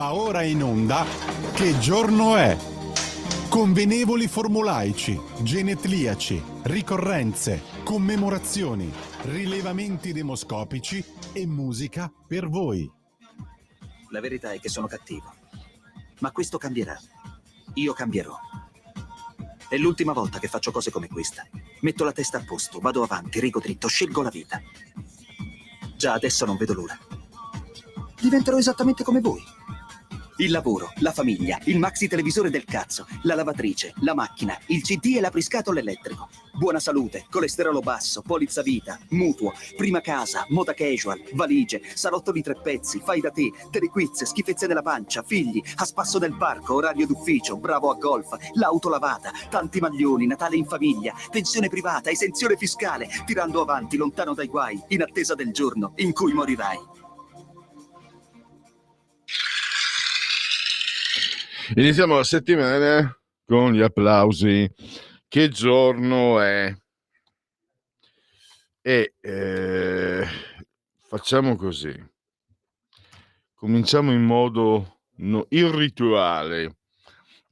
Ma ora in onda, che giorno è? Convenevoli formulaici, genetliaci, ricorrenze, commemorazioni, rilevamenti demoscopici e musica per voi. La verità è che sono cattivo, ma questo cambierà. Io cambierò. È l'ultima volta che faccio cose come questa. Metto la testa a posto, vado avanti, rigo dritto, scelgo la vita. Già adesso non vedo l'ora. Diventerò esattamente come voi. Il lavoro, la famiglia, il maxi televisore del cazzo, la lavatrice, la macchina, il CD e l'apriscatole elettrico. Buona salute, colesterolo basso, polizza vita, mutuo, prima casa, moda casual, valigie, salotto di 3 pezzi, fai da te, telequiz, schifezze nella pancia, figli, a spasso del parco, orario d'ufficio, bravo a golf, l'auto lavata, tanti maglioni, Natale in famiglia, pensione privata, esenzione fiscale, tirando avanti, lontano dai guai, in attesa del giorno in cui morirai. Iniziamo la settimana con gli applausi. Che giorno è? Facciamo così. Cominciamo in modo irrituale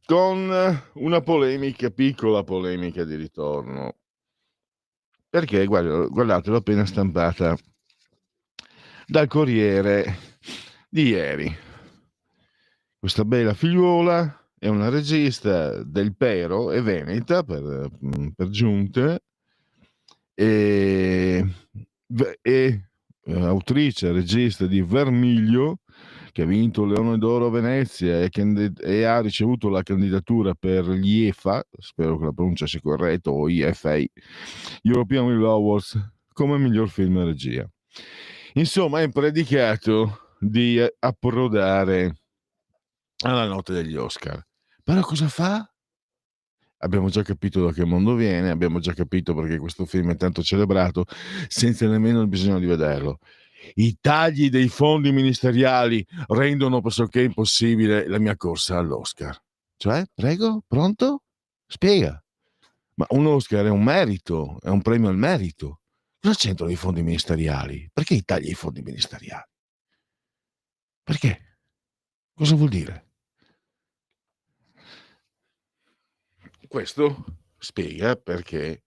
con una polemica, piccola polemica di ritorno. Perché, guardate, l'ho appena stampata dal Corriere di ieri. Questa bella figliuola è una regista del Pero, è veneta per giunta, e autrice, regista di Vermiglio, che ha vinto il Leone d'Oro a Venezia e ha ricevuto la candidatura per gli EFA, spero che la pronuncia sia corretta, o EFA, European Film Awards, come miglior film e regia. Insomma, è predicato di approdare alla notte degli Oscar. Però cosa fa? Abbiamo già capito da che mondo viene, abbiamo già capito perché questo film è tanto celebrato, senza nemmeno il bisogno di vederlo. I tagli dei fondi ministeriali rendono pressoché impossibile la mia corsa all'Oscar. Cioè, prego, pronto? Spiega. Ma un Oscar è un merito, è un premio al merito. Cosa c'entrano i fondi ministeriali? Perché i tagli ai fondi ministeriali? Perché? Cosa vuol dire? Questo spiega perché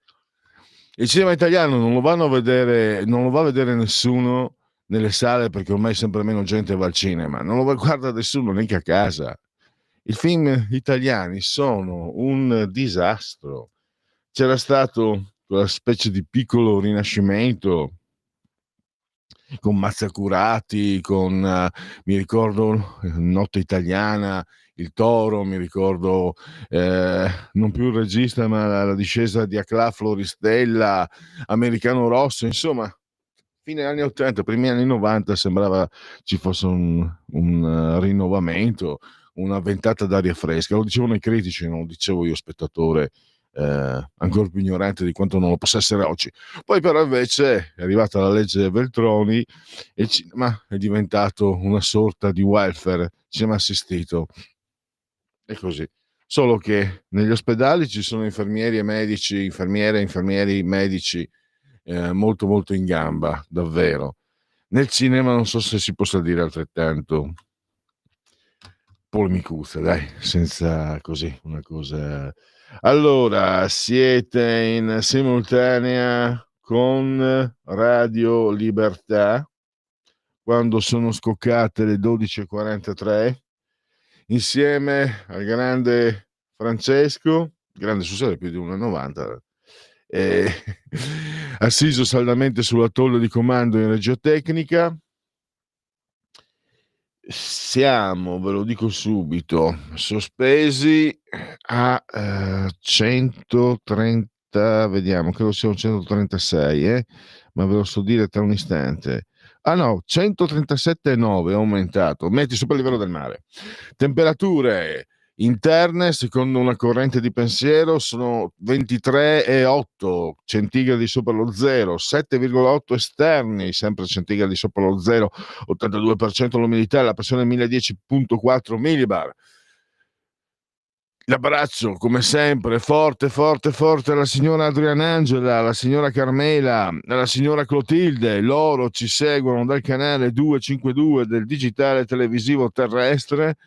il cinema italiano non lo va a vedere nessuno nelle sale, perché ormai sempre meno gente va al cinema, non lo guarda nessuno neanche a casa. I film italiani sono un disastro. C'era stato quella specie di piccolo rinascimento con Mazzacurati, mi ricordo Notte Italiana, Il Toro, mi ricordo non più il regista ma la discesa di Acla Floristella, Americano Rosso, insomma fine anni 80, primi anni 90 sembrava ci fosse un rinnovamento, una ventata d'aria fresca. Lo dicevano i critici, non lo dicevo io spettatore ancora più ignorante di quanto non lo possa essere oggi. Poi però invece è arrivata la legge Veltroni e il cinema è diventato una sorta di welfare, cinema assistito. È così. Solo che negli ospedali ci sono infermieri e medici, infermieri, medici molto molto in gamba, davvero. Nel cinema non so se si possa dire altrettanto. Polemicusa, dai, senza così una cosa. Allora, siete in simultanea con Radio Libertà quando sono scoccate le 12:43 insieme al grande Francesco, grande successo, più di 1,90, assiso saldamente sulla tolla di comando in regia tecnica. Siamo, ve lo dico subito, sospesi a 130, vediamo, credo siano 136, ma ve lo so dire tra un istante. Ah no, 137,9 è aumentato, metti sopra il livello del mare. Temperature interne, secondo una corrente di pensiero, sono 23,8 centigradi sopra lo zero, 7,8 esterni, sempre centigradi sopra lo zero, 82% l'umidità, la pressione 1010,4 millibar. L'abbraccio, come sempre, forte, forte, forte alla signora Adrianangela, alla signora Carmela, alla signora Clotilde. Loro ci seguono dal canale 252 del digitale televisivo terrestre,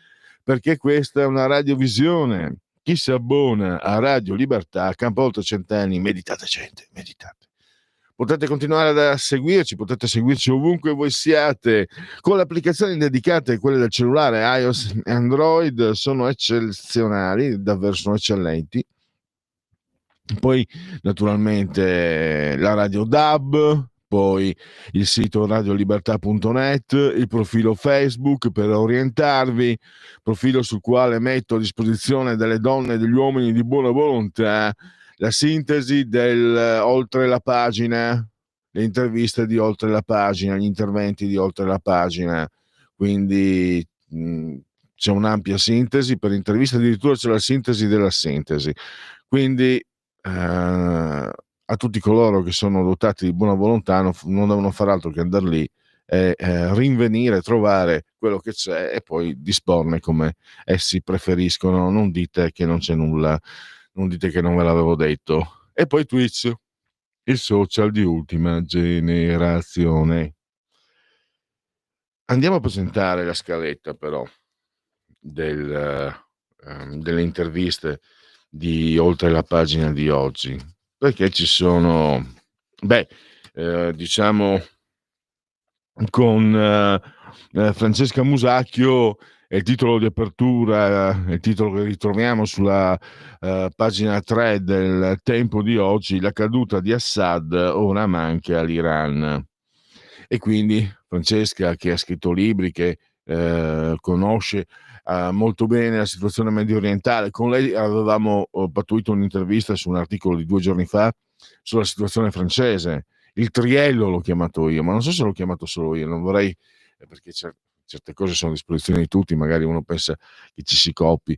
perché questa è una radiovisione. Chi si abbona a Radio Libertà, Campo Oltre Centenni, meditate gente, meditate. Potete continuare a seguirci, potete seguirci ovunque voi siate, con le applicazioni dedicate, quelle del cellulare iOS e Android, sono eccezionali, davvero sono eccellenti. Poi naturalmente la radio DAB, poi il sito radiolibertà.net, il profilo Facebook per orientarvi, profilo sul quale metto a disposizione delle donne e degli uomini di buona volontà la sintesi del oltre la pagina, le interviste di oltre la pagina, gli interventi di oltre la pagina, quindi c'è un'ampia sintesi, per interviste addirittura c'è la sintesi della sintesi, quindi a tutti coloro che sono dotati di buona volontà non devono fare altro che andare lì e rinvenire, trovare quello che c'è e poi disporne come essi preferiscono. Non dite che non c'è nulla, non dite che non ve l'avevo detto. E poi Twitch, il social di ultima generazione. Andiamo a presentare la scaletta però delle interviste di oltre la pagina di oggi, perché ci sono, diciamo, con Francesca Musacchio è il titolo di apertura, il titolo che ritroviamo sulla pagina 3 del Tempo di oggi, la caduta di Assad ora manca all'Iran. E quindi Francesca, che ha scritto libri, che conosce molto bene la situazione medio orientale, con lei avevamo pattuito un'intervista su un articolo di 2 giorni fa sulla situazione francese. Il triello l'ho chiamato io, ma non so se l'ho chiamato solo io, non vorrei, perché certe cose sono a disposizione di tutti, magari uno pensa che ci si copi,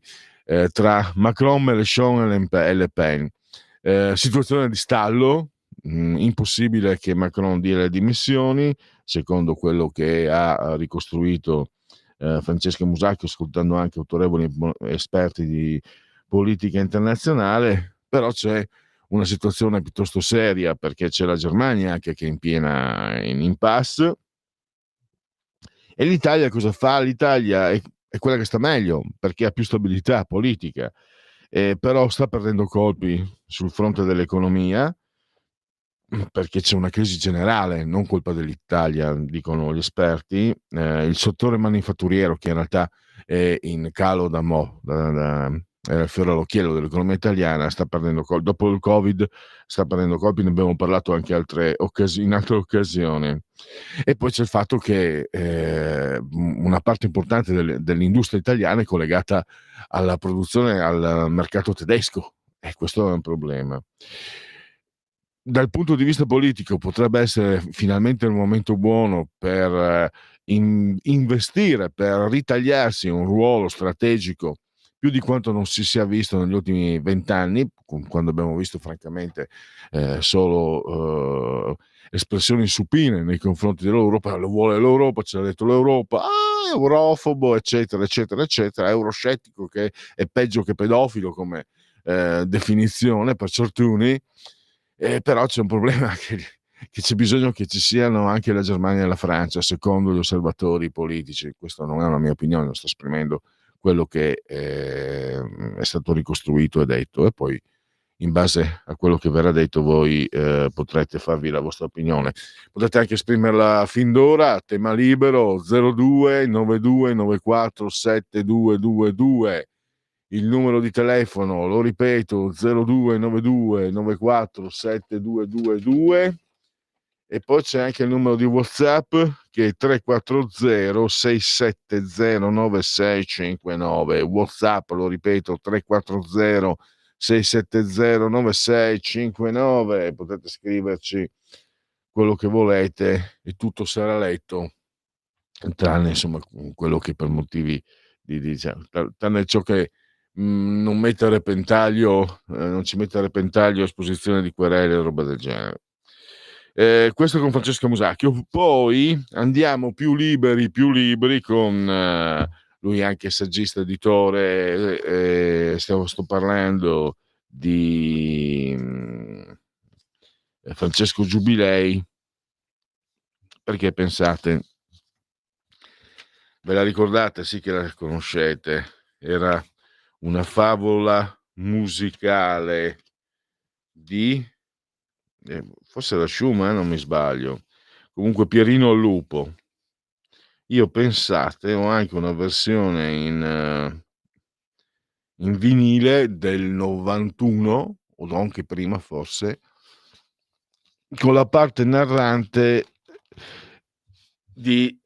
tra Macron, Mélenchon e Le Pen. Situazione di stallo, impossibile che Macron dia le dimissioni, secondo quello che ha ricostruito Francesca Musacchio, ascoltando anche autorevoli esperti di politica internazionale, però c'è una situazione piuttosto seria, perché c'è la Germania anche che è in piena in impasse. E l'Italia cosa fa? L'Italia è quella che sta meglio, perché ha più stabilità politica, però sta perdendo colpi sul fronte dell'economia, perché c'è una crisi generale, non colpa dell'Italia, dicono gli esperti. Il settore manifatturiero, che in realtà è in calo da fiore all'occhiello dell'economia italiana, sta perdendo colpi. Dopo il Covid sta perdendo colpi, ne abbiamo parlato anche in altre occasioni. E poi c'è il fatto che una parte importante dell'industria italiana è collegata alla produzione, al mercato tedesco, e questo è un problema. Dal punto di vista politico potrebbe essere finalmente il momento buono per investire, per ritagliarsi un ruolo strategico più di quanto non si sia visto negli ultimi 20 anni, quando abbiamo visto francamente solo espressioni supine nei confronti dell'Europa. Lo vuole l'Europa, ce l'ha detto l'Europa, eurofobo, eccetera, eccetera, eccetera, euroscettico, che è peggio che pedofilo come definizione per certuni. Però c'è un problema che c'è bisogno che ci siano anche la Germania e la Francia, secondo gli osservatori politici. Questa non è una mia opinione, lo sto esprimendo quello che è stato ricostruito e detto, e poi in base a quello che verrà detto voi potrete farvi la vostra opinione. Potete anche esprimerla fin d'ora, tema libero 02 92 94 7222. Il numero di telefono, lo ripeto, 0292 94 7222, e poi c'è anche il numero di WhatsApp, che è 340 670 9659. WhatsApp, lo ripeto, 340 670 9659. Potete scriverci quello che volete e tutto sarà letto, tranne insomma quello che per motivi tranne ciò che non mette a repentaglio, non ci mette a repentaglio esposizione di querele e roba del genere. Questo con Francesca Musacchio. Poi andiamo più liberi con lui è anche saggista, editore, sto parlando di Francesco Giubilei, perché pensate, ve la ricordate? Sì che la conoscete, era una favola musicale di forse da Schumann, non mi sbaglio, comunque Pierino il Lupo. Io pensate ho anche una versione in vinile del 91 o anche prima forse, con la parte narrante di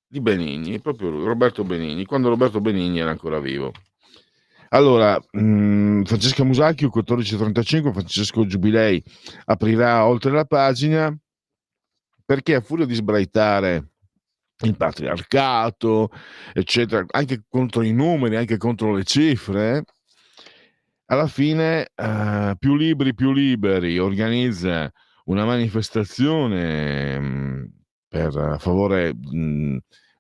Benigni, proprio lui, Roberto Benigni, quando Roberto Benigni era ancora vivo. Allora, Francesca Musacchio, 14:35, Francesco Giubilei aprirà oltre la pagina, perché a furia di sbraitare il patriarcato, eccetera, anche contro i numeri, anche contro le cifre, alla fine Più Libri Più Liberi organizza una manifestazione a favore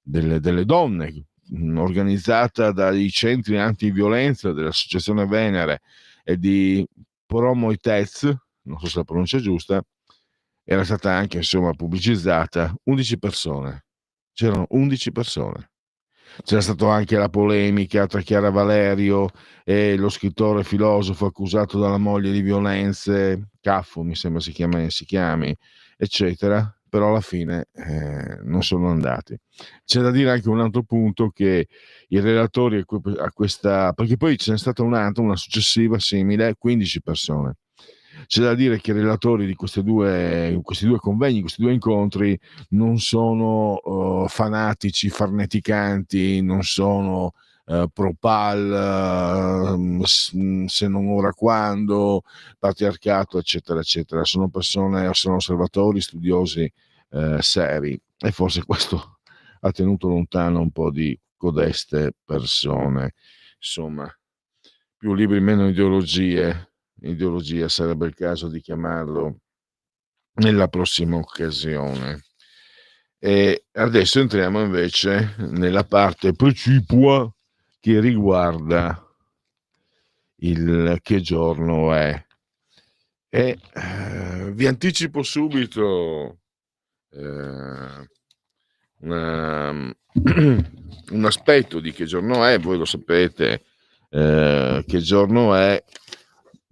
delle donne, organizzata dai centri antiviolenza dell'Associazione Venere e di Promoitez, non so se la pronuncia è giusta, era stata anche insomma pubblicizzata. 11 persone, c'erano 11 persone. C'era stata anche la polemica tra Chiara Valerio e lo scrittore filosofo accusato dalla moglie di violenze, Caffo mi sembra si chiami, eccetera, però alla fine non sono andati. C'è da dire anche un altro punto, che i relatori a questa, perché poi ce n'è stata un'altra, una successiva simile, 15 persone. C'è da dire che i relatori di questi due convegni, questi due incontri, non sono fanatici, farneticanti, non sono pro pal, se non ora quando, patriarcato, eccetera, eccetera. Sono persone, sono osservatori, studiosi seri, e forse questo ha tenuto lontano un po' di codeste persone. Insomma, più libri, meno ideologie. Ideologia sarebbe il caso di chiamarlo nella prossima occasione. E adesso entriamo invece nella parte precipua che riguarda il che giorno è. E vi anticipo subito un aspetto di che giorno è. Voi lo sapete che giorno è: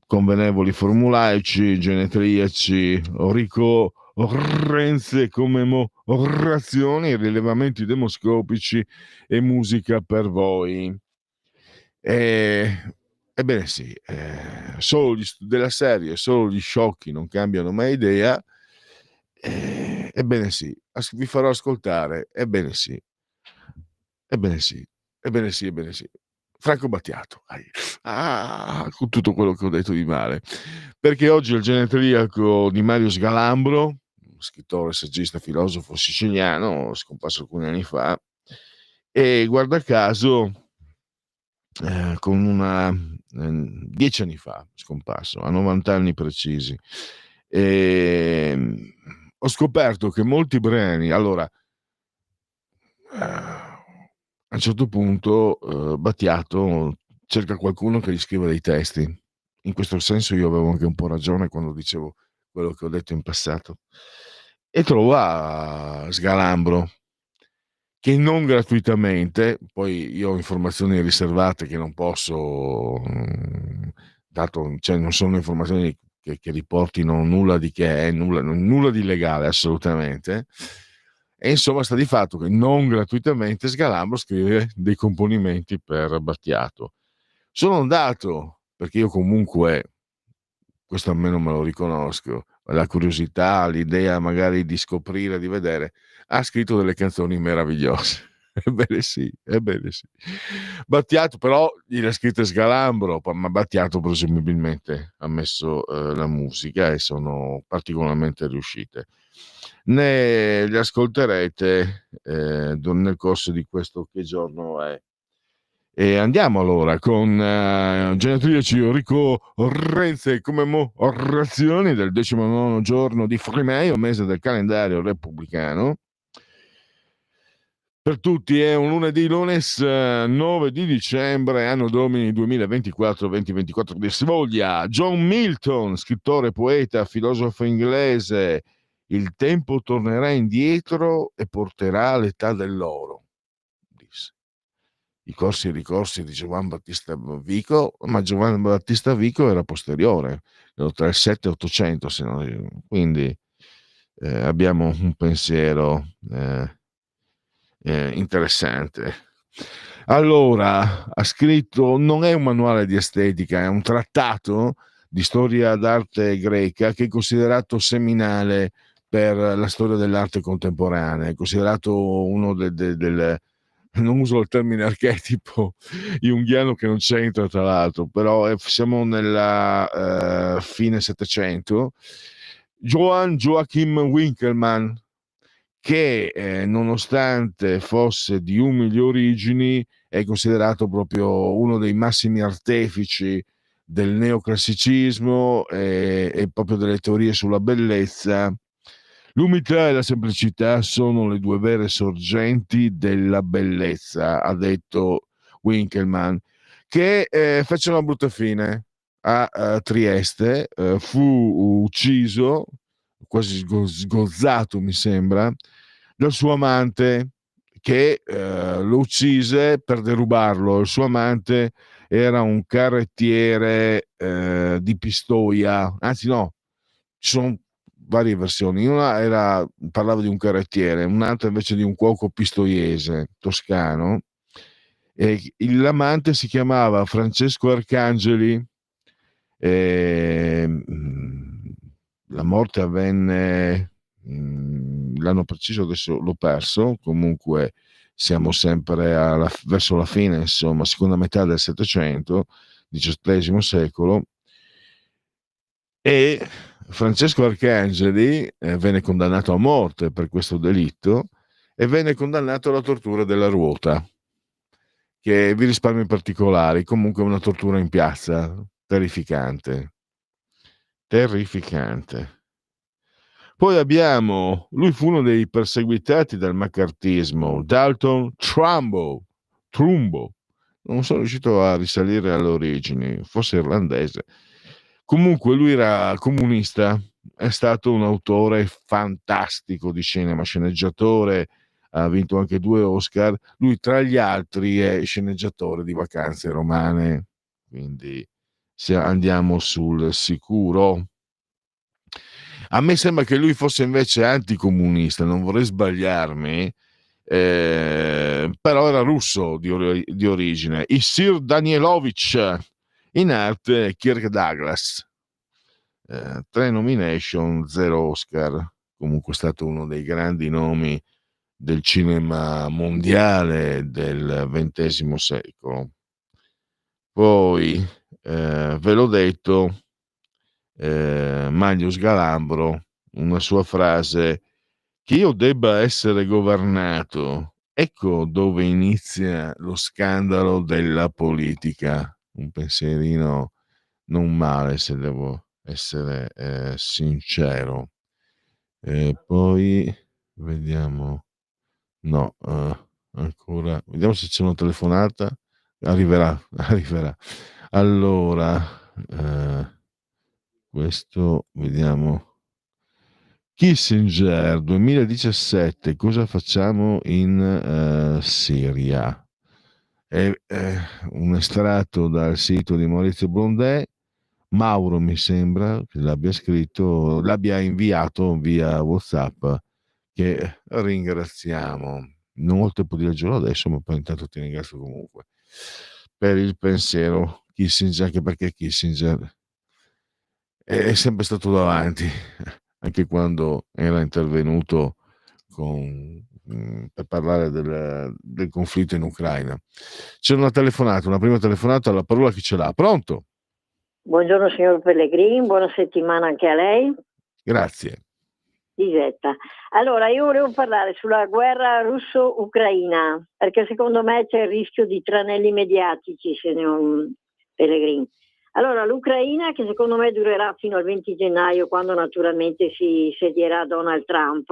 convenevoli formulaici, genetriaci, ricorrenze, commemorazioni, rilevamenti demoscopici e musica per voi. Ebbene sì, solo della serie solo gli sciocchi non cambiano mai idea. Ebbene sì, vi farò ascoltare. Ebbene sì, ebbene sì, ebbene sì, ebbene sì. Franco Battiato, con tutto quello che ho detto di male, perché oggi è il genetriaco di Mario Sgalambro, scrittore, saggista, filosofo siciliano, scomparso alcuni anni fa, e guarda caso con una 10 anni fa scomparso, a 90 anni precisi. Ho scoperto che molti brani, allora a un certo punto Battiato cerca qualcuno che gli scriva dei testi. In questo senso io avevo anche un po' ragione quando dicevo quello che ho detto in passato, e trova Sgalambro, che non gratuitamente, poi io ho informazioni riservate che non posso, dato, cioè non sono informazioni che riportino nulla di che è, nulla di illegale assolutamente, e insomma sta di fatto che non gratuitamente Sgalambro scrive dei componimenti per Battiato. Sono andato, perché io comunque, questo almeno me lo riconosco, la curiosità, l'idea magari di scoprire, di vedere, ha scritto delle canzoni meravigliose. Ebbene sì, ebbene sì. Battiato però gliel'ha scritte Sgalambro, ma Battiato presumibilmente ha messo la musica, e sono particolarmente riuscite. Ne le ascolterete nel corso di questo che giorno è. E andiamo allora con genetriaci, ricorrenze e commemorazioni del 19° giorno di Frimaio, mese del calendario repubblicano. per tutti è un lunes 9 di dicembre, anno domini 2024 di svoglia. John Milton, scrittore, poeta, filosofo inglese: il tempo tornerà indietro e porterà l'età dell'oro, disse. I corsi e ricorsi di Giovan Battista Vico, ma Giovan Battista Vico era posteriore, tra il 7 e 800, quindi abbiamo un pensiero interessante. Allora, ha scritto, non è un manuale di estetica, è un trattato di storia d'arte greca che è considerato seminale per la storia dell'arte contemporanea, è considerato uno non uso il termine archetipo junghiano che non c'entra tra l'altro, però siamo nella fine Settecento. Johann Joachim Winckelmann, che nonostante fosse di umili origini è considerato proprio uno dei massimi artefici del neoclassicismo e proprio delle teorie sulla bellezza. L'umiltà e la semplicità sono le due vere sorgenti della bellezza, ha detto Winckelmann, che fece una brutta fine a Trieste, fu ucciso, quasi sgozzato mi sembra, dal suo amante, che lo uccise per derubarlo. Il suo amante era un carrettiere di Pistoia, anzi no, ci sono varie versioni. Una parlava di un carrettiere, un'altra invece di un cuoco pistoiese toscano, e l'amante si chiamava Francesco Arcangeli. La morte avvenne, l'anno preciso adesso l'ho perso, comunque siamo sempre verso la fine, insomma, seconda metà del Settecento, XVIII secolo, e Francesco Arcangeli venne condannato a morte per questo delitto e venne condannato alla tortura della ruota, che vi risparmio in particolari, comunque una tortura in piazza, terrificante. Poi lui fu uno dei perseguitati dal maccartismo, Dalton Trumbo, non sono riuscito a risalire alle origini, forse irlandese. Comunque lui era comunista, è stato un autore fantastico di cinema, sceneggiatore, ha vinto anche 2 Oscar. Lui tra gli altri è sceneggiatore di Vacanze romane, quindi se andiamo sul sicuro. A me sembra che lui fosse invece anticomunista, non vorrei sbagliarmi, però era russo di origine. Issir Danielovich, in arte Kirk Douglas. 3 nomination, 0 Oscar. Comunque è stato uno dei grandi nomi del cinema mondiale del XX secolo. Poi, ve l'ho detto, Magnus Galambro, una sua frase: che io debba essere governato, ecco dove inizia lo scandalo della politica. Un pensierino non male, se devo essere sincero. Poi vediamo, no, ancora, vediamo se c'è una telefonata. Arriverà. Allora, questo vediamo. Kissinger 2017, cosa facciamo in Siria? È un estratto dal sito di Maurizio Blondet. Mauro mi sembra che l'abbia inviato via WhatsApp, che ringraziamo. Non ho tempo di leggerlo adesso, ma poi intanto ti ringrazio comunque per il pensiero. Kissinger, anche perché Kissinger è sempre stato davanti, anche quando era intervenuto per parlare del conflitto in Ucraina. C'è una prima telefonata, la parola chi ce l'ha? Pronto? Buongiorno signor Pellegrini, buona settimana anche a lei. Grazie. Lisetta. Allora, io volevo parlare sulla guerra russo-ucraina, perché secondo me c'è il rischio di tranelli mediatici, signor Pellegrini. Allora, l'Ucraina, che secondo me durerà fino al 20 gennaio, quando naturalmente si sedierà Donald Trump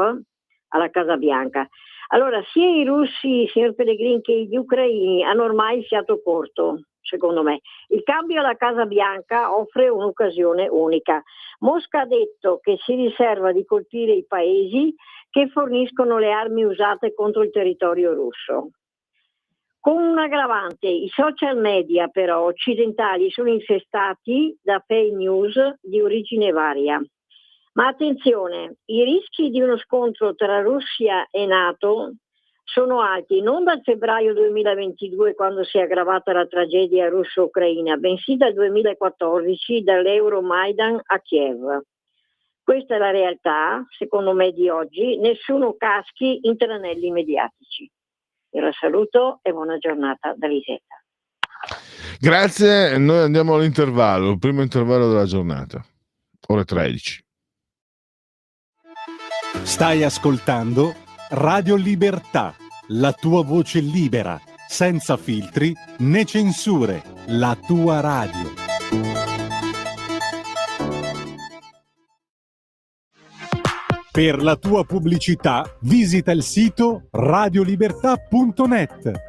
alla Casa Bianca. Allora, sia i russi, signor Pellegrini, che gli ucraini hanno ormai il fiato corto, secondo me. Il cambio alla Casa Bianca offre un'occasione unica. Mosca ha detto che si riserva di colpire i paesi che forniscono le armi usate contro il territorio russo. Con un aggravante, i social media però occidentali sono infestati da fake news di origine varia. Ma attenzione, i rischi di uno scontro tra Russia e NATO sono alti non dal febbraio 2022, quando si è aggravata la tragedia russo-ucraina, bensì dal 2014, dall'Euromaidan a Kiev. Questa è la realtà, secondo me, di oggi. Nessuno caschi in tranelli mediatici. Io la saluto e buona giornata da Lisetta. Grazie, noi andiamo all'intervallo, il primo intervallo della giornata, ore 13. Stai ascoltando Radio Libertà, la tua voce libera, senza filtri né censure, la tua radio. Per la tua pubblicità visita il sito radiolibertà.net.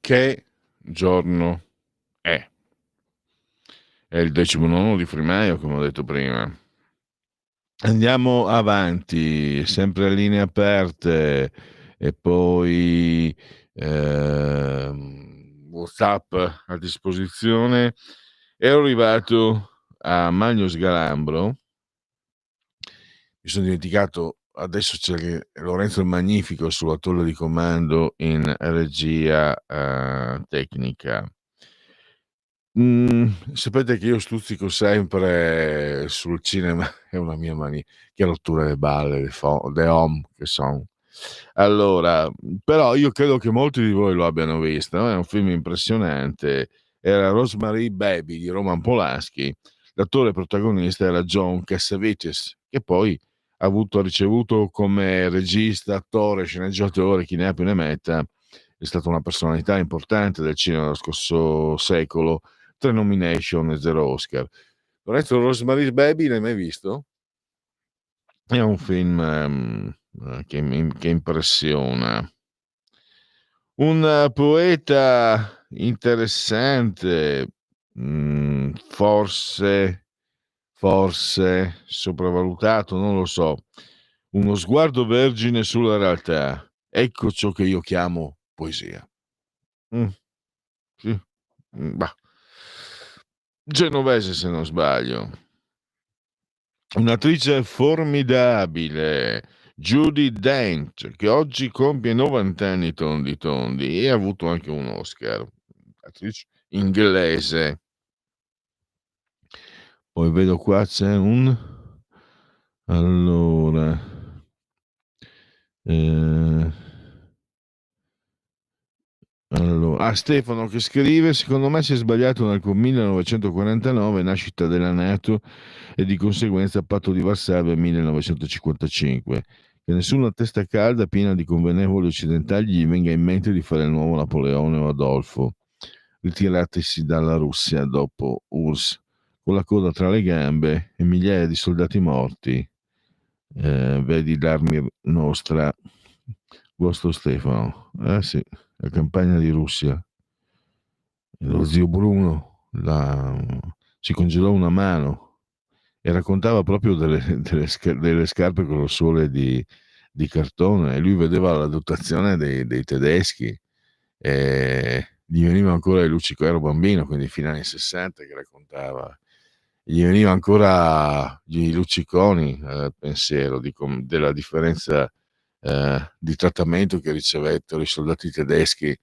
Che giorno è? È il 19 di Frimaio, come ho detto prima. Andiamo avanti, sempre a linee aperte e poi WhatsApp a disposizione. Ero arrivato a Magno Sgalambro, mi sono dimenticato, adesso c'è Lorenzo il Magnifico sulla tolla di comando in regia tecnica. Sapete che io stuzzico sempre sul cinema, è una mia mania, che rottura le balle, le home che sono. Allora, però io credo che molti di voi lo abbiano visto, no? È un film impressionante, era Rosemary Baby di Roman Polanski, l'attore protagonista era John Cassavetes, che poi ha ricevuto come regista, attore, sceneggiatore, chi ne ha più ne metta, è stata una personalità importante del cinema dello scorso secolo, 3 nomination e 0 Oscar. Lorenzo, Rosemary's Baby l'hai mai visto? È un film che impressiona. Un poeta interessante, forse sopravvalutato, non lo so. Uno sguardo vergine sulla realtà. Ecco ciò che io chiamo poesia. Sì. Bah. Genovese, se non sbaglio. Un'attrice formidabile, Judi Dench, che oggi compie 90 anni tondi tondi e ha avuto anche un Oscar. Attrice inglese. Poi vedo qua c'è un... Allora... Stefano che scrive: secondo me si è sbagliato nel 1949, nascita della NATO, e di conseguenza patto di Varsavia 1955. Che nessuna testa calda piena di convenevoli occidentali gli venga in mente di fare il nuovo Napoleone o Adolfo, ritiratisi dalla Russia dopo URSS con la coda tra le gambe e migliaia di soldati morti. Vedi l'Armia Nostra, vostro Stefano. Sì, la campagna di Russia. Lo zio Bruno si congelò una mano e raccontava proprio delle scarpe con le suole di cartone, e lui vedeva la dotazione dei tedeschi e gli veniva ancora il luccico, ero bambino, quindi fino agli anni 60 che raccontava, gli veniva ancora i lucciconi al pensiero della differenza di trattamento che ricevettero i soldati tedeschi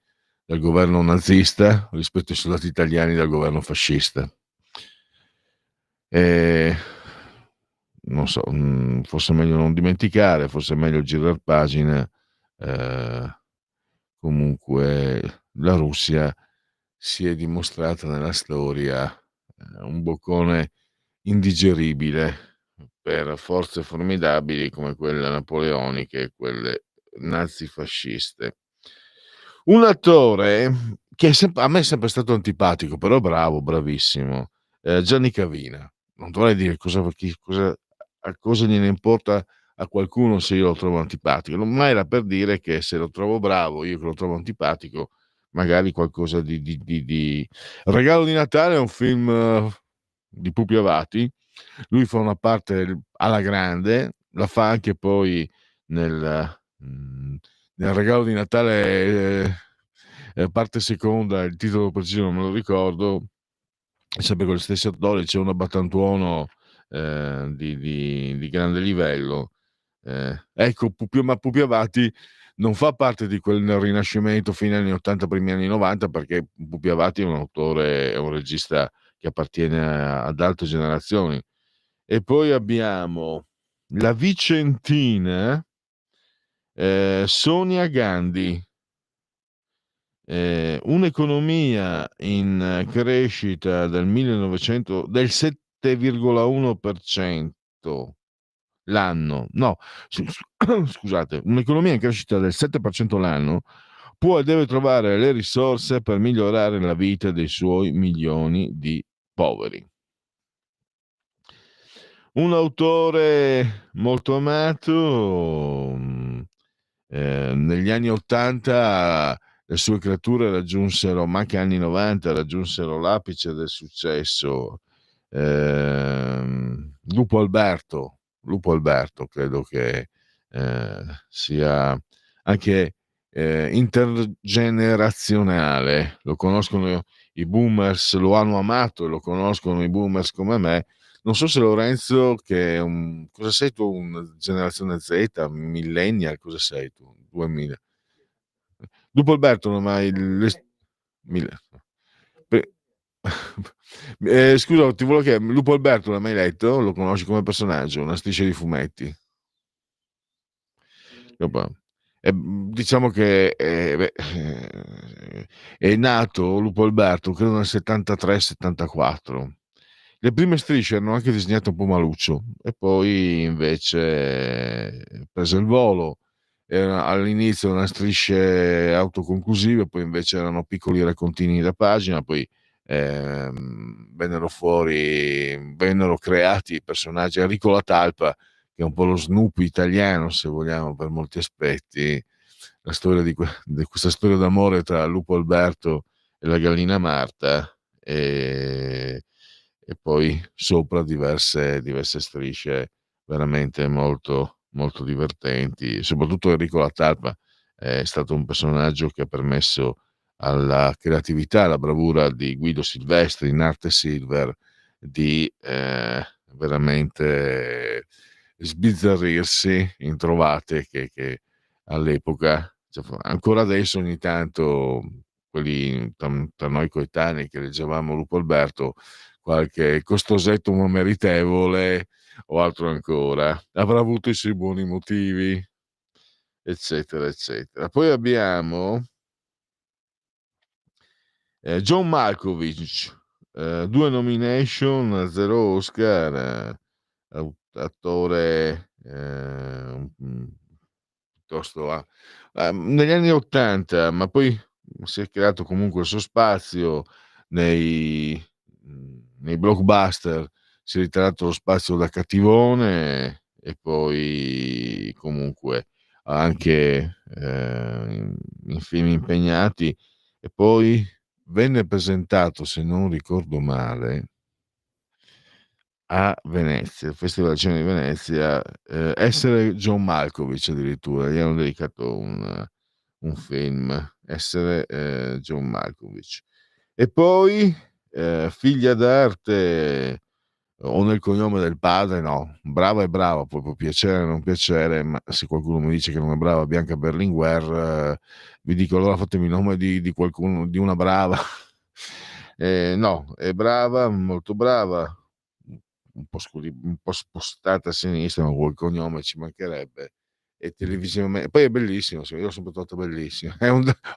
dal governo nazista rispetto ai soldati italiani dal governo fascista. Non so, forse è meglio non dimenticare, forse è meglio girare pagina. Comunque la Russia si è dimostrata nella storia un boccone indigeribile per forze formidabili come quelle napoleoniche e quelle nazifasciste. Un attore che a me è sempre stato antipatico, però bravo, bravissimo, Gianni Cavina. Non dovrei dire a cosa gliene importa a qualcuno se io lo trovo antipatico, ma era per dire che se lo trovo bravo, io che lo trovo antipatico, magari qualcosa di... Regalo di Natale è un film di Pupi Avati, lui fa una parte alla grande, la fa anche poi nel Regalo di Natale, parte seconda, il titolo preciso non me lo ricordo, sempre con gli stessi attori, c'è un abbattantuono di grande livello. Ecco, Pupi Avati non fa parte di quel rinascimento fine anni 80, primi anni 90, perché Pupi Avati è un autore, è un regista che appartiene ad altre generazioni. E poi abbiamo la vicentina Sonia Gandhi, un'economia in crescita del 7,1% l'anno. No, scusate, un'economia in crescita del 7% l'anno può e deve trovare le risorse per migliorare la vita dei suoi milioni di poveri. Un autore molto amato, negli anni '80 le sue creature raggiunsero, ma anche anni 90, raggiunsero l'apice del successo. Lupo Alberto credo che sia anche intergenerazionale, lo conoscono i boomers, lo hanno amato e lo conoscono i boomers come me. Non so se Lorenzo, che è cosa sei tu, una generazione Z, millennial, cosa sei tu? 2000. Lupo Alberto non hai mai mille- Beh, scusa, ti volevo chiedere, Lupo Alberto l'hai mai letto? Lo conosci come personaggio? Una striscia di fumetti? Vabbè. Diciamo che è nato Lupo Alberto, credo nel 73-74. Le prime strisce erano anche disegnate un po' maluccio e poi invece prese il volo. All'inizio erano strisce autoconclusive, poi invece erano piccoli raccontini da pagina, poi vennero creati i personaggi. Enrico La Talpa, che è un po' lo Snoopy italiano, se vogliamo, per molti aspetti, la storia di questa storia d'amore tra Lupo Alberto e la gallina Marta, e poi sopra diverse strisce veramente molto, molto divertenti. Soprattutto Enrico La Talpa è stato un personaggio che ha permesso alla creatività, alla bravura di Guido Silvestri in arte silver di veramente sbizzarrirsi in trovate che all'epoca, cioè, ancora adesso ogni tanto quelli tra noi coetanei che leggevamo Lupo Alberto, qualche costosetto ma meritevole o altro ancora avrà avuto i suoi buoni motivi, eccetera eccetera. Poi abbiamo John Malkovich, 2 nomination, 0 Oscar, attore piuttosto negli anni '80, ma poi si è creato comunque il suo spazio nei blockbuster, si è ritirato lo spazio da cattivone e poi comunque anche in film impegnati, e poi venne presentato, se non ricordo male, a Venezia, il Festival del Cinema di Venezia, Essere John Malkovich addirittura, gli hanno dedicato un film, Essere John Malkovich. E poi Figlia d'arte, o nel cognome del padre, no, brava è brava, poi può piacere o non piacere, ma se qualcuno mi dice che non è brava Bianca Berlinguer, vi dico allora fatemi il nome di qualcuno, di una brava. No, è brava, molto brava, un po' spostata a sinistra, ma quel cognome ci mancherebbe. E televisivamente, poi è bellissimo, io l'ho sempre trovato bellissimo.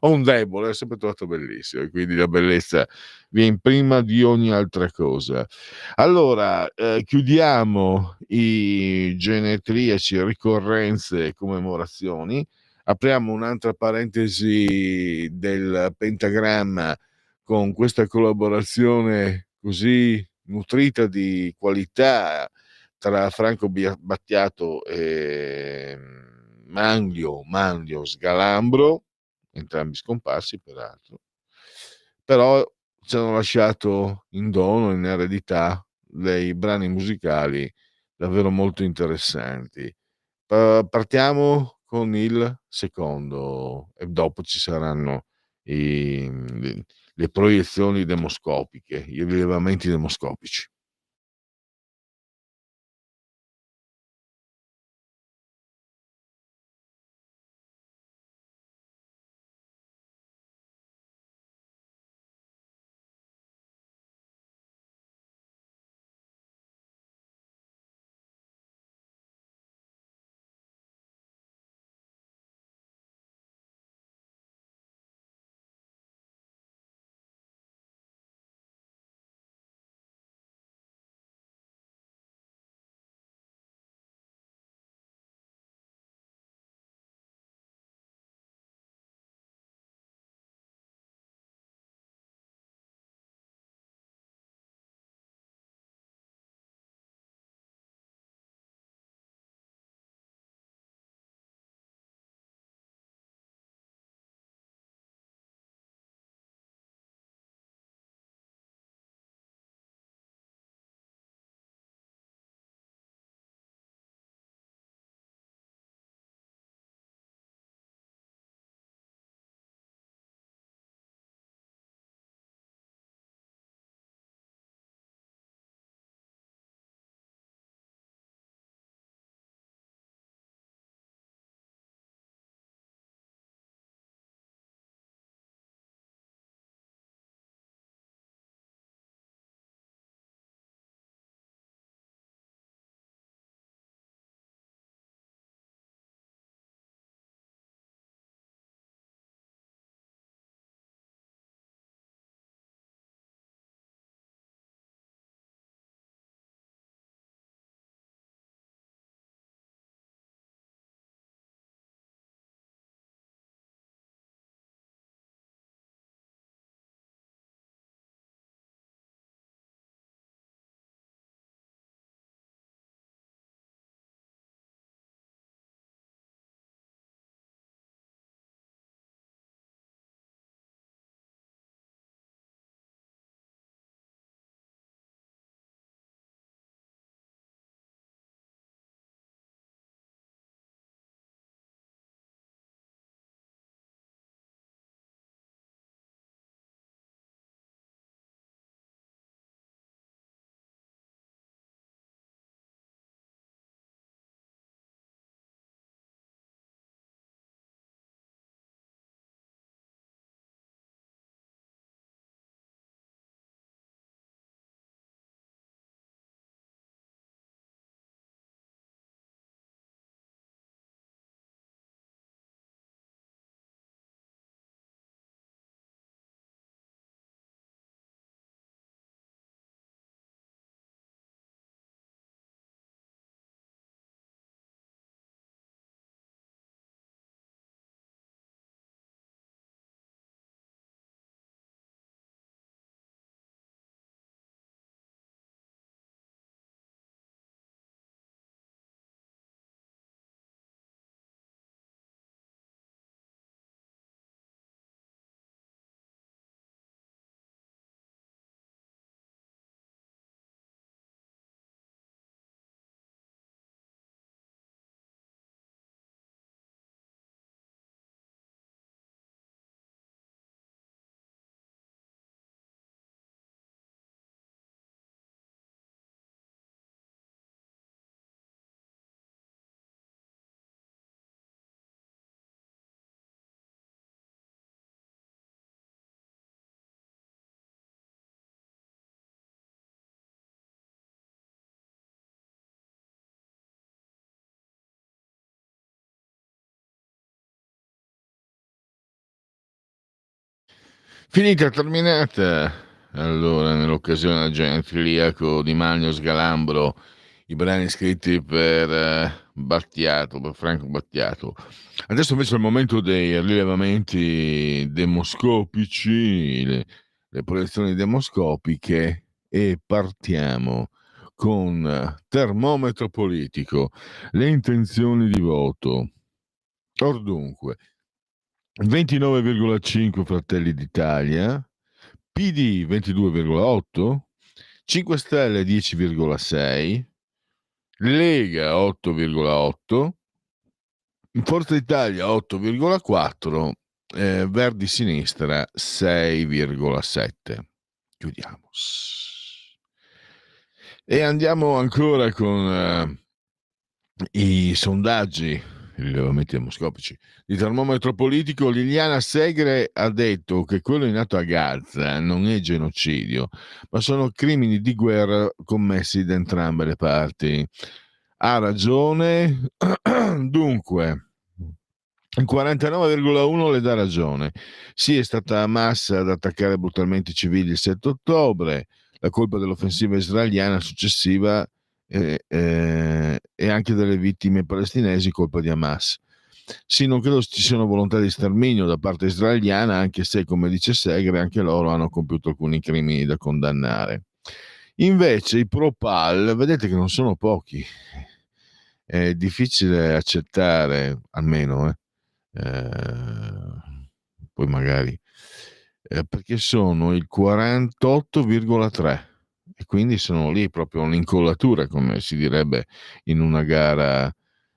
Ho un debole, l'ho sempre trovato bellissimo, e quindi la bellezza viene prima di ogni altra cosa. Allora, chiudiamo i genetriaci, ricorrenze e commemorazioni. Apriamo un'altra parentesi del pentagramma con questa collaborazione così nutrita di qualità tra Franco Battiato e Manlio Sgalambro, entrambi scomparsi peraltro, però ci hanno lasciato in dono, in eredità, dei brani musicali davvero molto interessanti. Partiamo con il secondo e dopo ci saranno le proiezioni demoscopiche, i rilevamenti demoscopici. Finita, terminata. Allora, nell'occasione del Genetriaco di Magno Sgalambro, i brani scritti per Battiato, per Franco Battiato. Adesso invece è il momento dei rilevamenti demoscopici, le proiezioni demoscopiche, e partiamo con termometro politico, le intenzioni di voto. Or dunque, 29,5 Fratelli d'Italia, PD 22,8, 5 Stelle 10,6, Lega 8,8, Forza Italia 8,4, Verdi Sinistra 6,7. Chiudiamo. E andiamo ancora con i sondaggi, i rilevamenti demoscopici di termometro politico. Liliana Segre ha detto che quello in atto a Gaza non è genocidio, ma sono crimini di guerra commessi da entrambe le parti. Ha ragione. Dunque, il 49,1 le dà ragione. Sì, è stata Hamas ad attaccare brutalmente i civili il 7 ottobre, la colpa dell'offensiva israeliana successiva e anche delle vittime palestinesi, colpa di Hamas. Sì, non credo ci siano volontà di sterminio da parte israeliana, anche se, come dice Segre, anche loro hanno compiuto alcuni crimini da condannare. Invece i pro-Pal, vedete che non sono pochi. È difficile accettare, almeno, poi magari, perché sono il 48,3 e quindi sono lì proprio un'incollatura, come si direbbe in una gara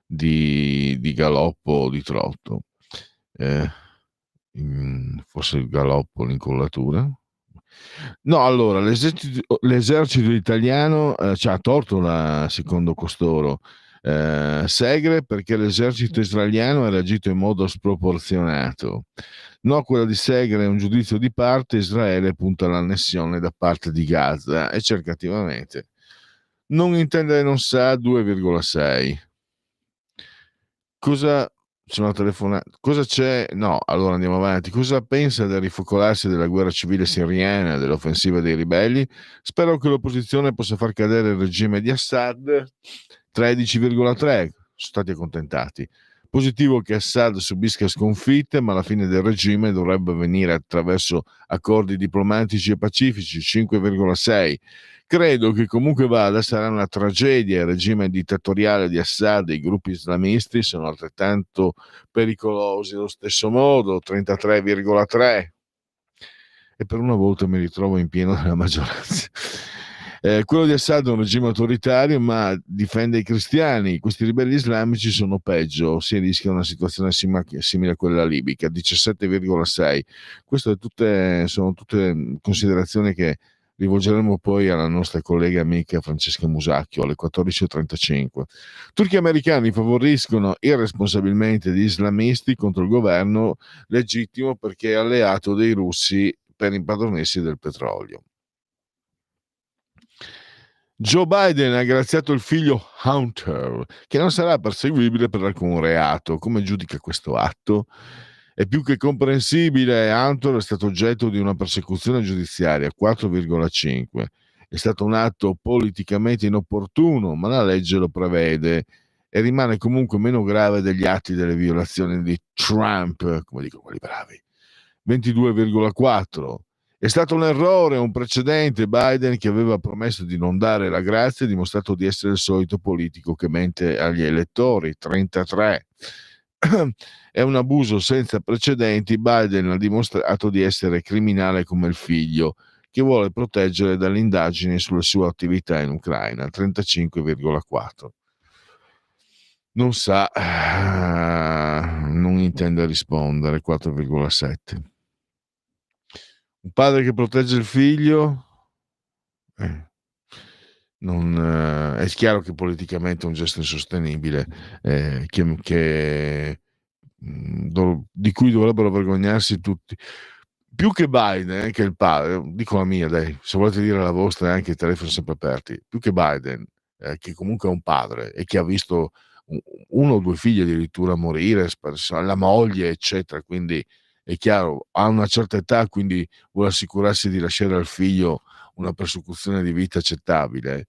di galoppo o di trotto. Forse il galoppo, l'incollatura. No, allora, l'esercito italiano ci ha torto, secondo costoro, Segre, perché l'esercito israeliano ha reagito in modo sproporzionato. No, quella di Segre è un giudizio di parte. Israele punta all'annessione da parte di Gaza e cercativamente. Non intendere non sa 2,6. Cosa c'è una telefonata? Cosa c'è? No, allora andiamo avanti. Cosa pensa del rifocolarsi della guerra civile siriana, dell'offensiva dei ribelli? Spero che l'opposizione possa far cadere il regime di Assad. 13,3. Sono stati accontentati. Positivo che Assad subisca sconfitte, ma la fine del regime dovrebbe avvenire attraverso accordi diplomatici e pacifici. 5,6. Credo che comunque vada sarà una tragedia. Il regime dittatoriale di Assad e i gruppi islamisti sono altrettanto pericolosi allo stesso modo. 33,3. E per una volta mi ritrovo in pieno nella maggioranza. Quello di Assad è un regime autoritario, ma difende i cristiani. Questi ribelli islamici sono peggio, si rischia una situazione simile a quella libica. 17,6. Queste sono tutte considerazioni che rivolgeremo poi alla nostra collega amica Francesca Musacchio alle 14.35. Turchi e americani favoriscono irresponsabilmente gli islamisti contro il governo legittimo perché è alleato dei russi per impadronirsi del petrolio. Joe Biden ha graziato il figlio Hunter, che non sarà perseguibile per alcun reato. Come giudica questo atto? È più che comprensibile. Hunter è stato oggetto di una persecuzione giudiziaria, 4,5. È stato un atto politicamente inopportuno, ma la legge lo prevede e rimane comunque meno grave degli atti delle violazioni di Trump, come dicono quelli bravi. 22,4. È stato un errore, un precedente. Biden, che aveva promesso di non dare la grazia, ha dimostrato di essere il solito politico che mente agli elettori. 33. È un abuso senza precedenti. Biden ha dimostrato di essere criminale come il figlio, che vuole proteggere dalle indagini sulle sue attività in Ucraina. 35,4. Non sa, non intende rispondere. 4,7. Un padre che protegge il figlio, è chiaro che politicamente è un gesto insostenibile, di cui dovrebbero vergognarsi tutti. Più che Biden, che il padre, dico la mia, dai, se volete dire la vostra, anche i telefoni sempre aperti. Più che Biden, che comunque è un padre e che ha visto uno o due figli addirittura morire, la moglie, eccetera, quindi è chiaro, ha una certa età, quindi vuole assicurarsi di lasciare al figlio una persecuzione di vita accettabile.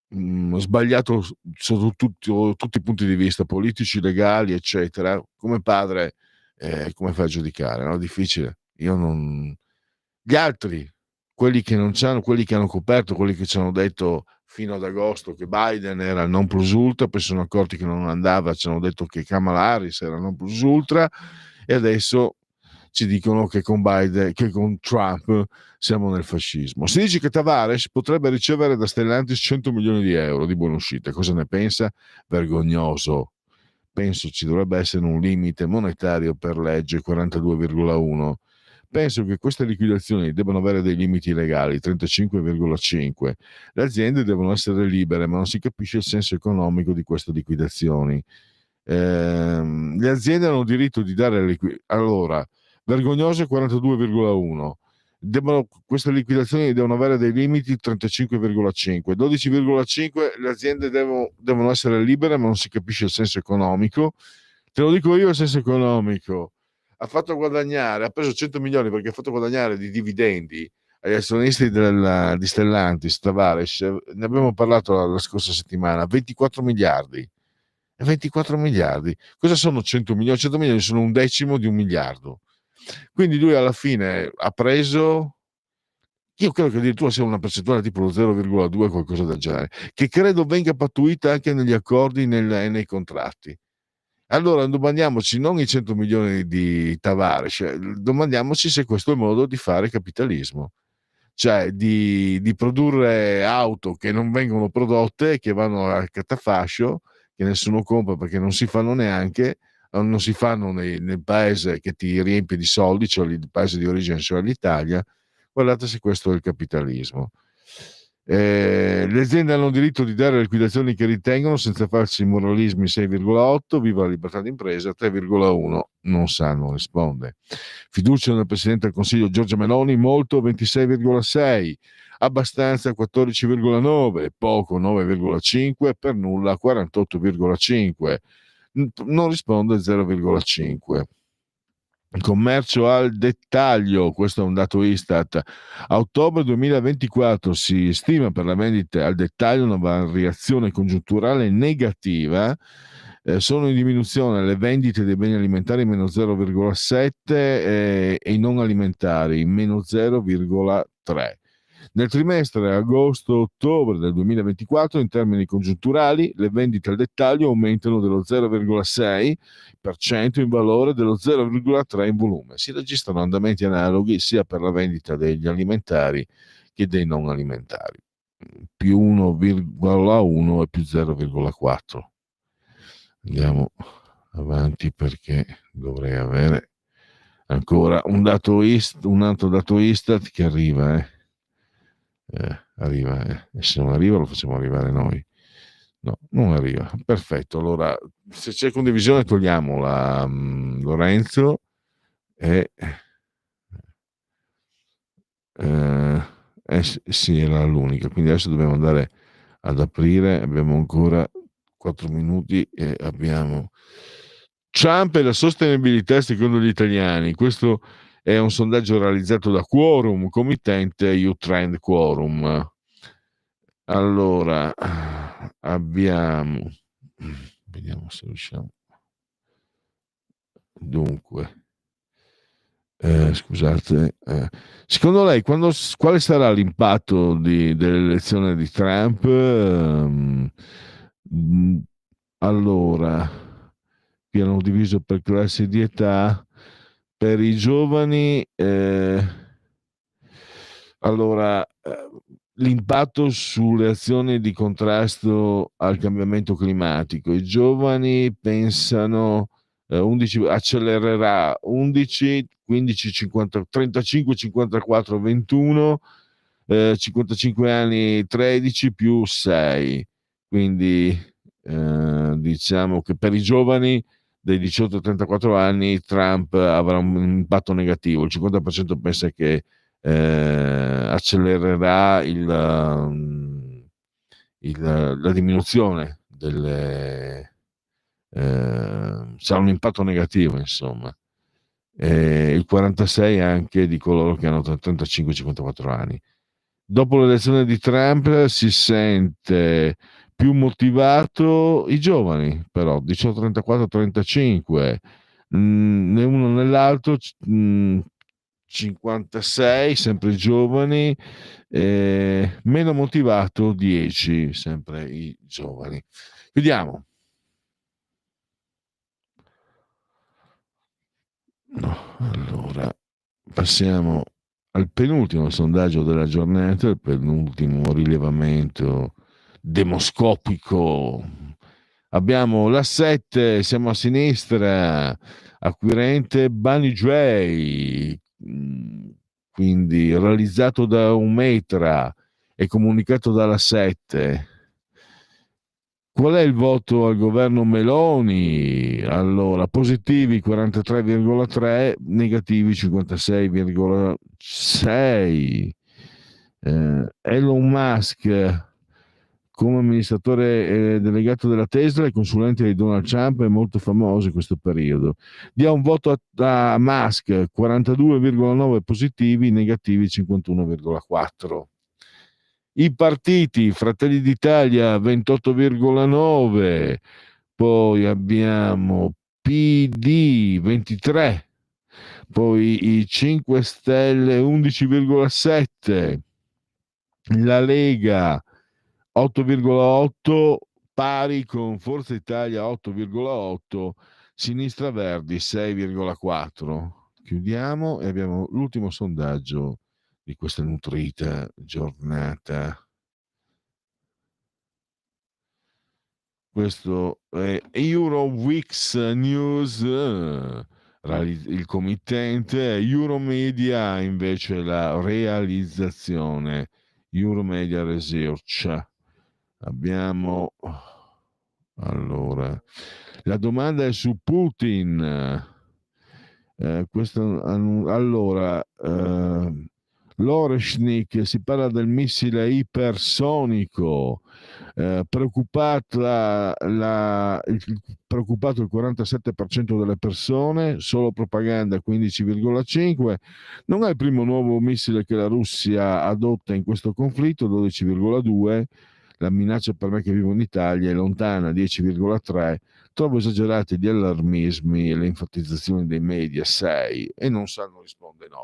Sbagliato sotto tutti i punti di vista, politici, legali, eccetera. Come padre, come fai a giudicare? No? Difficile. Io non. Gli altri, quelli che non c'hanno, quelli che hanno coperto, quelli che ci hanno detto fino ad agosto che Biden era il non plus ultra, poi sono accorti che non andava, ci hanno detto che Kamala Harris era il non plus ultra, e adesso ci dicono che con Biden, che con Trump siamo nel fascismo. Si dice che Tavares potrebbe ricevere da Stellantis 100 milioni di euro di buonuscita. Cosa ne pensa? Vergognoso. Penso ci dovrebbe essere un limite monetario per legge 42,1. Penso che queste liquidazioni debbano avere dei limiti legali, 35,5. Le aziende devono essere libere, ma non si capisce il senso economico di queste liquidazioni. Le aziende hanno diritto di dare allora, vergognoso 42,1. Queste liquidazioni devono avere dei limiti 35,5, 12,5. Le aziende devono essere libere, ma non si capisce il senso economico. Te lo dico io il senso economico. Ha preso 100 milioni perché ha fatto guadagnare di dividendi agli azionisti di Stellantis, Tavares. Ne abbiamo parlato la scorsa settimana, 24 miliardi. 24 miliardi. Cosa sono 100 milioni? 100 milioni sono un decimo di un miliardo. Quindi lui alla fine ha preso, io credo che addirittura sia una percentuale tipo lo 0,2, qualcosa del genere, che credo venga pattuita anche negli accordi e nei contratti. Allora domandiamoci non i 100 milioni di Tavares, domandiamoci se questo è il modo di fare capitalismo, cioè di produrre auto che non vengono prodotte, che vanno al catafascio, che nessuno compra perché non si fanno neanche, non si fanno nel paese che ti riempie di soldi, cioè il paese di origine, cioè l'Italia. Guardate se questo è il capitalismo. Le aziende hanno diritto di dare le liquidazioni che ritengono senza farsi moralismi. 6,8, viva la libertà d'impresa. 3,1 non sanno, risponde. Fiducia nel Presidente del Consiglio Giorgia Meloni, molto, 26,6, abbastanza 14,9, poco 9,5, per nulla 48,5, non risponde 0,5. Commercio al dettaglio, questo è un dato Istat. A ottobre 2024 si stima per la vendita al dettaglio una variazione congiunturale negativa. Sono in diminuzione le vendite dei beni alimentari meno 0,7 e i non alimentari meno 0,3. Nel trimestre agosto-ottobre del 2024, in termini congiunturali, le vendite al dettaglio aumentano dello 0,6% in valore, dello 0,3% in volume. Si registrano andamenti analoghi sia per la vendita degli alimentari che dei non alimentari, più 1,1 e più 0,4. Andiamo avanti perché dovrei avere ancora un altro dato Istat che arriva. Arriva, e se non arriva lo facciamo arrivare noi. No, non arriva. Perfetto. Allora, se c'è condivisione togliamola, Lorenzo, e sì, era l'unica. Quindi adesso dobbiamo andare ad aprire. Abbiamo ancora 4 minuti e abbiamo Trump e la sostenibilità secondo gli italiani. Questo è un sondaggio realizzato da Quorum, committente Utrend Quorum. Allora, vediamo se riusciamo. Dunque, scusate, secondo lei quale sarà l'impatto dell'elezione di Trump? Allora, qui hanno diviso per classi di età. Per i giovani, allora, l'impatto sulle azioni di contrasto al cambiamento climatico. I giovani pensano 11, accelererà 11, 15, 50, 35, 54, 21, 55 anni 13 più 6. Quindi diciamo che per i giovani dei 18 a 34 anni Trump avrà un impatto negativo. Il 50% pensa che accelererà la diminuzione sarà un impatto negativo, insomma. il 46 anche di coloro che hanno tra 35 e 54 anni. Dopo l'elezione di Trump si sente più motivato i giovani, però 18, 34, 35, né uno né l'altro, 56, sempre i giovani, meno motivato 10, sempre i giovani. Vediamo. No, allora passiamo al penultimo sondaggio della giornata, il penultimo rilevamento demoscopico. Abbiamo la 7, siamo a sinistra, acquirente Bunny J, quindi realizzato da un Metra e comunicato dalla 7. Qual è il voto al governo Meloni? Allora, positivi 43,3, negativi 56,6. Elon Musk come amministratore delegato della Tesla e consulente di Donald Trump è molto famoso in questo periodo. Dia un voto a Musk, 42,9 positivi, negativi 51,4. I partiti, Fratelli d'Italia 28,9, poi abbiamo PD 23, poi i 5 Stelle 11,7, la Lega 8,8, pari con Forza Italia 8,8, Sinistra Verdi 6,4. Chiudiamo e abbiamo l'ultimo sondaggio di questa nutrita giornata. Questo è Eurowix News, il committente, Euromedia invece la realizzazione, Euromedia Research. Abbiamo allora la domanda è su Putin. Allora, L'Oreshnik, si parla del missile ipersonico, preoccupato il 47% delle persone, solo propaganda 15,5%. Non è il primo nuovo missile che la Russia adotta in questo conflitto, 12,2%. La minaccia per me che vivo in Italia è lontana, 10,3%. Trovo esagerati gli allarmismi e le enfatizzazioni dei media, 6%, e non sanno rispondere, 9%.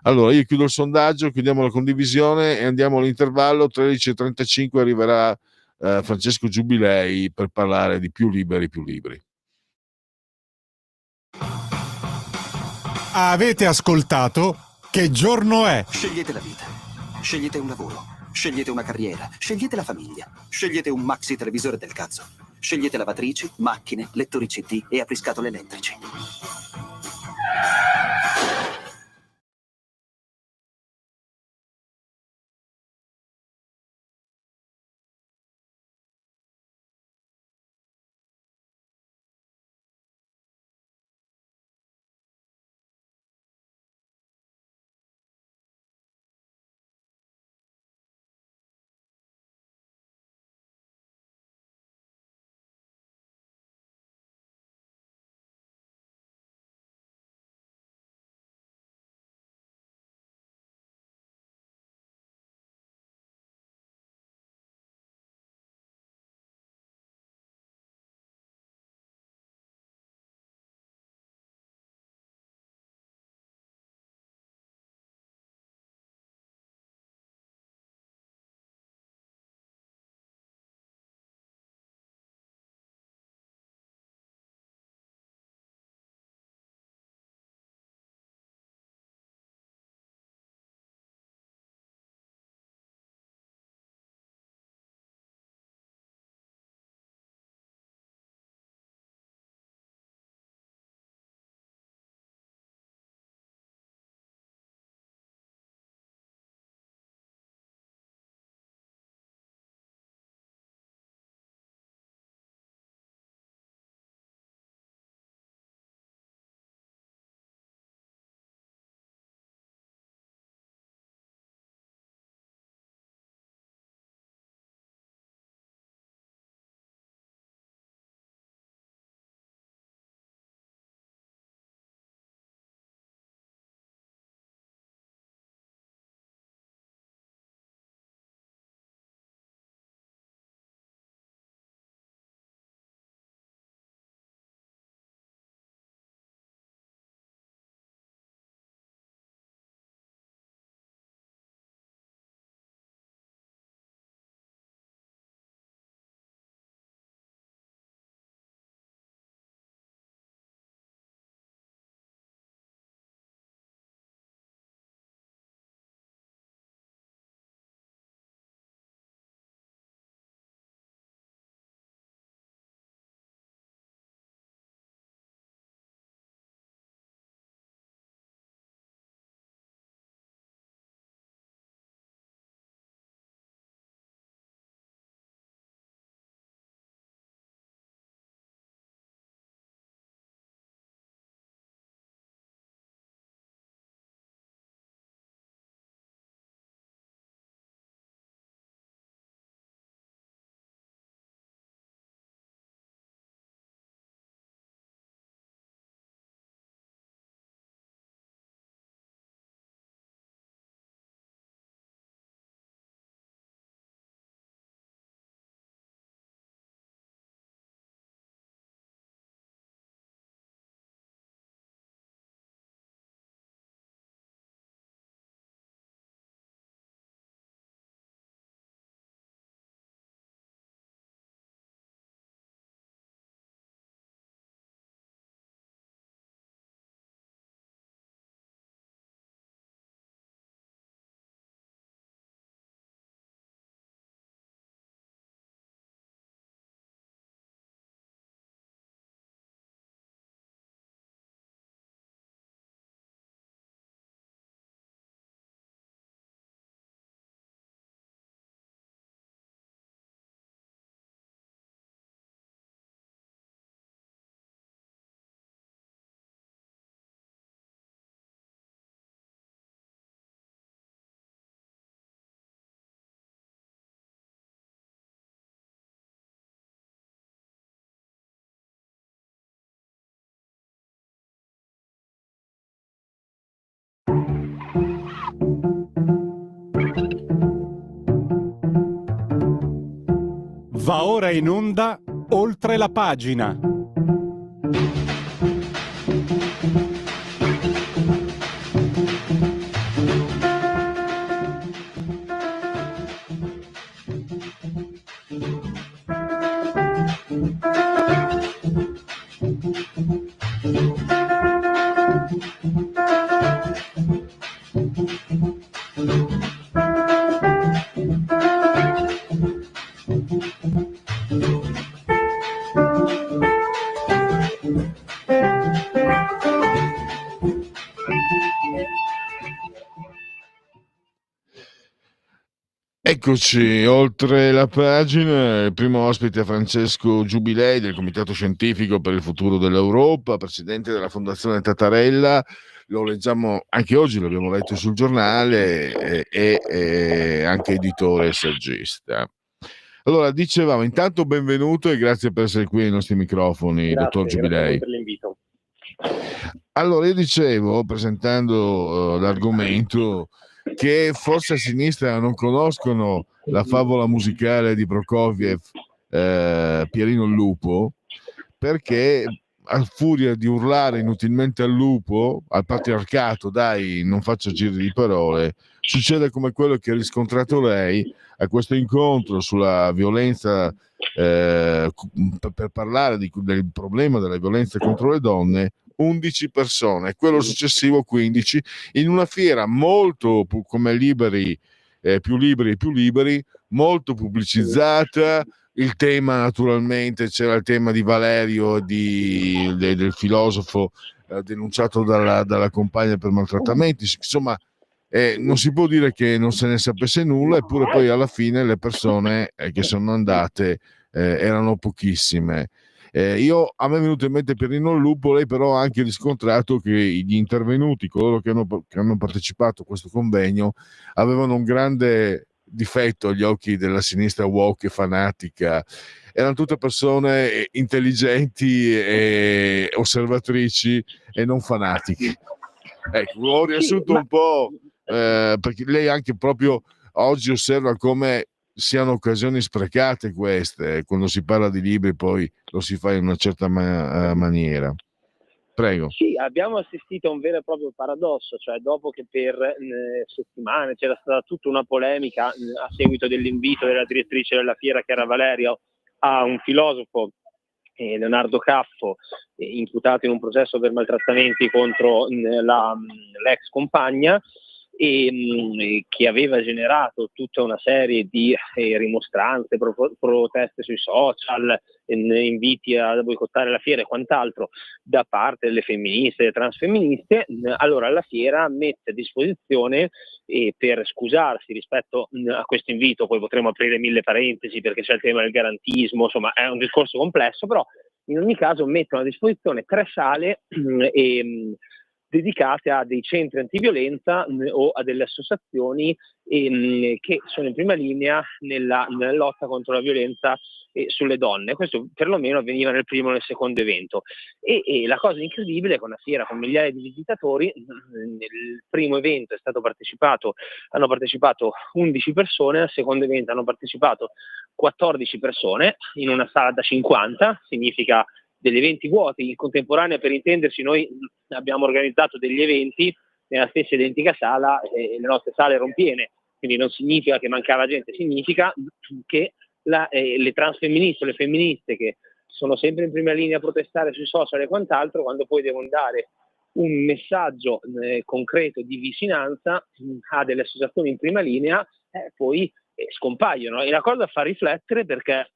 Allora io chiudo il sondaggio, chiudiamo la condivisione e andiamo all'intervallo. 13:35 arriverà Francesco Giubilei per parlare di più liberi, più libri. Avete ascoltato Che giorno è? Scegliete la vita. Scegliete un lavoro. Scegliete una carriera. Scegliete la famiglia. Scegliete un maxi televisore del cazzo. Scegliete lavatrici, macchine, lettori CD e apriscatole elettrici. Va ora in onda Oltre la pagina. Eccoci, oltre la pagina, il primo ospite è Francesco Giubilei del Comitato Scientifico per il Futuro dell'Europa, presidente della Fondazione Tattarella. Lo leggiamo anche oggi, l'abbiamo letto sul giornale, e anche editore e saggista. Allora, dicevamo, intanto benvenuto e grazie per essere qui ai nostri microfoni, dottor Giubilei. Grazie per l'invito. Allora, io dicevo, presentando l'argomento, che forse a sinistra non conoscono la favola musicale di Prokofiev, Pierino il lupo, perché a furia di urlare inutilmente al lupo, al patriarcato, dai, non faccio giri di parole, succede come quello che ha riscontrato lei a questo incontro sulla violenza, per parlare del problema della violenza contro le donne. 11 persone, quello successivo 15, in una fiera molto come liberi, più liberi, molto pubblicizzata. Il tema, naturalmente, c'era il tema di Valerio, del filosofo denunciato dalla compagna per maltrattamenti. Insomma, non si può dire che non se ne sapesse nulla, eppure poi alla fine le persone che sono andate erano pochissime. A me è venuto in mente Pierino il lupo, lei però ha anche riscontrato che gli intervenuti, coloro che hanno partecipato a questo convegno, avevano un grande difetto agli occhi della sinistra woke e fanatica. Erano tutte persone intelligenti e osservatrici e non fanatiche. Ecco, ho riassunto un po', perché lei anche proprio oggi osserva come siano occasioni sprecate queste, quando si parla di libri poi lo si fa in una certa maniera. Prego. Sì, abbiamo assistito a un vero e proprio paradosso, cioè dopo che per settimane c'era stata tutta una polemica a seguito dell'invito della direttrice della fiera, che era Valerio, a un filosofo, Leonardo Caffo, imputato in un processo per maltrattamenti contro l'ex compagna, e che aveva generato tutta una serie di rimostranze, proteste sui social, inviti a boicottare la fiera e quant'altro da parte delle femministe e delle transfemministe. Allora la fiera mette a disposizione, per scusarsi rispetto a questo invito, poi potremo aprire 1000 parentesi perché c'è il tema del garantismo, insomma è un discorso complesso, però in ogni caso mettono a disposizione 3 sale dedicate a dei centri antiviolenza o a delle associazioni che sono in prima linea nella lotta contro la violenza sulle donne. Questo perlomeno avveniva nel primo e nel secondo evento. E la cosa incredibile è che una fiera con migliaia di visitatori, nel primo evento hanno partecipato 11 persone, al secondo evento hanno partecipato 14 persone in una sala da 50, significa degli eventi vuoti. In contemporanea, per intenderci, noi abbiamo organizzato degli eventi nella stessa identica sala e le nostre sale erano piene, quindi non significa che mancava gente, significa che le transfemministe o le femministe, che sono sempre in prima linea a protestare sui social e quant'altro, quando poi devono dare un messaggio concreto di vicinanza a delle associazioni in prima linea, poi scompaiono. E la cosa fa riflettere, perché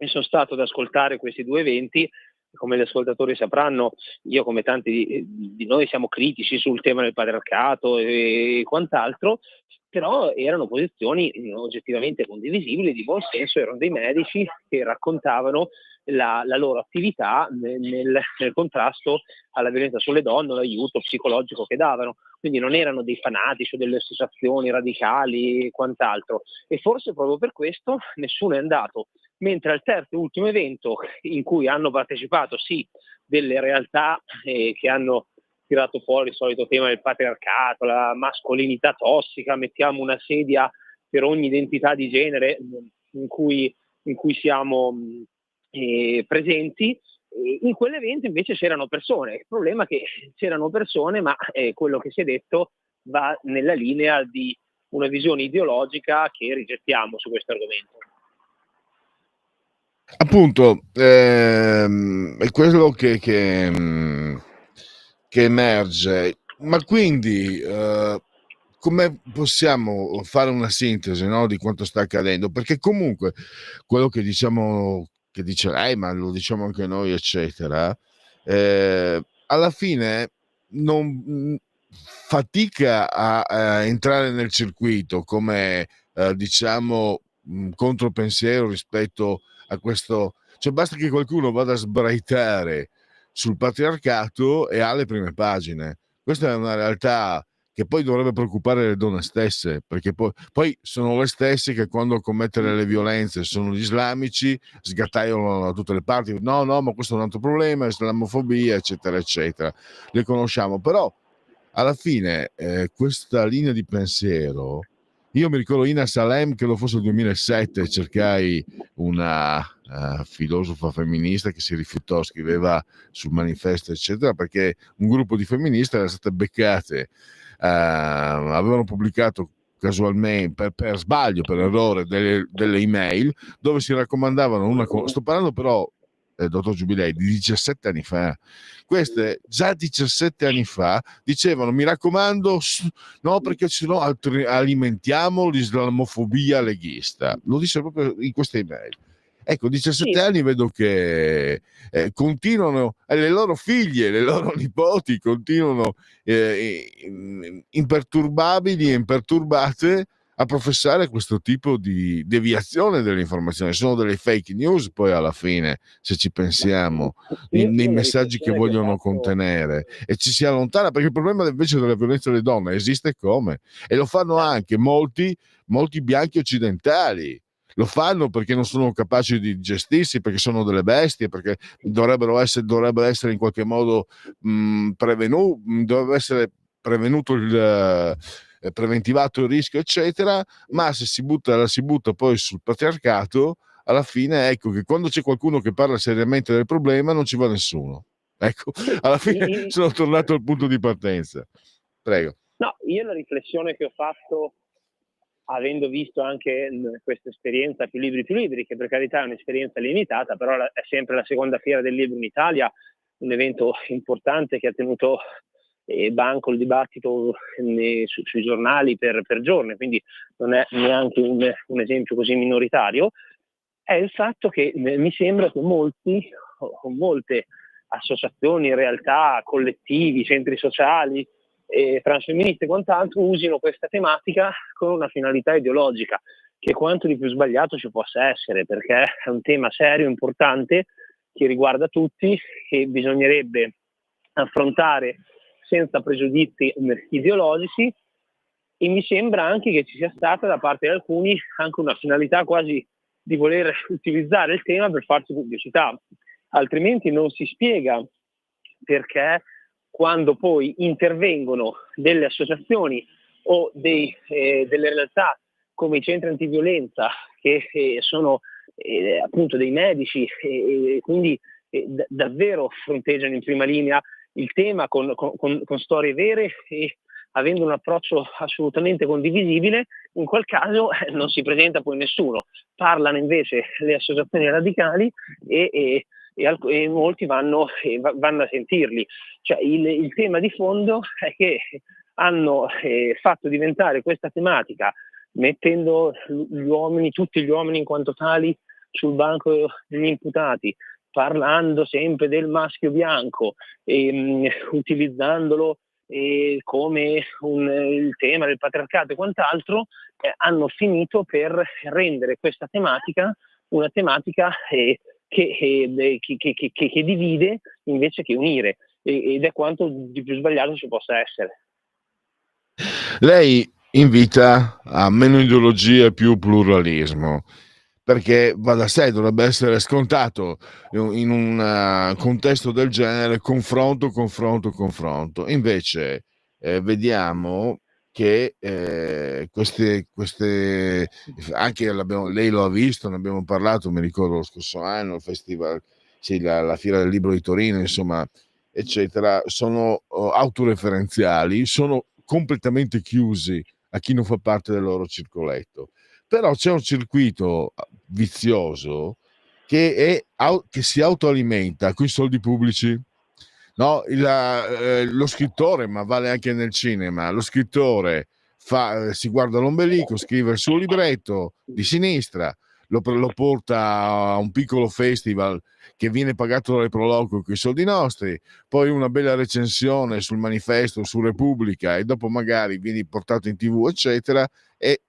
sono stato ad ascoltare questi 2 eventi. Come gli ascoltatori sapranno, io come tanti di noi siamo critici sul tema del patriarcato e quant'altro, però erano posizioni oggettivamente condivisibili, di buon senso, erano dei medici che raccontavano la loro attività nel contrasto alla violenza sulle donne, l'aiuto psicologico che davano, quindi non erano dei fanatici o delle associazioni radicali e quant'altro, e forse proprio per questo nessuno è andato. Mentre al terzo e ultimo evento, in cui hanno partecipato sì delle realtà che hanno tirato fuori il solito tema del patriarcato, la mascolinità tossica, mettiamo una sedia per ogni identità di genere, in cui in cui siamo presenti. In quell'evento invece c'erano persone. Il problema è che c'erano persone, ma quello che si è detto va nella linea di una visione ideologica che rigettiamo su questo argomento. Appunto, è quello che emerge. Ma quindi come possiamo fare una sintesi, no, di quanto sta accadendo? Perché comunque quello che diciamo, che dice lei, ma lo diciamo anche noi, eccetera, alla fine non fatica a entrare nel circuito come diciamo contropensiero rispetto a questo, cioè basta che qualcuno vada a sbraitare sul patriarcato e ha le prime pagine. Questa è una realtà che poi dovrebbe preoccupare le donne stesse, perché poi sono le stesse che quando a commettere le violenze sono gli islamici, sgattaiolano da tutte le parti, no, ma questo è un altro problema, islamofobia, eccetera, eccetera. Le conosciamo, però alla fine questa linea di pensiero, io mi ricordo Ina Salem, che lo fosse il 2007, cercai una filosofa femminista che si rifiutò, scriveva sul manifesto, eccetera, perché un gruppo di femministe erano state beccate, avevano pubblicato casualmente, per sbaglio, per errore, delle email dove si raccomandavano sto parlando però, dottor Giubilei, di 17 anni fa. Queste già 17 anni fa dicevano: mi raccomando, no, perché sennò alimentiamo l'islamofobia leghista. Lo dice proprio in queste email. Ecco, 17 anni vedo che continuano, le loro figlie, le loro nipoti continuano imperturbabili e imperturbate a professare questo tipo di deviazione dell'informazione. Sono delle fake news poi alla fine, se ci pensiamo, nei messaggi che vogliono contenere, e ci si allontana, perché il problema invece della violenza delle donne esiste come? E lo fanno anche molti bianchi occidentali. Lo fanno perché non sono capaci di gestirsi, perché sono delle bestie, perché dovrebbero essere in qualche modo dovrebbe essere prevenuto preventivato il rischio, eccetera, ma se si butta poi sul patriarcato, alla fine ecco che quando c'è qualcuno che parla seriamente del problema non ci va nessuno. Ecco, alla fine sono tornato al punto di partenza. Prego. No, io la riflessione che ho fatto, avendo visto anche questa esperienza più libri, che per carità è un'esperienza limitata, però è sempre la seconda fiera del libro in Italia, un evento importante che ha tenuto banco il dibattito sui giornali per giorni, quindi non è neanche un esempio così minoritario, è il fatto che mi sembra che molte associazioni, realtà, collettivi, centri sociali, transfemministe e quant'altro usino questa tematica con una finalità ideologica, che quanto di più sbagliato ci possa essere, perché è un tema serio, importante, che riguarda tutti, che bisognerebbe affrontare senza pregiudizi ideologici, e mi sembra anche che ci sia stata da parte di alcuni anche una finalità quasi di voler utilizzare il tema per farsi pubblicità, altrimenti non si spiega perché quando poi intervengono delle associazioni o delle realtà come i centri antiviolenza, che sono appunto dei medici e quindi davvero fronteggiano in prima linea il tema con storie vere e avendo un approccio assolutamente condivisibile, in quel caso non si presenta poi nessuno. Parlano invece le associazioni radicali e molti vanno a sentirli. Cioè, il tema di fondo è che hanno fatto diventare questa tematica, mettendo tutti gli uomini in quanto tali sul banco degli imputati, parlando sempre del maschio bianco, utilizzandolo come il tema del patriarcato e quant'altro, hanno finito per rendere questa tematica una tematica che divide invece che unire, ed è quanto di più sbagliato ci possa essere. Lei invita a meno ideologia e più pluralismo, perché va da sé, dovrebbe essere scontato in un contesto del genere confronto. Invece vediamo che anche lei lo ha visto, ne abbiamo parlato, mi ricordo lo scorso anno, il festival, sì, la Fiera del Libro di Torino, insomma, eccetera, sono autoreferenziali, sono completamente chiusi a chi non fa parte del loro circoletto. Però c'è un circuito vizioso che si autoalimenta con i soldi pubblici. No, lo scrittore, ma vale anche nel cinema, lo scrittore si guarda l'ombelico, scrive il suo libretto di sinistra, lo porta a un piccolo festival che viene pagato dal Proloco con i soldi nostri, poi una bella recensione sul Manifesto, su Repubblica, e dopo magari vieni portato in TV, eccetera. E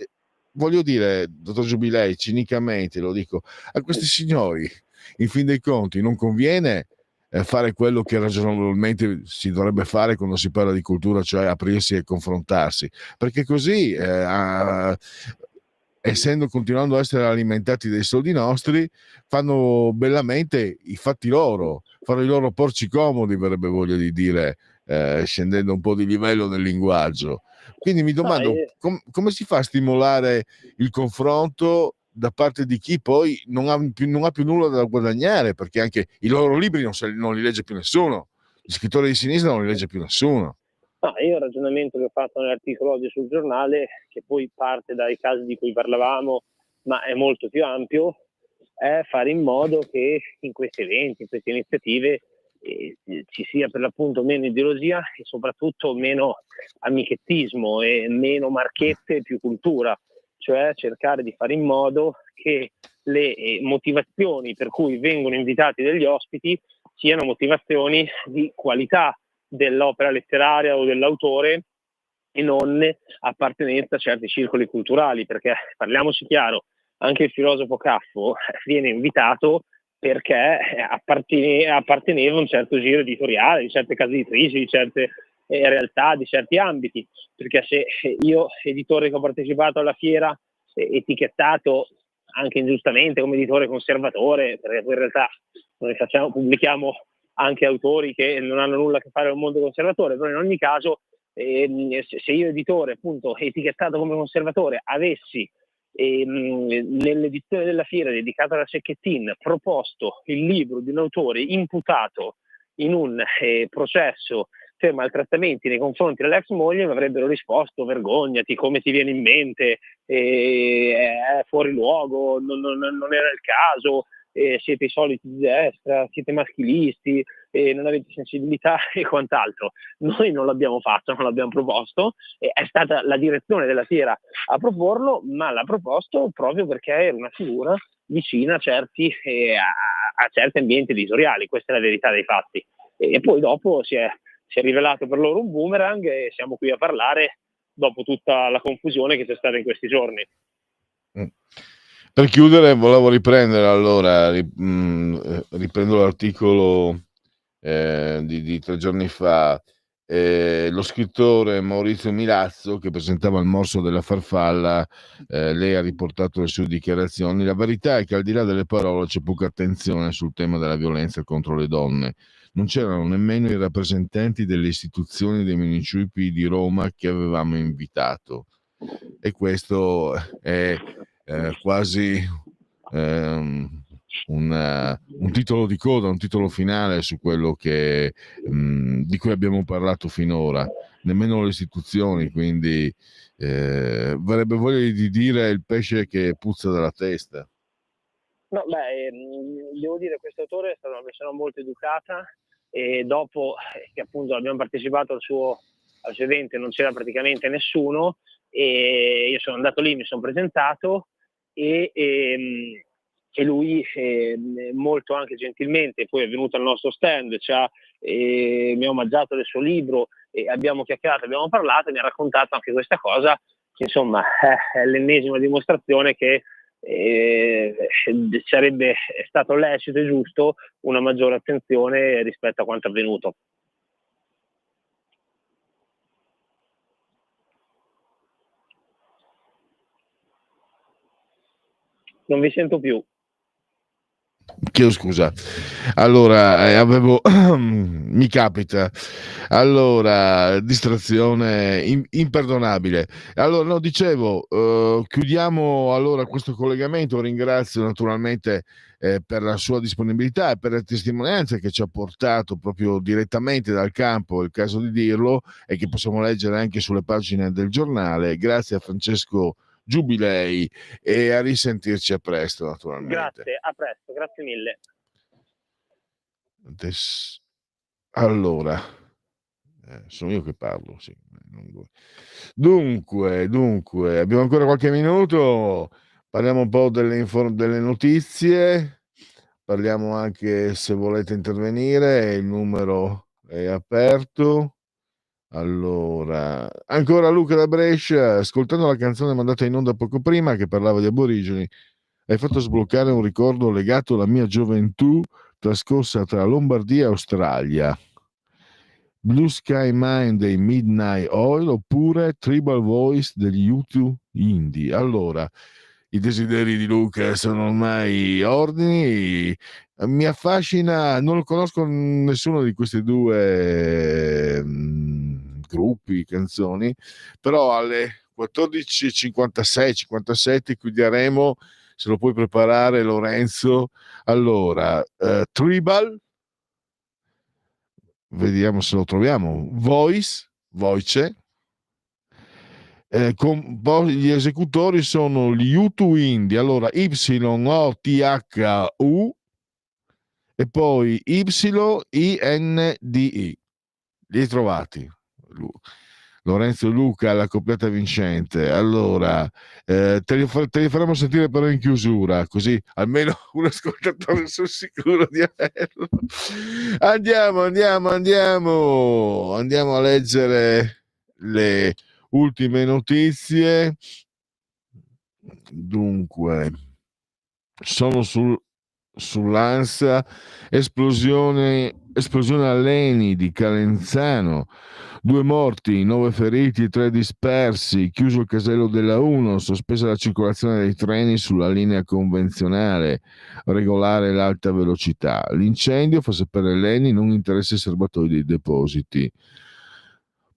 voglio dire, dottor Giubilei, cinicamente lo dico, a questi signori, in fin dei conti, non conviene fare quello che ragionevolmente si dovrebbe fare quando si parla di cultura, cioè aprirsi e confrontarsi, perché così, continuando a essere alimentati dai soldi nostri, fanno bellamente i fatti loro, fanno i loro porci comodi, verrebbe voglia di dire, scendendo un po' di livello nel linguaggio. Quindi mi domando come si fa a stimolare il confronto da parte di chi poi non ha più nulla da guadagnare, perché anche i loro libri non li legge più nessuno, gli scrittori di sinistra non li legge più nessuno. Io il ragionamento che ho fatto nell'articolo oggi sul giornale, che poi parte dai casi di cui parlavamo, ma è molto più ampio, è fare in modo che in questi eventi, in queste iniziative, ci sia per l'appunto meno ideologia e soprattutto meno amichettismo e meno marchette e più cultura, cioè cercare di fare in modo che le motivazioni per cui vengono invitati degli ospiti siano motivazioni di qualità dell'opera letteraria o dell'autore e non appartenenza a certi circoli culturali, perché parliamoci chiaro, anche il filosofo Caffo viene invitato perché apparteneva a un certo giro editoriale, di certe case editrici, di certe realtà, di certi ambiti, perché se io, editore che ho partecipato alla fiera, etichettato anche ingiustamente come editore conservatore, perché poi in realtà noi pubblichiamo anche autori che non hanno nulla a che fare con il mondo conservatore, però in ogni caso se io editore appunto etichettato come conservatore avessi nell'edizione della fiera dedicata alla Cecchettin proposto il libro di un autore imputato in un processo per maltrattamenti nei confronti dell'ex moglie, mi avrebbero risposto: vergognati, come ti viene in mente, è fuori luogo, non era il caso, siete i soliti di destra, siete maschilisti, non avete sensibilità e quant'altro. Noi non l'abbiamo fatto, non l'abbiamo proposto, è stata la direzione della fiera a proporlo, ma l'ha proposto proprio perché era una figura vicina a certi ambienti editoriali, questa è la verità dei fatti. E poi dopo si è rivelato per loro un boomerang e siamo qui a parlare dopo tutta la confusione che c'è stata in questi giorni. Per chiudere volevo riprendere allora, riprendo l'articolo di 3 giorni fa, lo scrittore Maurizio Milazzo che presentava Il morso della farfalla, lei ha riportato le sue dichiarazioni. La verità è che al di là delle parole c'è poca attenzione sul tema della violenza contro le donne. Non c'erano nemmeno i rappresentanti delle istituzioni dei municipi di Roma che avevamo invitato, e questo è quasi un titolo di coda, un titolo finale su quello di cui abbiamo parlato finora. Nemmeno le istituzioni, quindi verrebbe voglia di dire il pesce che puzza dalla testa. No, devo dire che questo autore è stata una persona molto educata e dopo che appunto abbiamo partecipato al suo evento non c'era praticamente nessuno e io sono andato lì, mi sono presentato e lui molto anche gentilmente poi è venuto al nostro stand, mi ha omaggiato del suo libro e abbiamo chiacchierato, abbiamo parlato e mi ha raccontato anche questa cosa che insomma è l'ennesima dimostrazione che sarebbe stato lecito e giusto una maggiore attenzione rispetto a quanto avvenuto. Non vi sento più. Chiedo scusa. Allora, mi capita. Allora, distrazione imperdonabile. Allora, no, dicevo, chiudiamo allora questo collegamento. Ringrazio naturalmente per la sua disponibilità e per le testimonianze che ci ha portato proprio direttamente dal campo, è il caso di dirlo, e che possiamo leggere anche sulle pagine del giornale. Grazie a Francesco Giubilei e a risentirci a presto, naturalmente. Grazie, a presto, grazie mille. Allora, sono io che parlo, sì. Dunque, abbiamo ancora qualche minuto, parliamo un po' delle notizie, parliamo anche, se volete intervenire, il numero è aperto. Allora, ancora Luca da Brescia, ascoltando la canzone mandata in onda poco prima che parlava di aborigeni, hai fatto sbloccare un ricordo legato alla mia gioventù trascorsa tra Lombardia e Australia. Blue Sky Mine dei Midnight Oil oppure Tribal Voice degli U2 Indie. Allora, i desideri di Luca sono ormai ordini. Mi affascina, non lo conosco nessuno di questi due gruppi, canzoni, però alle 14:56-57 chiuderemo, se lo puoi preparare Lorenzo. Allora, Tribal, vediamo se lo troviamo, Voice, gli esecutori sono gli U2 Indie, allora YOTHU e poi YINDI, li hai trovati? Lorenzo e Luca, la coppiata vincente. Allora, te li faremo sentire però in chiusura, così almeno un ascoltatore sono sicuro di averlo. Andiamo a leggere le ultime notizie. Dunque, sono sull'ANSA, esplosione all'ENI di Calenzano, 2 morti, 9 feriti, 3 dispersi, chiuso il casello della 1, sospesa la circolazione dei treni sulla linea convenzionale, regolare l'alta velocità. L'incendio, fa sapere l'ENI, non interessa i serbatoi dei depositi.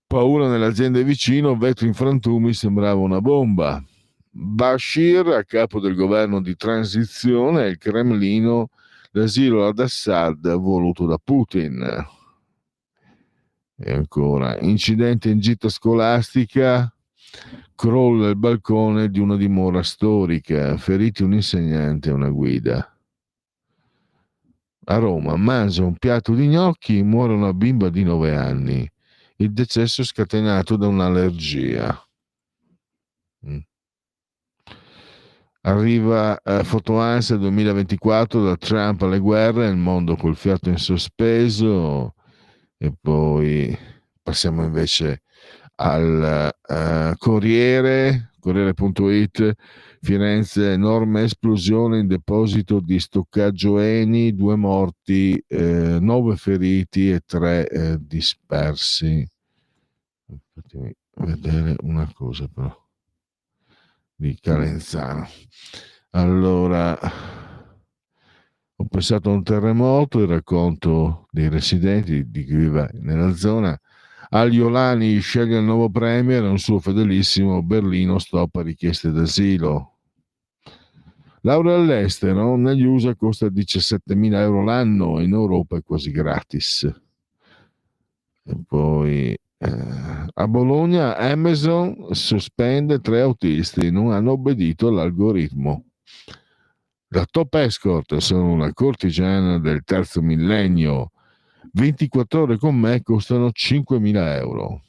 Paura nell'azienda vicino, vetro in frantumi, sembrava una bomba. Bashir, a capo del governo di transizione, il Cremlino, l'asilo ad Assad voluto da Putin. E ancora, incidente in gita scolastica, crolla il balcone di una dimora storica, feriti un insegnante e una guida. A Roma, mangia un piatto di gnocchi, muore una bimba di 9 anni. Il decesso scatenato da un'allergia. Arriva Fotoansia 2024, da Trump alle guerre, il mondo col fiato in sospeso. E poi passiamo invece al Corriere.it. Firenze, enorme esplosione in deposito di stoccaggio Eni, 2 morti, 9 feriti e 3 dispersi. Fatemi vedere una cosa però di Calenzano. Allora, ho pensato a un terremoto, il racconto dei residenti di chi vive nella zona. Aliolani sceglie il nuovo premier, un suo fedelissimo, Berlino stoppa richieste d'asilo. Laurea all'estero, negli USA costa 17.000 euro l'anno, in Europa è quasi gratis. E poi a Bologna Amazon sospende 3 autisti, non hanno obbedito all'algoritmo. La top escort, sono una cortigiana del terzo millennio, 24 ore con me costano 5.000 euro.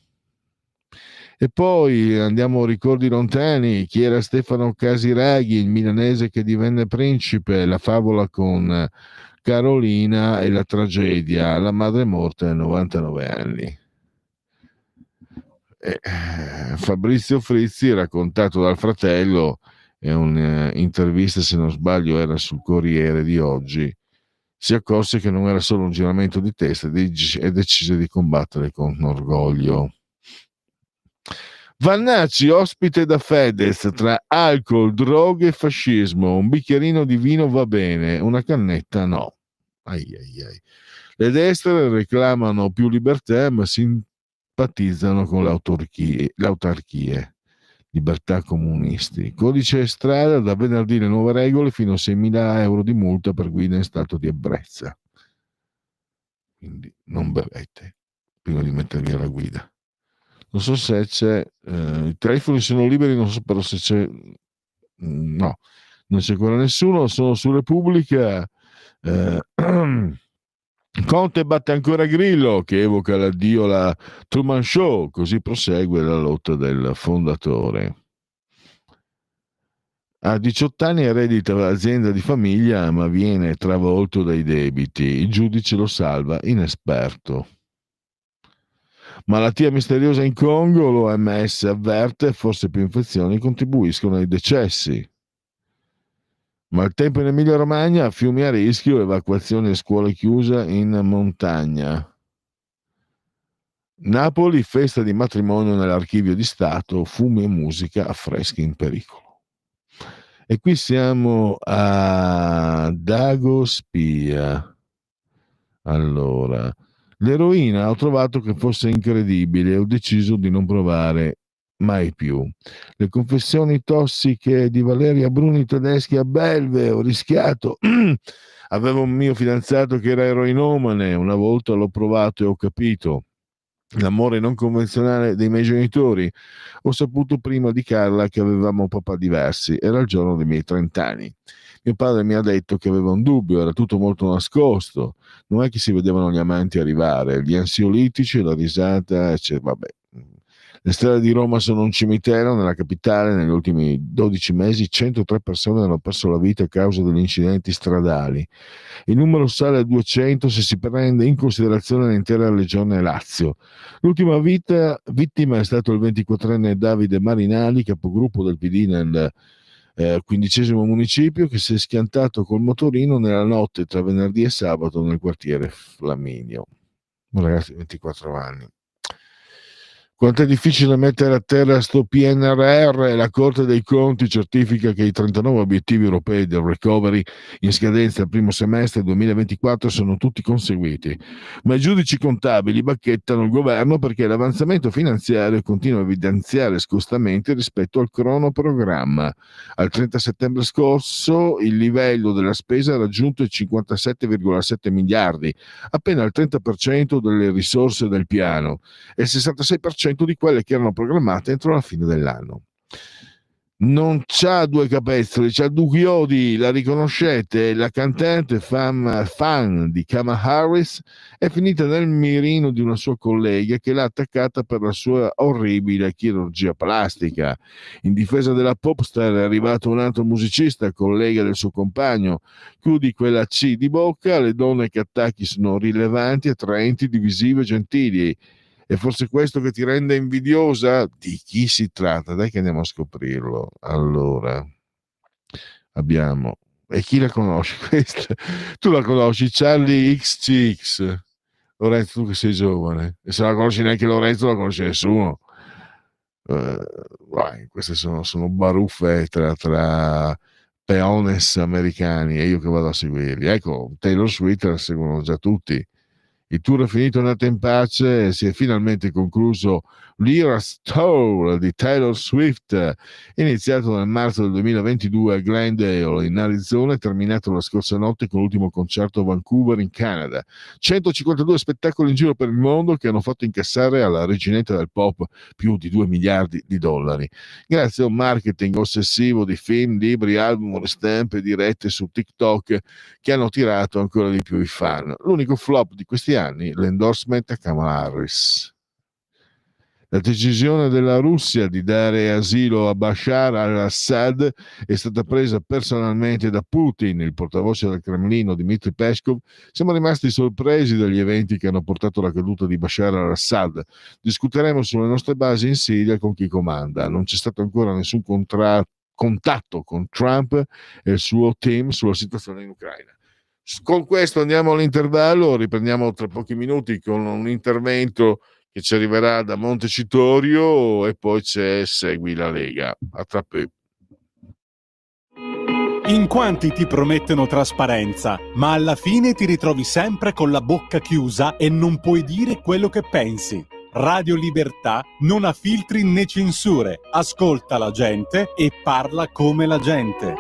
E poi andiamo a ricordi lontani. Chi era Stefano Casiraghi, il milanese che divenne principe, la favola con Carolina e la tragedia, la madre morta a 99 anni. Fabrizio Frizzi, raccontato dal fratello, è un'intervista, se non sbaglio era sul Corriere di oggi, si accorse che non era solo un giramento di testa e decise di combattere con orgoglio. Vannacci, ospite da Fedez, tra alcol, droghe e fascismo. Un bicchierino di vino va bene, una cannetta no. Ai ai ai. Le destre reclamano più libertà, ma simpatizzano con l'autarchie. Libertà comunisti. Codice strada, da venerdì le nuove regole, fino a 6.000 euro di multa per guida in stato di ebbrezza. Quindi non bevete prima di mettervi alla guida. Non so se c'è, i telefoni sono liberi, non so però se c'è, no, non c'è ancora nessuno, sono su Repubblica. Conte batte ancora Grillo, che evoca l'addio alla Truman Show, così prosegue la lotta del fondatore. A 18 anni eredita l'azienda di famiglia, ma viene travolto dai debiti. Il giudice lo salva, inesperto. Malattia misteriosa in Congo, l'OMS avverte, forse più infezioni contribuiscono ai decessi. Maltempo in Emilia-Romagna, fiumi a rischio, evacuazione e scuole chiuse in montagna. Napoli, festa di matrimonio nell'archivio di Stato, fumi e musica, affreschi in pericolo. E qui siamo a Dagospia. Allora, l'eroina ho trovato che fosse incredibile e ho deciso di non provare mai più. Le confessioni tossiche di Valeria Bruni tedeschi a Belve, ho rischiato. Avevo un mio fidanzato che era eroinomane, una volta l'ho provato e ho capito. L'amore non convenzionale dei miei genitori. Ho saputo prima di Carla che avevamo papà diversi, era il giorno dei miei 30 anni. Mio padre mi ha detto che aveva un dubbio, era tutto molto nascosto, non è che si vedevano gli amanti arrivare, gli ansiolitici, la risata, eccetera. Vabbè. Le strade di Roma sono un cimitero, nella capitale negli ultimi 12 mesi 103 persone hanno perso la vita a causa degli incidenti stradali. Il numero sale a 200 se si prende in considerazione l'intera regione Lazio. L'ultima vittima è stato il 24enne Davide Marinali, capogruppo del PD nel 15° municipio, che si è schiantato col motorino nella notte tra venerdì e sabato nel quartiere Flaminio. Un ragazzo di 24 anni. Quanto è difficile mettere a terra sto PNRR, la Corte dei Conti certifica che i 39 obiettivi europei del recovery in scadenza al primo semestre 2024 sono tutti conseguiti, ma i giudici contabili bacchettano il governo perché l'avanzamento finanziario continua a evidenziare scostamenti rispetto al cronoprogramma. Al 30 settembre scorso il livello della spesa ha raggiunto i 57,7 miliardi, appena il 30% delle risorse del piano e il 66% di quelle che erano programmate entro la fine dell'anno. Non c'ha due capezzoli, c'ha due chiodi, la riconoscete? La cantante fan di Kamala Harris è finita nel mirino di una sua collega che l'ha attaccata per la sua orribile chirurgia plastica. In difesa della popstar è arrivato un altro musicista, collega del suo compagno. Chiudi quella C di bocca, le donne che attacchi sono rilevanti, attraenti, divisive, gentili. E forse questo che ti rende invidiosa? Di chi si tratta? Dai che andiamo a scoprirlo. Allora, abbiamo... E chi la conosce questa? Tu la conosci? Charlie XCX. Lorenzo, tu che sei giovane. E se la conosci neanche Lorenzo, la conosce nessuno. Queste sono baruffe tra peones americani e io che vado a seguirli. Ecco, Taylor Swift la seguono già tutti. Il tour è finito, è andato in pace e si è finalmente concluso l'Eras Tour di Taylor Swift, iniziato nel marzo del 2022 a Glendale in Arizona e terminato la scorsa notte con l'ultimo concerto a Vancouver in Canada. 152 spettacoli in giro per il mondo che hanno fatto incassare alla reginetta del pop più di 2 miliardi di dollari, grazie a un marketing ossessivo di film, libri, album, ristampe dirette su TikTok che hanno tirato ancora di più i fan. L'unico flop di questi anni, l'endorsement a Kamala Harris. La decisione della Russia di dare asilo a Bashar al-Assad è stata presa personalmente da Putin, il portavoce del Cremlino Dmitry Peskov. Siamo rimasti sorpresi dagli eventi che hanno portato alla caduta di Bashar al-Assad. Discuteremo sulle nostre basi in Siria con chi comanda. Non c'è stato ancora nessun contatto con Trump e il suo team sulla situazione in Ucraina. Con questo andiamo all'intervallo, riprendiamo tra pochi minuti con un intervento che ci arriverà da Montecitorio, e poi c'è Segui la Lega. A tra poco. In quanti ti promettono trasparenza, ma alla fine ti ritrovi sempre con la bocca chiusa e non puoi dire quello che pensi. Radio Libertà non ha filtri né censure, ascolta la gente e parla come la gente.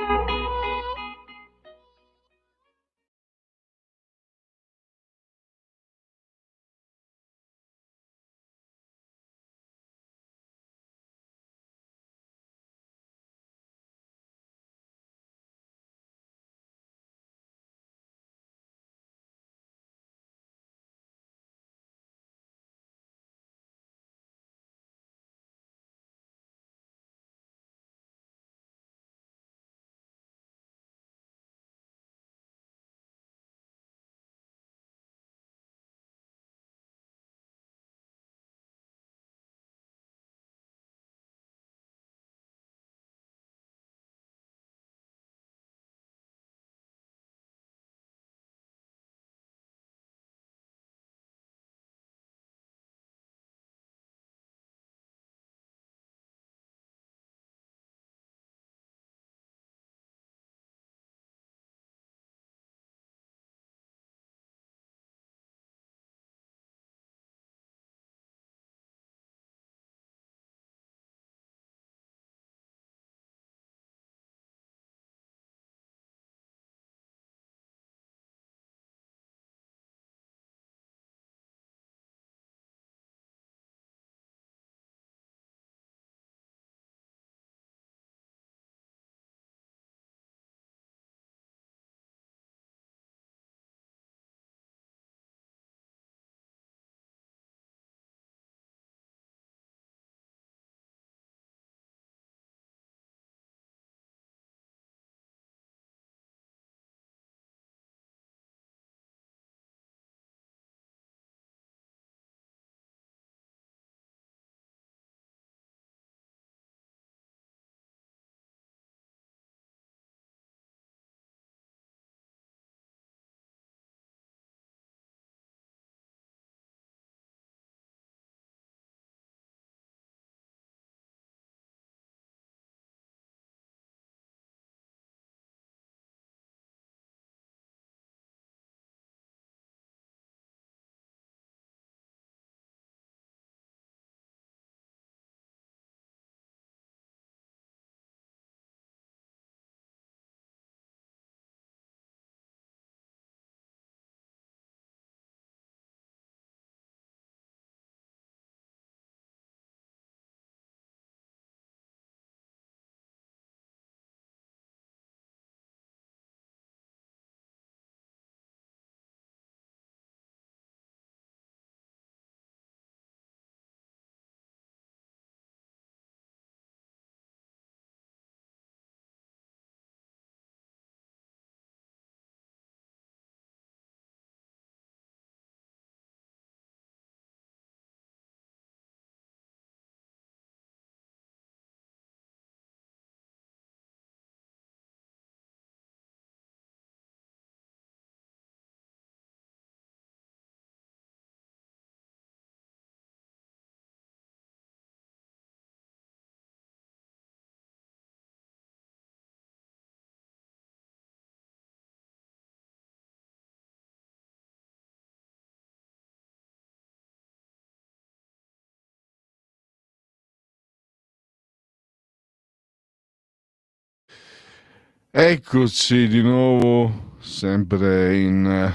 Eccoci di nuovo, sempre in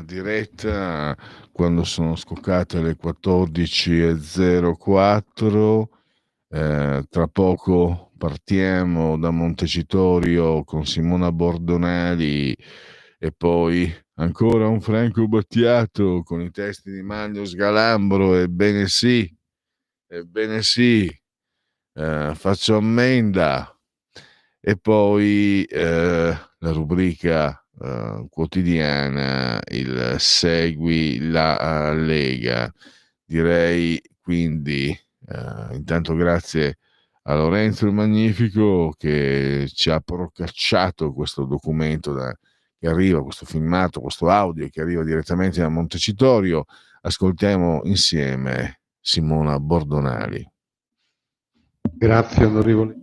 diretta, quando sono scoccate le 14:04. Tra poco partiamo da Montecitorio con Simona Bordonelli, e poi ancora un Franco Battiato con i testi di Manlio Sgalambro. Ebbene sì, faccio ammenda. E poi la rubrica quotidiana, il Segui la Lega. Direi quindi, intanto grazie a Lorenzo il Magnifico che ci ha procacciato questo documento che arriva, questo filmato, questo audio che arriva direttamente da Montecitorio. Ascoltiamo insieme Simona Bordonali. Grazie onorevole.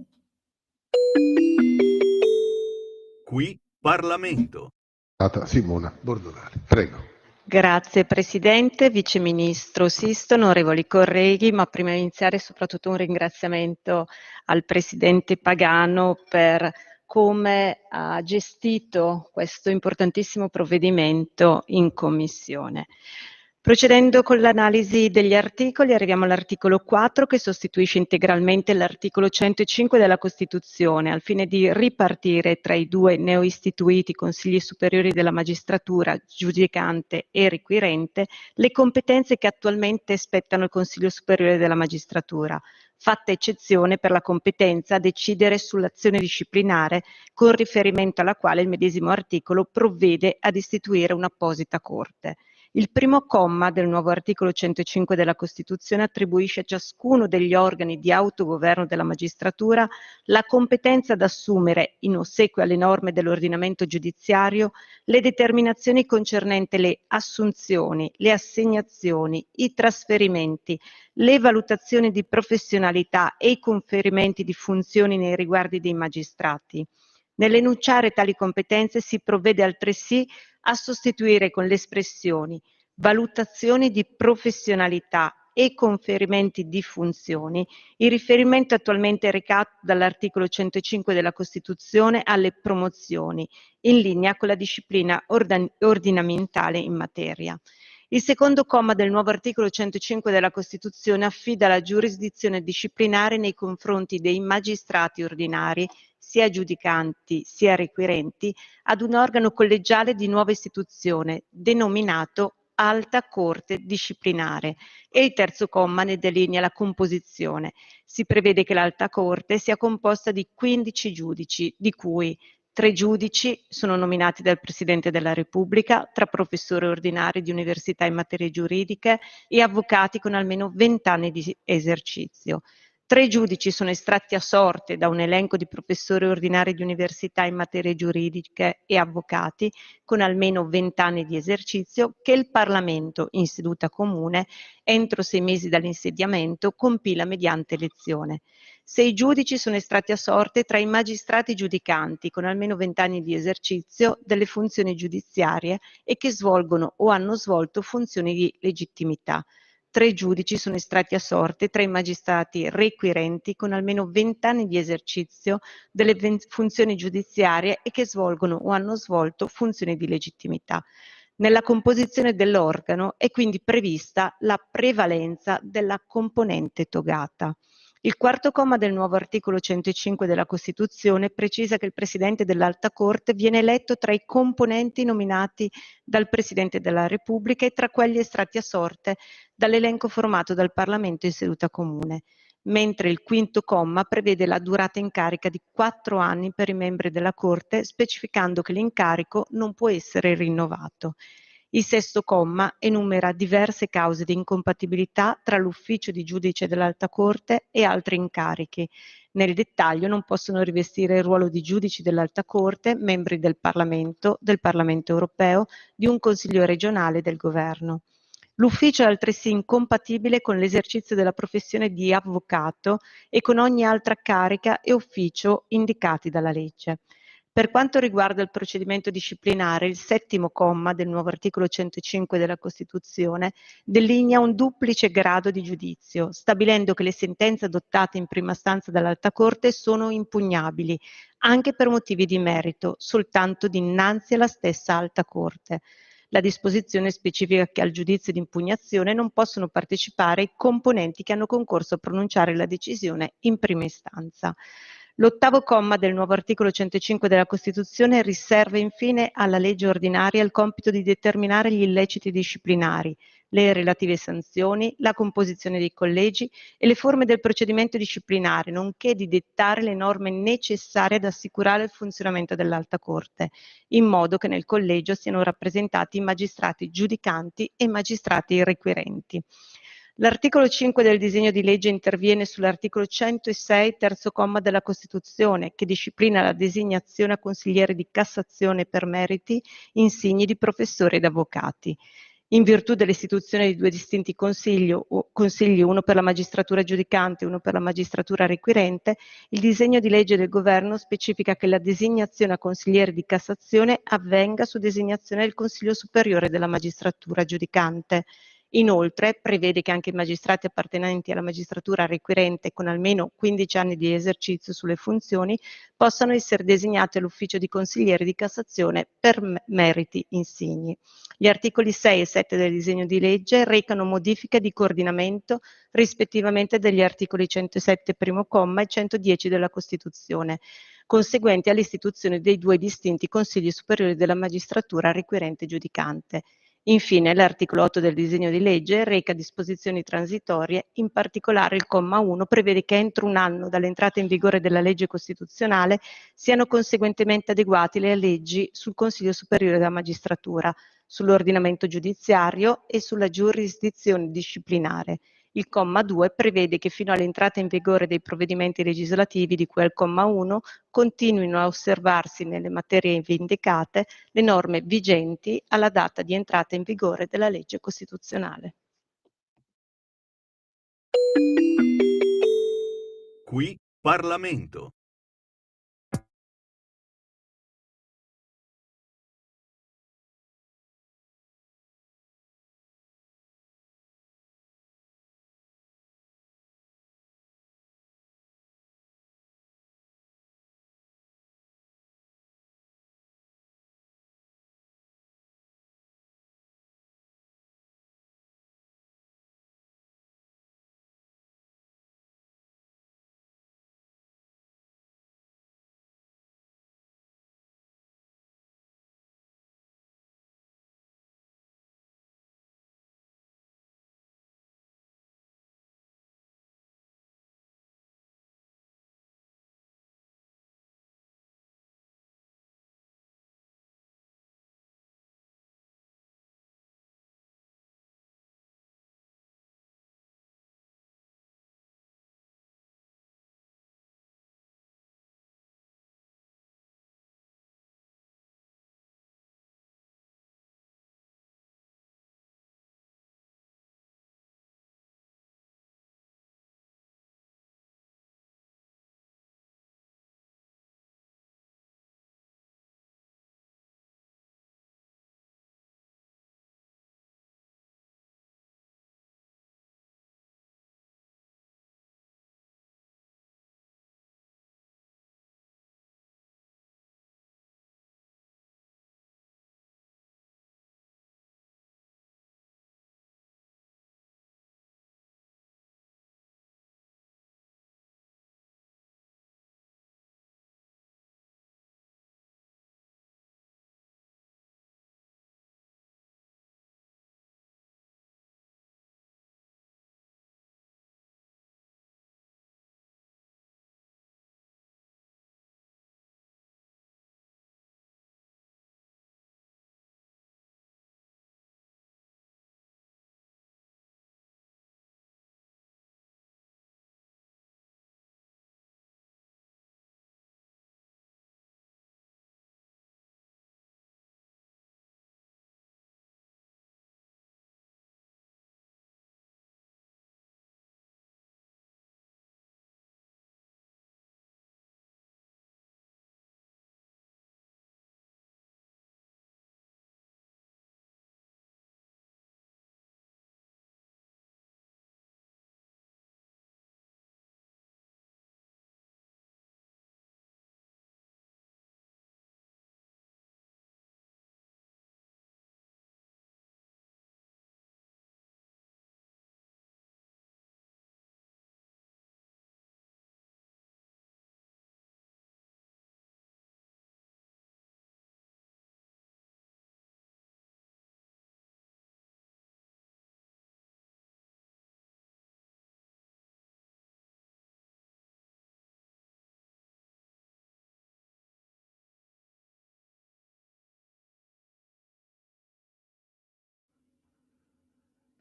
Qui Parlamento. Simona Bordonali, prego. Grazie Presidente, Vice Ministro Sisto, onorevoli colleghi, ma prima di iniziare soprattutto un ringraziamento al Presidente Pagano per come ha gestito questo importantissimo provvedimento in Commissione. Procedendo con l'analisi degli articoli, arriviamo all'articolo 4 che sostituisce integralmente l'articolo 105 della Costituzione al fine di ripartire tra i due neoistituiti Consigli Superiori della Magistratura, giudicante e requirente, le competenze che attualmente spettano al Consiglio Superiore della Magistratura, fatta eccezione per la competenza a decidere sull'azione disciplinare con riferimento alla quale il medesimo articolo provvede ad istituire un'apposita Corte. Il primo comma del nuovo articolo 105 della Costituzione attribuisce a ciascuno degli organi di autogoverno della magistratura la competenza ad assumere, in ossequio alle norme dell'ordinamento giudiziario, le determinazioni concernenti le assunzioni, le assegnazioni, i trasferimenti, le valutazioni di professionalità e i conferimenti di funzioni nei riguardi dei magistrati. Nell'enunciare tali competenze si provvede altresì a sostituire con le espressioni valutazioni di professionalità e conferimenti di funzioni il riferimento attualmente recato dall'articolo 105 della Costituzione alle promozioni, in linea con la disciplina ordinamentale in materia. Il secondo comma del nuovo articolo 105 della Costituzione affida la giurisdizione disciplinare nei confronti dei magistrati ordinari, sia giudicanti sia requirenti, ad un organo collegiale di nuova istituzione, denominato Alta Corte Disciplinare, e il terzo comma ne delinea la composizione. Si prevede che l'Alta Corte sia composta di 15 giudici, di cui 3 giudici sono nominati dal Presidente della Repubblica, tra professori ordinari di università in materie giuridiche e avvocati con almeno 20 anni di esercizio. 3 giudici sono estratti a sorte da un elenco di professori ordinari di università in materie giuridiche e avvocati con almeno 20 anni di esercizio che il Parlamento, in seduta comune, entro 6 mesi dall'insediamento, compila mediante elezione. 6 giudici sono estratti a sorte tra i magistrati giudicanti con almeno 20 anni di esercizio delle funzioni giudiziarie e che svolgono o hanno svolto funzioni di legittimità. 3 giudici sono estratti a sorte tra i magistrati requirenti con almeno 20 anni di esercizio delle funzioni giudiziarie e che svolgono o hanno svolto funzioni di legittimità. Nella composizione dell'organo è quindi prevista la prevalenza della componente togata. Il quarto comma del nuovo articolo 105 della Costituzione precisa che il Presidente dell'Alta Corte viene eletto tra i componenti nominati dal Presidente della Repubblica e tra quelli estratti a sorte dall'elenco formato dal Parlamento in seduta comune, mentre il quinto comma prevede la durata in carica di 4 anni per i membri della Corte, specificando che l'incarico non può essere rinnovato. Il sesto comma enumera diverse cause di incompatibilità tra l'ufficio di giudice dell'Alta Corte e altri incarichi. Nel dettaglio non possono rivestire il ruolo di giudici dell'Alta Corte membri del Parlamento europeo, di un Consiglio regionale e del Governo. L'ufficio è altresì incompatibile con l'esercizio della professione di avvocato e con ogni altra carica e ufficio indicati dalla legge. Per quanto riguarda il procedimento disciplinare, il settimo comma del nuovo articolo 105 della Costituzione delinea un duplice grado di giudizio, stabilendo che le sentenze adottate in prima istanza dall'Alta Corte sono impugnabili, anche per motivi di merito, soltanto dinanzi alla stessa Alta Corte. La disposizione specifica che al giudizio di impugnazione non possono partecipare i componenti che hanno concorso a pronunciare la decisione in prima istanza. L'ottavo comma del nuovo articolo 105 della Costituzione riserva infine alla legge ordinaria il compito di determinare gli illeciti disciplinari, le relative sanzioni, la composizione dei collegi e le forme del procedimento disciplinare, nonché di dettare le norme necessarie ad assicurare il funzionamento dell'Alta Corte, in modo che nel collegio siano rappresentati i magistrati giudicanti e i magistrati requirenti. L'articolo 5 del disegno di legge interviene sull'articolo 106, terzo comma della Costituzione, che disciplina la designazione a consigliere di Cassazione per meriti insigni di professori ed avvocati. In virtù dell'istituzione di due distinti consigli, uno per la magistratura giudicante e uno per la magistratura requirente, il disegno di legge del Governo specifica che la designazione a consigliere di Cassazione avvenga su designazione del Consiglio Superiore della Magistratura Giudicante. Inoltre, prevede che anche i magistrati appartenenti alla magistratura requirente con almeno 15 anni di esercizio sulle funzioni possano essere designati all'ufficio di consigliere di Cassazione per meriti insigni. Gli articoli 6 e 7 del disegno di legge recano modifiche di coordinamento rispettivamente degli articoli 107 primo comma e 110 della Costituzione, conseguenti all'istituzione dei due distinti Consigli Superiori della Magistratura requirente e giudicante. Infine, l'articolo 8 del disegno di legge reca disposizioni transitorie, in particolare il comma 1 prevede che entro un anno dall'entrata in vigore della legge costituzionale siano conseguentemente adeguati le leggi sul Consiglio Superiore della Magistratura, sull'ordinamento giudiziario e sulla giurisdizione disciplinare. Il comma 2 prevede che fino all'entrata in vigore dei provvedimenti legislativi di cui al comma 1 continuino a osservarsi nelle materie ivi indicate le norme vigenti alla data di entrata in vigore della legge costituzionale. Qui Parlamento.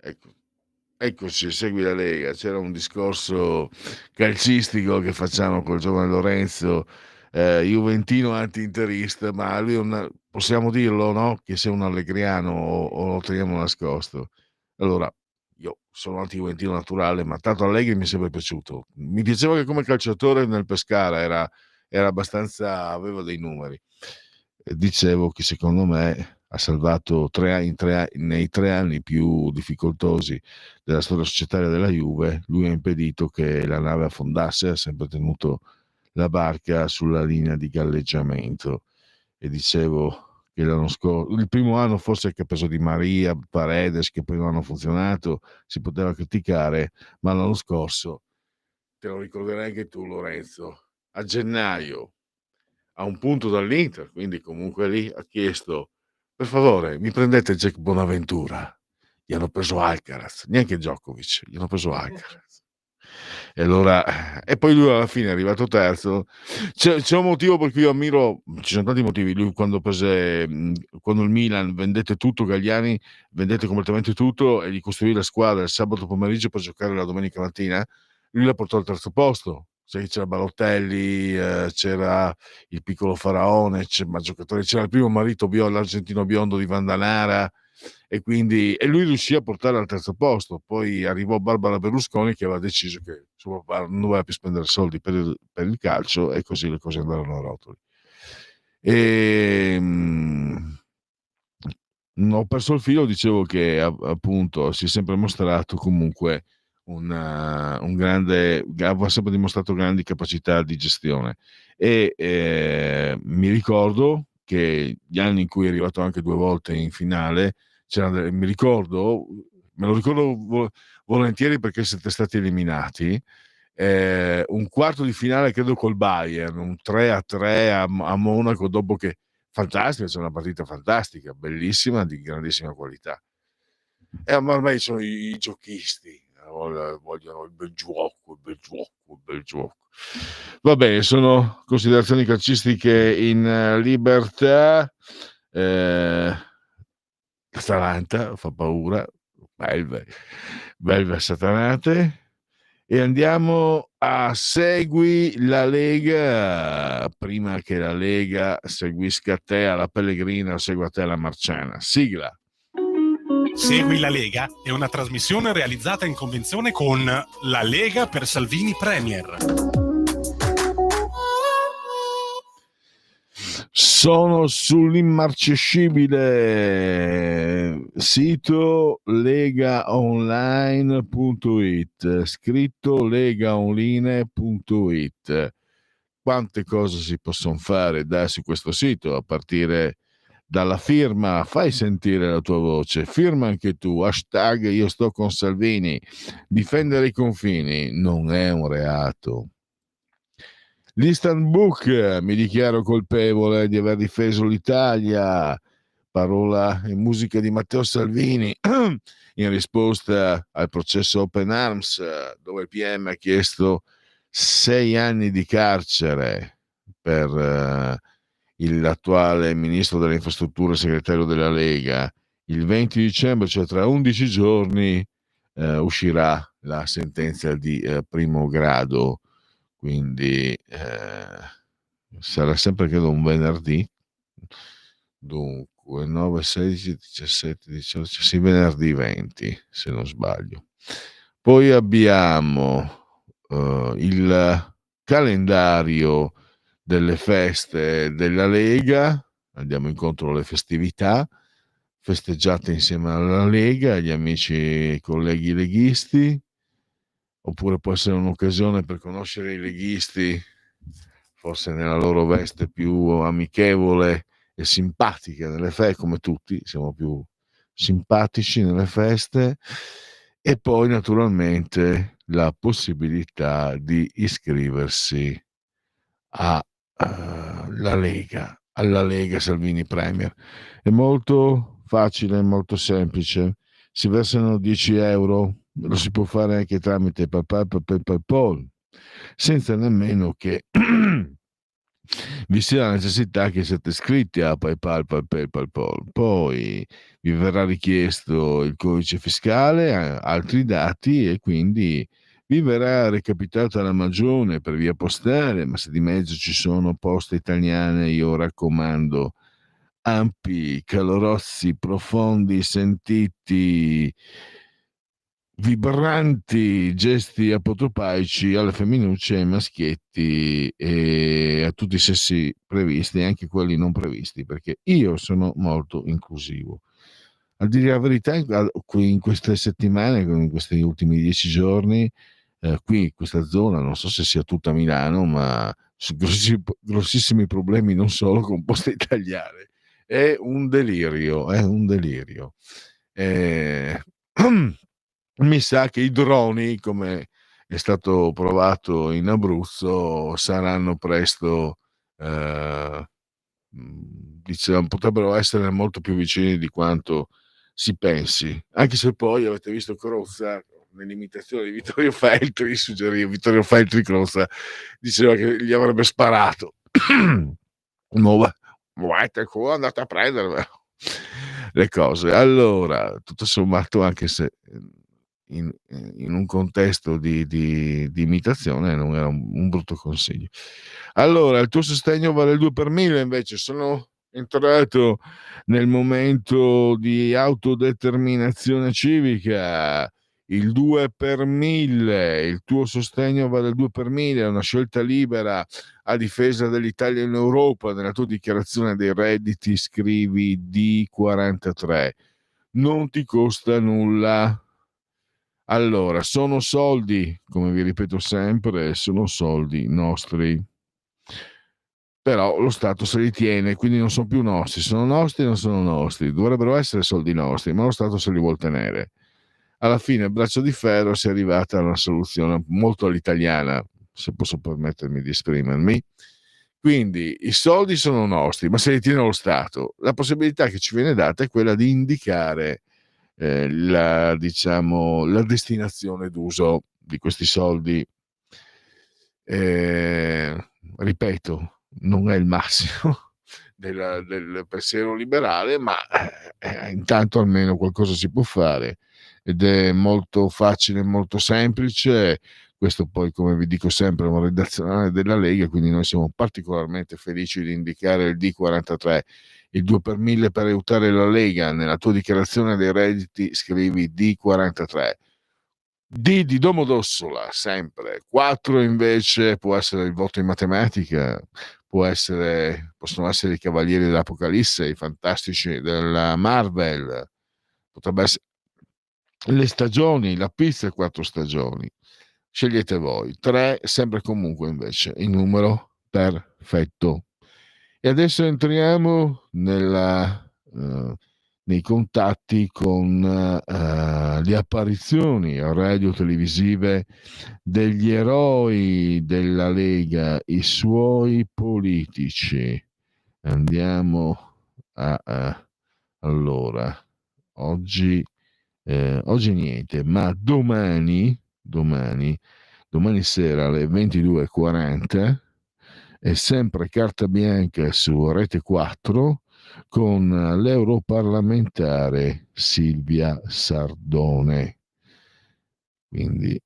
Ecco. Eccoci, segui la Lega. C'era un discorso calcistico che facciamo col giovane Lorenzo juventino anti-interista, ma lui possiamo dirlo, no? Che sei un allegriano o lo teniamo nascosto. Allora, io sono anti-juventino naturale, ma tanto Allegri mi è sempre piaciuto. Mi piaceva che come calciatore nel Pescara era abbastanza, aveva dei numeri. Dicevo che secondo me ha salvato nei 3 anni più difficoltosi della storia societaria della Juve. Lui ha impedito che la nave affondasse, ha sempre tenuto la barca sulla linea di galleggiamento. E dicevo che l'anno scorso, il primo anno forse che ha preso Di Maria, Paredes, che poi non hanno funzionato, si poteva criticare, ma l'anno scorso, te lo ricorderai anche tu Lorenzo, a gennaio, a un punto dall'Inter, quindi comunque lì ha chiesto: per favore mi prendete Jack Bonaventura. Gli hanno preso Alcaraz, neanche Djokovic, gli hanno preso Alcaraz. E allora, e poi lui alla fine è arrivato terzo. C'è un motivo per cui io ammiro, ci sono tanti motivi. Lui quando il Milan vendette tutto, Galliani vendette completamente tutto e gli costruì la squadra il sabato pomeriggio per giocare la domenica mattina, lui la portò al terzo posto. Sai, c'era Balotelli, c'era il piccolo Faraone, c'era il primo marito l'argentino biondo di Vandanara, e lui riuscì a portare al terzo posto. Poi arrivò Barbara Berlusconi che aveva deciso che suo papà non doveva più spendere soldi per il calcio, e così le cose andarono a rotoli. Ho perso il filo, dicevo che appunto si è sempre mostrato comunque un grande, aveva sempre dimostrato grandi capacità di gestione, e mi ricordo che gli anni in cui è arrivato anche 2 volte in finale, me lo ricordo volentieri perché siete stati eliminati, un quarto di finale credo col Bayern, un 3-3 a Monaco, dopo che fantastica, c'è una partita fantastica, bellissima, di grandissima qualità. Ma ormai sono i giochisti, vogliono il bel gioco. Va bene, sono considerazioni calcistiche in libertà. Atalanta fa paura, belve satanate. E andiamo a Segui la Lega, prima che la Lega seguisca te alla Pellegrina o segua te alla Marciana. Sigla. Segui la Lega è una trasmissione realizzata in convenzione con la Lega per Salvini Premier. Sono sull'immarcescibile sito legaonline.it, scritto legaonline.it. Quante cose si possono fare su questo sito, a partire dalla firma. Fai sentire la tua voce, firma anche tu, hashtag io sto con Salvini. Difendere i confini non è un reato. L'Instant Book, mi dichiaro colpevole di aver difeso l'Italia, parola e musica di Matteo Salvini in risposta al processo Open Arms, dove il PM ha chiesto 6 anni di carcere per l'attuale ministro delle infrastrutture e segretario della Lega. Il 20 dicembre, cioè tra 11 giorni, uscirà la sentenza di primo grado. Quindi sarà sempre credo un venerdì, dunque 9, 16, 17, 18, sì, venerdì 20 se non sbaglio. Poi abbiamo il calendario delle feste della Lega, andiamo incontro alle festività festeggiate insieme alla Lega, agli amici e colleghi leghisti. Oppure può essere un'occasione per conoscere i leghisti, forse nella loro veste più amichevole e simpatica nelle feste, come tutti, siamo più simpatici nelle feste. E poi naturalmente la possibilità di iscriversi alla Lega Salvini Premier. È molto facile, molto semplice. Si versano 10 euro, lo si può fare anche tramite PayPal, senza nemmeno che vi sia la necessità che siate iscritti a PayPal. Poi vi verrà richiesto il codice fiscale, altri dati, e quindi vi verrà recapitata la magione per via postale, ma se di mezzo ci sono Poste Italiane, io raccomando ampi, calorosi, profondi, sentiti, vibranti gesti apotropaici alle femminucce, ai maschietti e a tutti i sessi previsti e anche quelli non previsti, perché io sono molto inclusivo. A dire la verità, in queste settimane, in questi ultimi 10 giorni, qui in questa zona, non so se sia tutta Milano, ma grossissimi problemi non solo con Poste Italiane. È un delirio, è un delirio. Mi sa che i droni, come è stato provato in Abruzzo, saranno presto, diciamo, potrebbero essere molto più vicini di quanto si pensi, anche se poi avete visto Crozza nell'imitazione di Vittorio Feltri, suggeriva Vittorio Feltri, Crozza diceva che gli avrebbe sparato. Andate a prendervelo le cose. Allora, tutto sommato, anche se in un contesto di imitazione non era un brutto consiglio. Allora, il tuo sostegno vale il 2 per 1000, invece sono entrato nel momento di autodeterminazione civica. Il 2 per 1000, il tuo sostegno vale il 2 per 1000, è una scelta libera a difesa dell'Italia in Europa. Nella tua dichiarazione dei redditi scrivi D43, non ti costa nulla. Allora, sono soldi, come vi ripeto sempre, sono soldi nostri, però lo Stato se li tiene, quindi non sono più nostri, sono nostri o non sono nostri, dovrebbero essere soldi nostri, ma lo Stato se li vuol tenere. Alla fine, il braccio di ferro, si è arrivata a una soluzione molto all'italiana, se posso permettermi di esprimermi. Quindi i soldi sono nostri, ma se li tiene lo Stato. La possibilità che ci viene data è quella di indicare la destinazione d'uso di questi soldi. Ripeto, non è il massimo del pensiero liberale, ma intanto almeno qualcosa si può fare ed è molto facile, molto semplice. Questo poi, come vi dico sempre, è un redazionale della Lega, quindi noi siamo particolarmente felici di indicare il D43, il 2 per 1000 per aiutare la Lega. Nella tua dichiarazione dei redditi scrivi D43. D di Domodossola, sempre. 4 invece può essere il voto in matematica, possono essere i Cavalieri dell'Apocalisse, i fantastici della Marvel, potrebbe essere le stagioni, la pizza e 4 stagioni. Scegliete voi. 3 sempre comunque invece il numero perfetto. E adesso entriamo nei contatti con le apparizioni radio-televisive degli eroi della Lega, i suoi politici. Andiamo allora, oggi niente, ma domani sera alle 22:40 è sempre carta bianca su Rete 4 con l'europarlamentare Silvia Sardone. Quindi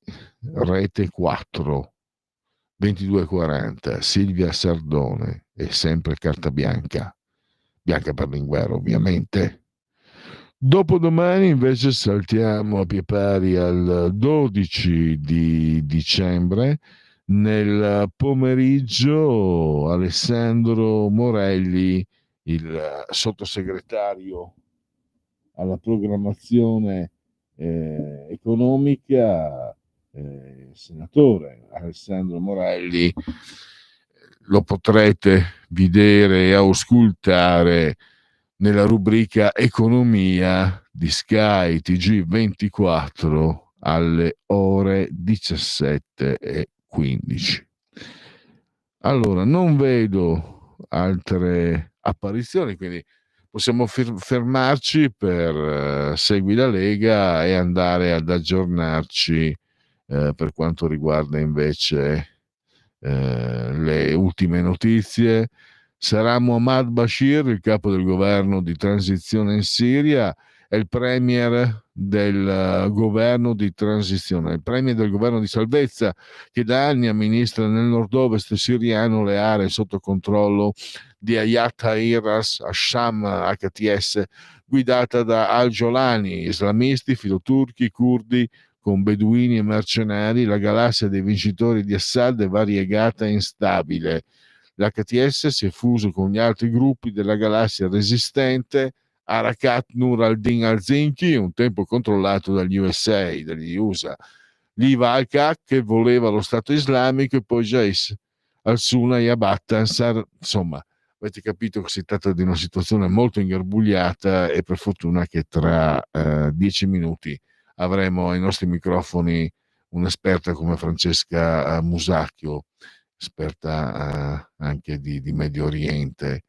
Rete 4 22:40 Silvia Sardone, è sempre carta bianca per Berlinguer ovviamente. Dopodomani invece saltiamo a pie pari al 12 di dicembre. Nel pomeriggio Alessandro Morelli, il sottosegretario alla programmazione economica, senatore Alessandro Morelli, lo potrete vedere e auscultare nella rubrica Economia di Sky TG24 alle ore 17:15. Allora, non vedo altre apparizioni, quindi possiamo fermarci per Segui la Lega e andare ad aggiornarci per quanto riguarda invece le ultime notizie. Sarà Muhammad Bashir, il capo del governo di transizione in Siria, e il premier del governo di transizione, il premier del governo di salvezza che da anni amministra nel nord-ovest siriano le aree sotto controllo di Hayat Tahrir al-Sham HTS, guidata da al-Jolani, islamisti, filoturchi, curdi, con beduini e mercenari. La galassia dei vincitori di Assad è variegata e instabile. L'HTS si è fuso con gli altri gruppi della galassia resistente Harakat Nur al-Din al-Zinchi, un tempo controllato dagli USA, l'IVA al-Kaq che voleva lo Stato islamico e poi Jais al-Sunna e Abat Ansar. Insomma, avete capito che si tratta di una situazione molto ingarbugliata e per fortuna che tra 10 minuti avremo ai nostri microfoni un'esperta come Francesca Musacchio, esperta anche di Medio Oriente.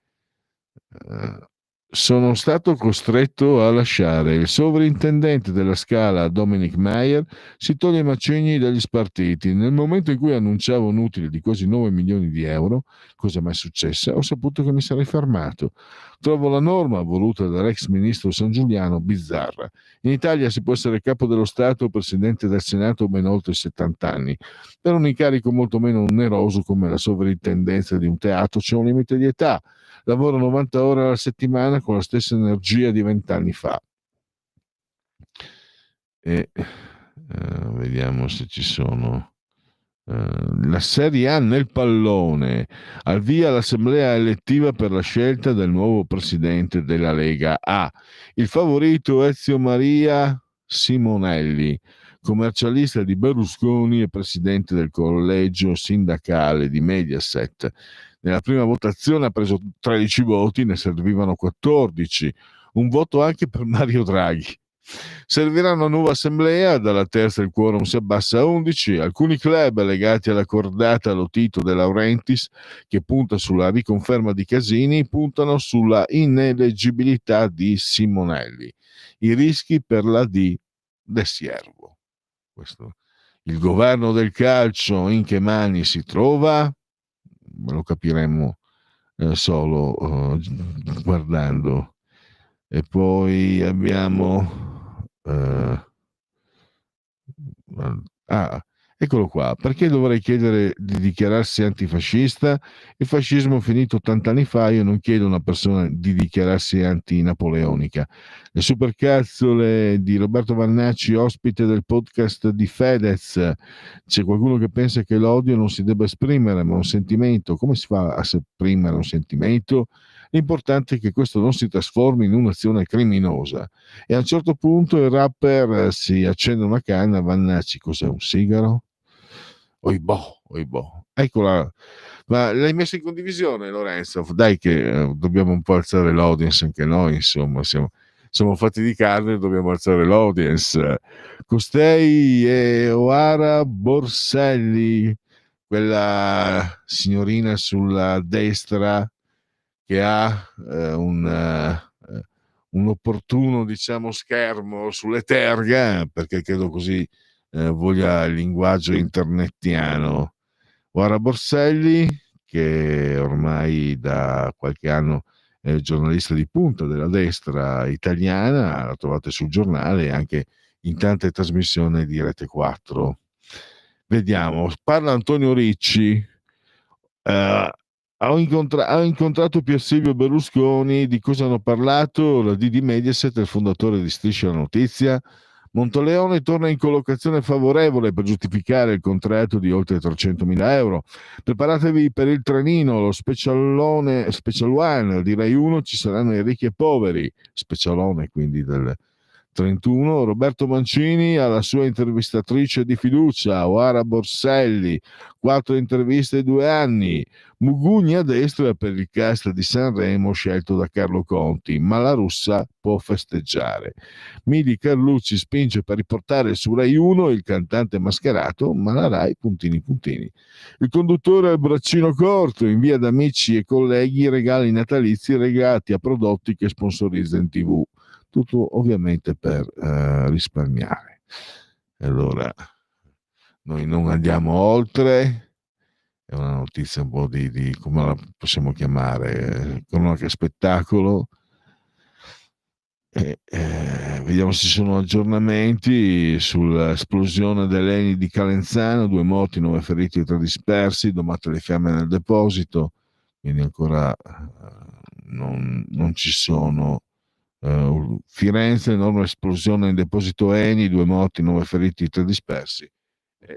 Sono stato costretto a lasciare. Il sovrintendente della Scala, Dominic Meyer, si toglie i macigni dagli spartiti. Nel momento in cui annunciavo un utile di quasi 9 milioni di euro, cosa mai successa, ho saputo che mi sarei fermato. Trovo la norma, voluta dall'ex ministro San Giuliano, bizzarra. In Italia si può essere capo dello Stato o presidente del Senato ben oltre 70 anni. Per un incarico molto meno oneroso come la sovrintendenza di un teatro c'è un limite di età. Lavoro 90 ore alla settimana con la stessa energia di 20 anni fa. Vediamo se ci sono. La Serie A nel pallone. Al via l'assemblea elettiva per la scelta del nuovo presidente della Lega A. Il favorito Ezio Maria Simonelli, commercialista di Berlusconi e presidente del collegio sindacale di Mediaset. Nella prima votazione ha preso 13 voti, ne servivano 14, un voto anche per Mario Draghi. Servirà una nuova assemblea, dalla terza il quorum si abbassa a 11. Alcuni club legati alla cordata Lotito De Laurentiis, che punta sulla riconferma di Casini, puntano sulla ineleggibilità di Simonelli. I rischi per la D De Siervo. Questo. Il governo del calcio in che mani si trova? Lo capiremo solo guardando. E poi abbiamo eccolo qua. Perché dovrei chiedere di dichiararsi antifascista? Il fascismo è finito 80 anni fa. Io non chiedo a una persona di dichiararsi antinapoleonica. Le supercazzole di Roberto Vannacci, ospite del podcast di Fedez. C'è qualcuno che pensa che l'odio non si debba esprimere, ma un sentimento. Come si fa a esprimere un sentimento? L'importante è che questo non si trasformi in un'azione criminosa. E a un certo punto il rapper si accende una canna. Vannacci, cos'è, un sigaro? Oibò. Eccola. Ma l'hai messa in condivisione, Lorenzo? Dai che dobbiamo un po' alzare l'audience anche noi, insomma, siamo fatti di carne, dobbiamo alzare l'audience. Costei e Oara Borselli, quella signorina sulla destra che ha un opportuno, diciamo, schermo sulle terga, perché credo così voglia il linguaggio internettiano. Oara Borselli, che ormai da qualche anno è giornalista di punta della destra italiana, la trovate sul giornale e anche in tante trasmissioni di Rete 4. Vediamo, parla Antonio Ricci. Ha incontrato Pier Silvio Berlusconi. Di cosa hanno parlato? La D di Mediaset, il fondatore di Striscia la Notizia. Monteleone torna in collocazione favorevole per giustificare il contratto di oltre 300.000 euro. Preparatevi per il trenino, lo Special One di Rai 1, ci saranno i ricchi e poveri, specialone quindi del 31. Roberto Mancini alla sua intervistatrice di fiducia, Oara Borselli, 4 interviste in 2 anni. Mugugni a destra per il cast di Sanremo scelto da Carlo Conti, ma la russa può festeggiare. Mili Carlucci spinge per riportare su Rai 1 il cantante mascherato, ma la Rai puntini. Il conduttore al braccino corto invia ad amici e colleghi regali natalizi legati a prodotti che sponsorizza in TV. Tutto ovviamente per risparmiare. Allora, noi non andiamo oltre. È una notizia un po' di come la possiamo chiamare, cronaca spettacolo. Vediamo se ci sono aggiornamenti sull'esplosione dell'Eni di Calenzano, 2 morti, 9 feriti e 3 dispersi, domate le fiamme nel deposito, quindi ancora non ci sono. Firenze, enorme esplosione in deposito Eni, 2 morti, 9 feriti, 3 dispersi.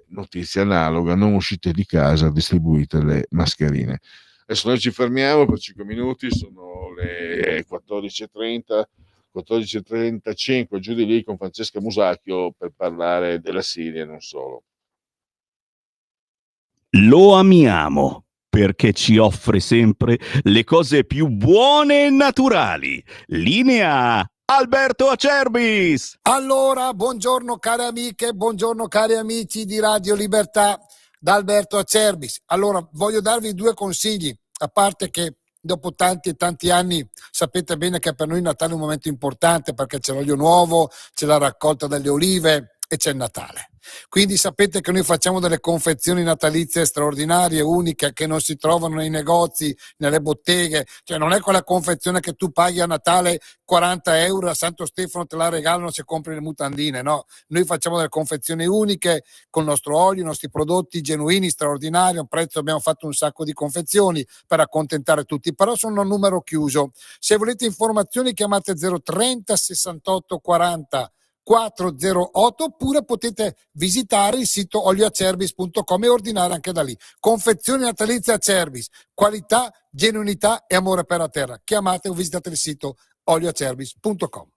Notizia analoga, non uscite di casa, distribuite le mascherine. Adesso noi ci fermiamo per 5 minuti, sono le 14.30, 14.35, giù di lì con Francesca Musacchio per parlare della Siria e non solo. Lo amiamo perché ci offre sempre le cose più buone e naturali. Linea Alberto Acerbis. Allora, buongiorno care amiche, buongiorno cari amici di Radio Libertà, da Alberto Acerbis. Allora, voglio darvi 2 consigli, a parte che dopo tanti e tanti anni sapete bene che per noi Natale è un momento importante perché c'è l'olio nuovo, c'è la raccolta delle olive e c'è il Natale. Quindi sapete che noi facciamo delle confezioni natalizie straordinarie, uniche, che non si trovano nei negozi, nelle botteghe, cioè non è quella confezione che tu paghi a Natale 40 euro, a Santo Stefano te la regalano se compri le mutandine, no, noi facciamo delle confezioni uniche con il nostro olio, i nostri prodotti genuini, straordinari, a un prezzo, abbiamo fatto un sacco di confezioni per accontentare tutti, però sono a numero chiuso. Se volete informazioni chiamate 030 68 40 408 oppure potete visitare il sito olioacerbis.com e ordinare anche da lì. Confezioni natalizie Acerbis, qualità, genuinità e amore per la terra. Chiamate o visitate il sito olioacerbis.com.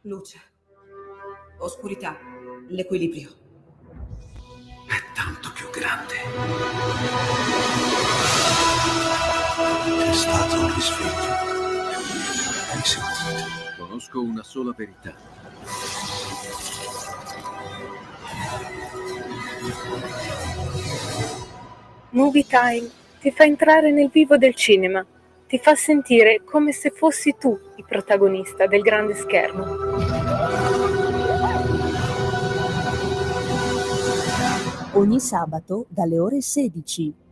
Luce, oscurità, l'equilibrio. È tanto più grande. È stato un risveglio. Hai sentito? Conosco una sola verità. Movie Time ti fa entrare nel vivo del cinema, ti fa sentire come se fossi tu il protagonista del grande schermo. Ogni sabato dalle ore 16.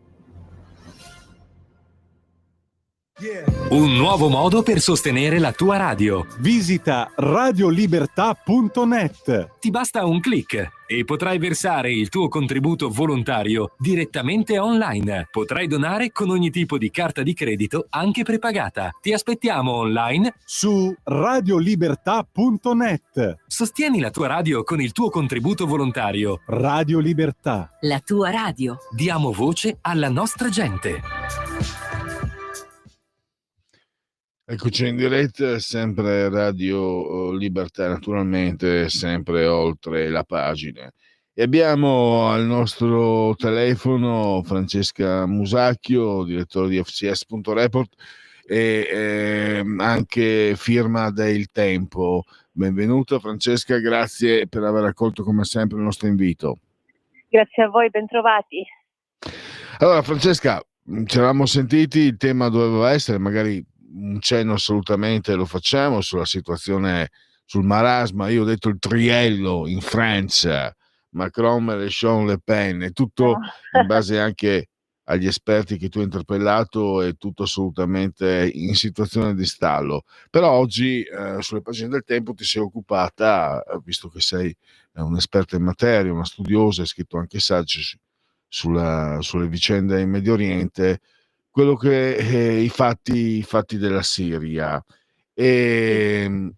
Un nuovo modo per sostenere la tua radio. Visita radiolibertà.net. Ti basta un click e potrai versare il tuo contributo volontario direttamente online. Potrai donare con ogni tipo di carta di credito, anche prepagata. Ti aspettiamo online su radiolibertà.net. Sostieni la tua radio con il tuo contributo volontario. Radio Libertà. La tua radio. Diamo voce alla nostra gente. Eccoci in diretta, sempre Radio Libertà, naturalmente, sempre oltre la pagina. E abbiamo al nostro telefono Francesca Musacchio, direttore di FCS.report e anche firma del Tempo. Benvenuta Francesca, grazie per aver accolto come sempre il nostro invito. Grazie a voi, bentrovati. Allora Francesca, ci eravamo sentiti, il tema doveva essere magari un cenno assolutamente lo facciamo sulla situazione, sul marasma. Io ho detto il triello in Francia, Macron, Mélenchon, Le Pen, è tutto in base anche agli esperti che tu hai interpellato, è tutto assolutamente in situazione di stallo. Però oggi sulle pagine del Tempo ti sei occupata, visto che sei un'esperta in materia, una studiosa, hai scritto anche saggi sulle vicende in Medio Oriente, quello che i fatti della Siria. E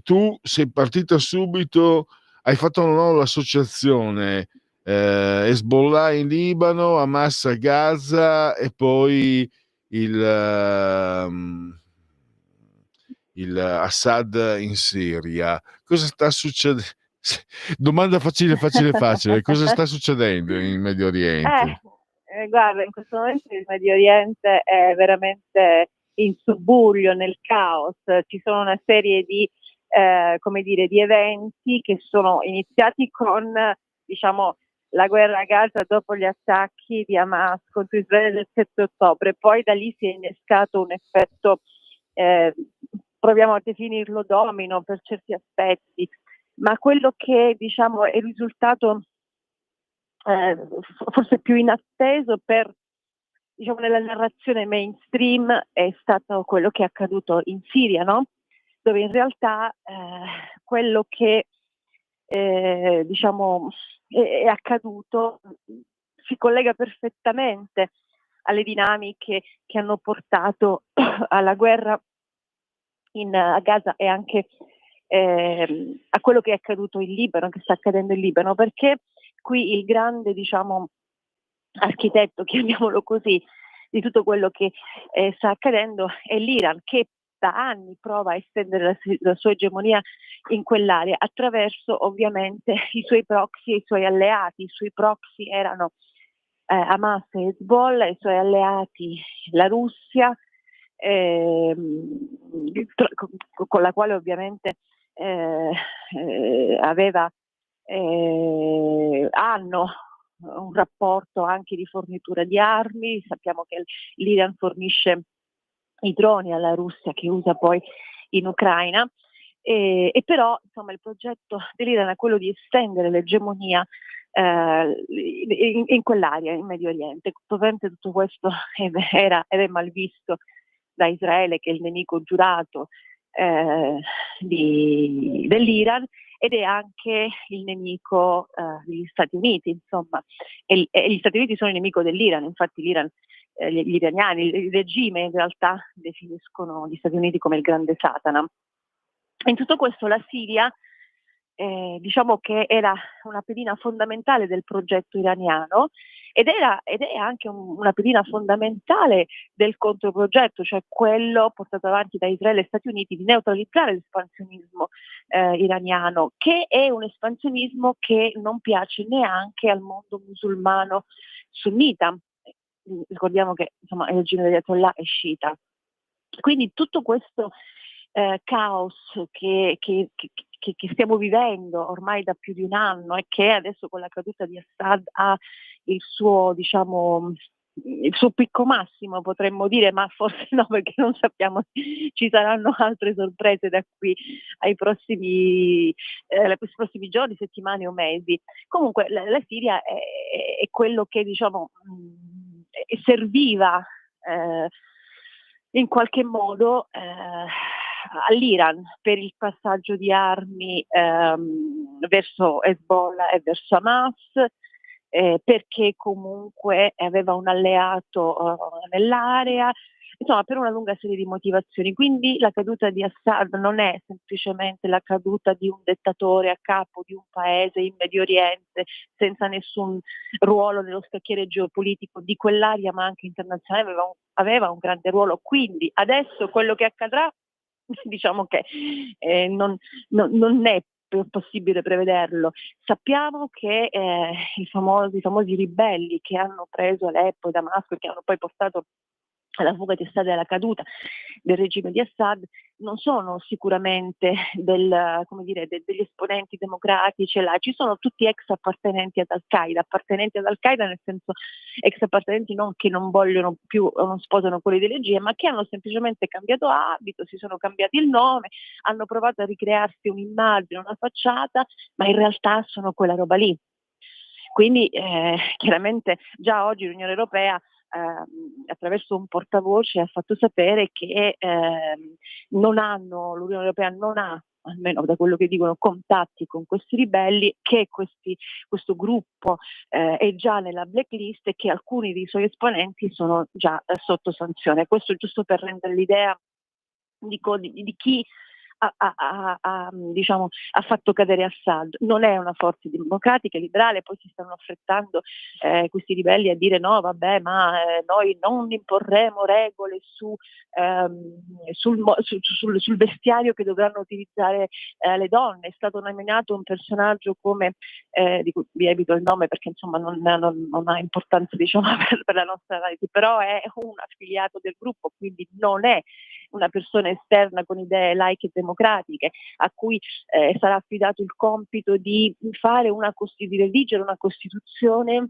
tu sei partita subito, hai fatto l'associazione Hezbollah in Libano, Hamas a Gaza e poi il Assad in Siria. Cosa sta succedendo? Domanda facile. Cosa sta succedendo in Medio Oriente? Guarda, in questo momento il Medio Oriente è veramente in subbuglio, nel caos. Ci sono una serie di di eventi che sono iniziati con, la guerra a Gaza dopo gli attacchi di Hamas contro Israele del 7 ottobre. Poi da lì si è innescato un effetto, proviamo a definirlo domino per certi aspetti, ma quello che è il risultato forse più inatteso nella narrazione mainstream è stato quello che è accaduto in Siria, no? Dove in realtà quello che è accaduto si collega perfettamente alle dinamiche che hanno portato alla guerra a Gaza e anche a quello che è accaduto in Libano, che sta accadendo in Libano, perché qui il grande architetto, chiamiamolo così, di tutto quello che sta accadendo è l'Iran, che da anni prova a estendere la sua egemonia in quell'area attraverso ovviamente i suoi proxy e i suoi alleati. I suoi proxy erano Hamas e Hezbollah, i suoi alleati la Russia, con la quale ovviamente hanno un rapporto anche di fornitura di armi. Sappiamo che l'Iran fornisce i droni alla Russia che usa poi in Ucraina, e però il progetto dell'Iran è quello di estendere l'egemonia in quell'area, in Medio Oriente. Ovviamente tutto questo è mal visto da Israele, che è il nemico giurato dell'Iran, ed è anche il nemico degli Stati Uniti, insomma, e gli Stati Uniti sono il nemico dell'Iran. Infatti l'Iran, gli iraniani, il regime in realtà definiscono gli Stati Uniti come il grande Satana. In tutto questo la Siria diciamo che era una pedina fondamentale del progetto iraniano ed è anche una pedina fondamentale del controprogetto, cioè quello portato avanti da Israele e Stati Uniti di neutralizzare l'espansionismo iraniano, che è un espansionismo che non piace neanche al mondo musulmano sunnita. Ricordiamo che insomma il regime degli Ayatollah è sciita. Quindi tutto questo caos che stiamo vivendo ormai da più di un anno e che adesso con la caduta di Assad ha il suo, diciamo, il suo picco massimo, potremmo dire, ma forse no, perché non sappiamo, ci saranno altre sorprese da qui ai prossimi giorni, settimane o mesi. Comunque la Siria è quello che, diciamo, serviva in qualche modo all'Iran per il passaggio di armi verso Hezbollah e verso Hamas, perché comunque aveva un alleato nell'area, insomma per una lunga serie di motivazioni. Quindi la caduta di Assad non è semplicemente la caduta di un dittatore a capo di un paese in Medio Oriente senza nessun ruolo nello scacchiere geopolitico di quell'area, ma anche internazionale, aveva un grande ruolo. Quindi adesso quello che accadrà, diciamo che non è possibile prevederlo. Sappiamo che i famosi ribelli che hanno preso Aleppo e Damasco e che hanno poi portato alla fuga di Assad e alla caduta del regime di Assad non sono sicuramente degli esponenti democratici, ci sono tutti ex appartenenti ad Al-Qaeda, nel senso ex appartenenti non che non vogliono più, non sposano quell'ideologia, ma che hanno semplicemente cambiato abito, si sono cambiati il nome, hanno provato a ricrearsi un'immagine, una facciata, ma in realtà sono quella roba lì. Quindi chiaramente già oggi l'Unione Europea attraverso un portavoce ha fatto sapere che l'Unione Europea non ha, almeno da quello che dicono, contatti con questi ribelli, che questo gruppo è già nella blacklist e che alcuni dei suoi esponenti sono già sotto sanzione. Questo giusto per rendere l'idea di chi ha fatto cadere Assad. Non è una forza democratica e liberale, poi si stanno affrettando questi ribelli a dire no vabbè, ma noi non imporremo regole sul vestiario che dovranno utilizzare le donne. È stato nominato un personaggio come di cui vi evito il nome perché insomma non ha importanza, diciamo, per la nostra analisi, però è un affiliato del gruppo, quindi non è una persona esterna con idee laiche e democratiche, a cui sarà affidato il compito di di redigere una Costituzione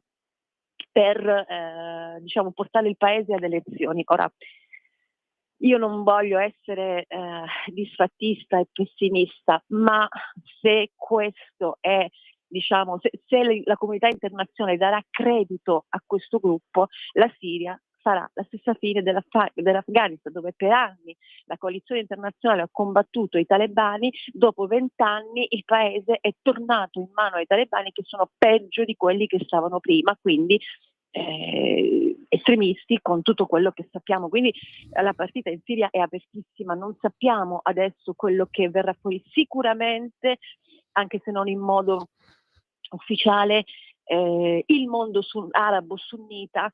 per portare il paese ad elezioni. Ora, io non voglio essere disfattista e pessimista, ma se questo è, se la comunità internazionale darà credito a questo gruppo, la Siria sarà la stessa fine dell'Afghanistan, dove per anni la coalizione internazionale ha combattuto i talebani. Dopo 20 anni il paese è tornato in mano ai talebani, che sono peggio di quelli che stavano prima, quindi estremisti, con tutto quello che sappiamo. Quindi la partita in Siria è apertissima, non sappiamo adesso quello che verrà fuori. Sicuramente, anche se non in modo ufficiale, il mondo arabo sunnita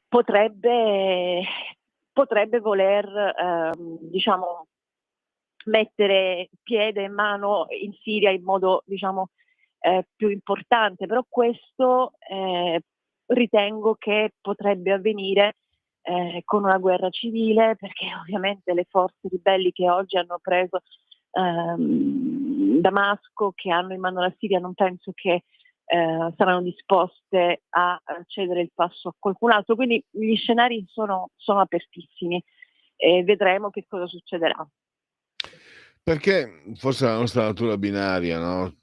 potrebbe voler mettere piede e mano in Siria in modo più importante, però questo ritengo che potrebbe avvenire con una guerra civile, perché ovviamente le forze ribelli che oggi hanno preso Damasco, che hanno in mano la Siria, non penso che saranno disposte a cedere il passo a qualcun altro. Quindi gli scenari sono apertissimi e vedremo che cosa succederà. Perché forse la nostra natura binaria, no?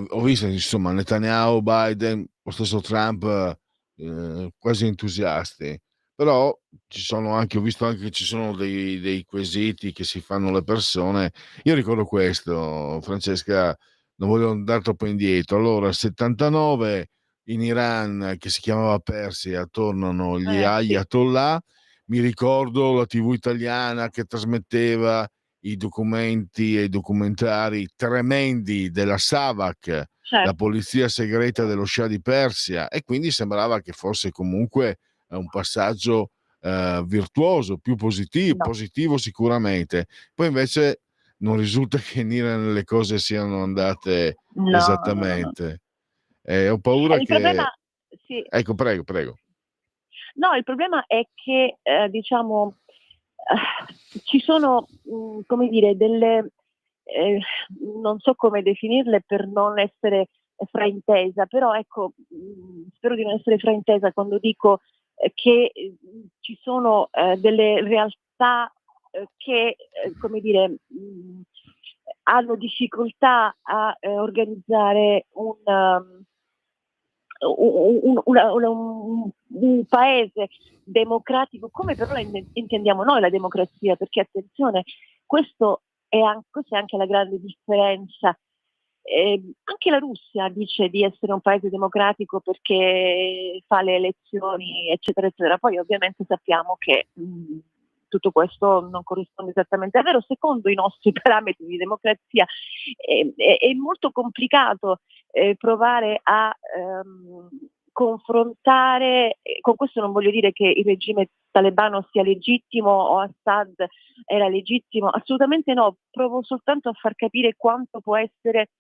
Ho visto insomma Netanyahu, Biden, lo stesso Trump quasi entusiasti, però ho visto anche che ci sono dei quesiti che si fanno le persone. Io ricordo questo, Francesca, non voglio andare troppo indietro. Allora, 79 in Iran, che si chiamava Persia, tornano gli Ayatollah. Mi ricordo la TV italiana che trasmetteva i documenti e i documentari tremendi della SAVAK, la Certo. polizia segreta dello Shah di Persia, e quindi sembrava che fosse comunque un passaggio virtuoso, più positivo sicuramente. Poi invece non risulta che in Iran le cose siano andate No. esattamente. Ho paura Il che... problema, sì. Ecco, prego. No, il problema è che, ci sono, come dire, delle, non so come definirle per non essere fraintesa, però ecco, spero di non essere fraintesa quando dico che ci sono delle realtà che, come dire, hanno difficoltà a organizzare un paese democratico, come però la intendiamo noi la democrazia, perché attenzione, questa è anche la grande differenza. Anche la Russia dice di essere un paese democratico perché fa le elezioni, eccetera, eccetera. Poi ovviamente sappiamo che tutto questo non corrisponde esattamente al vero secondo i nostri parametri di democrazia. È molto complicato provare a confrontare, con questo non voglio dire che il regime talebano sia legittimo o Assad era legittimo, assolutamente no, provo soltanto a far capire quanto può essere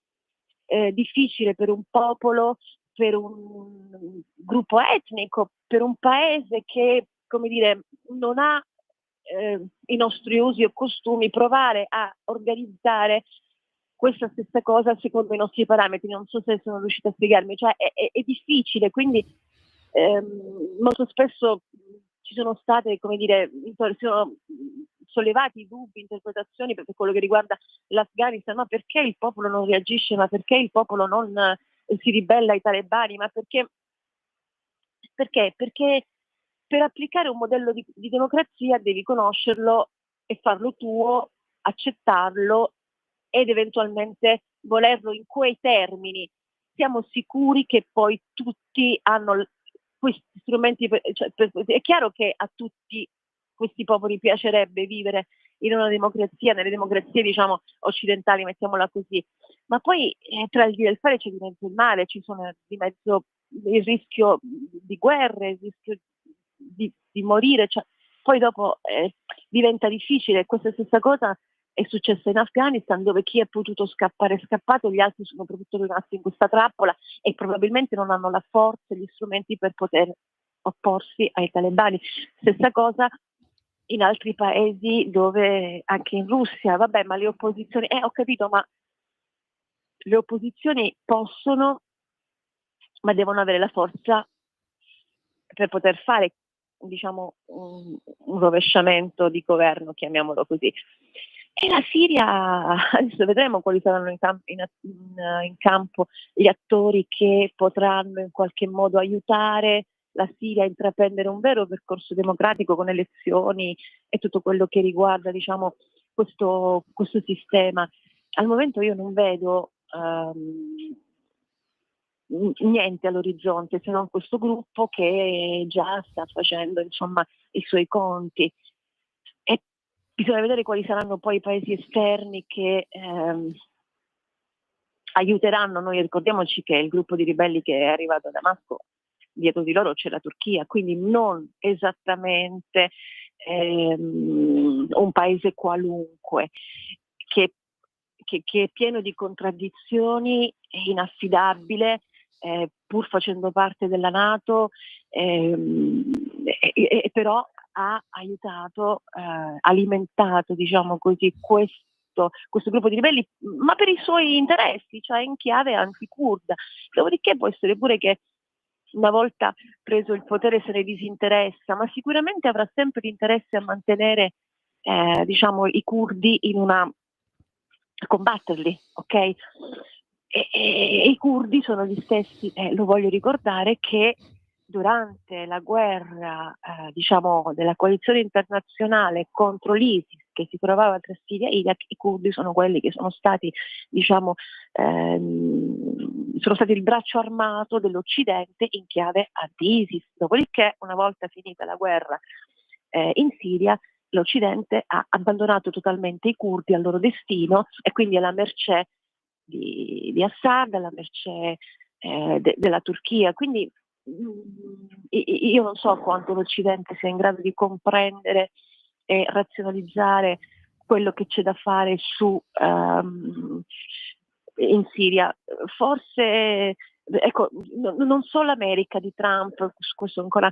difficile per un popolo, per un gruppo etnico, per un paese che, come dire, non ha i nostri usi o costumi, provare a organizzare questa stessa cosa secondo i nostri parametri. Non so se sono riuscita a spiegarmi, cioè è difficile, quindi molto spesso ci sono state, come dire, sono sollevati dubbi, interpretazioni per quello che riguarda l'Afghanistan, ma perché il popolo non reagisce, ma perché il popolo non si ribella ai talebani, ma perché per applicare un modello di democrazia devi conoscerlo e farlo tuo, accettarlo ed eventualmente volerlo in quei termini. Siamo sicuri che poi tutti hanno questi strumenti, è chiaro che a tutti questi popoli piacerebbe vivere in una democrazia, nelle democrazie diciamo occidentali, mettiamola così, ma poi tra il dire e il fare c'è di mezzo il male, ci sono di mezzo il rischio di guerre, il rischio di morire, cioè, poi dopo diventa difficile. Questa stessa cosa è successa in Afghanistan, dove chi è potuto scappare è scappato, gli altri sono proprio rimasti in questa trappola e probabilmente non hanno la forza e gli strumenti per poter opporsi ai talebani. Stessa cosa in altri paesi, dove anche in Russia, vabbè, ma le opposizioni, ho capito, ma le opposizioni possono, ma devono avere la forza per poter fare, diciamo, un rovesciamento di governo, chiamiamolo così. E la Siria, adesso vedremo quali saranno in campo gli attori che potranno in qualche modo aiutare la Siria a intraprendere un vero percorso democratico con elezioni e tutto quello che riguarda, diciamo, questo sistema. Al momento io non vedo niente all'orizzonte, se non questo gruppo che già sta facendo, insomma, i suoi conti. E bisogna vedere quali saranno poi i paesi esterni che aiuteranno. Noi ricordiamoci che il gruppo di ribelli che è arrivato a Damasco, dietro di loro c'è la Turchia, quindi non esattamente un paese qualunque che è pieno di contraddizioni, è inaffidabile, pur facendo parte della NATO, però ha aiutato, alimentato, diciamo così, questo gruppo di ribelli, ma per i suoi interessi, cioè in chiave anti-kurda. Dopodiché può essere pure che una volta preso il potere se ne disinteressa, ma sicuramente avrà sempre l'interesse a mantenere diciamo i curdi a combatterli, ok? E i curdi sono gli stessi, lo voglio ricordare, che durante la guerra diciamo della coalizione internazionale contro l'ISIS che si trovava tra Siria e Iraq, i curdi sono quelli che sono stati, diciamo, sono stati il braccio armato dell'Occidente in chiave anti-ISIS. Dopodiché, una volta finita la guerra in Siria, l'Occidente ha abbandonato totalmente i curdi al loro destino e quindi è alla mercé di Assad, alla mercé della Turchia. Quindi io non so quanto l'Occidente sia in grado di comprendere e razionalizzare quello che c'è da fare in Siria. Forse, ecco, non so l'America di Trump, questo ancora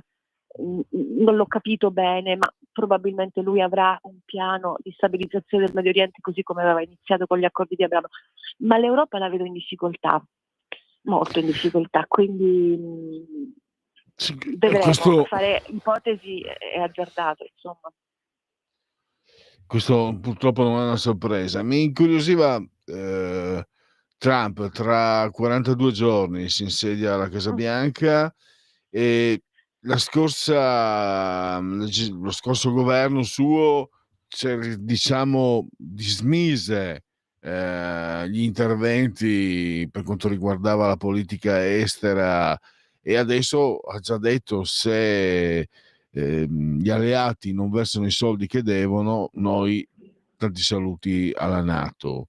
non l'ho capito bene, ma probabilmente lui avrà un piano di stabilizzazione del Medio Oriente così come aveva iniziato con gli accordi di Abramo, ma l'Europa la vedo in difficoltà, molto in difficoltà, quindi vedremo, fare ipotesi è azzardato, insomma. Questo purtroppo non è una sorpresa. Mi incuriosiva Trump, tra 42 giorni si insedia alla Casa Bianca e lo scorso governo suo, diciamo, dismise gli interventi per quanto riguardava la politica estera, e adesso ha già detto: se gli alleati non versano i soldi che devono, noi tanti saluti alla NATO.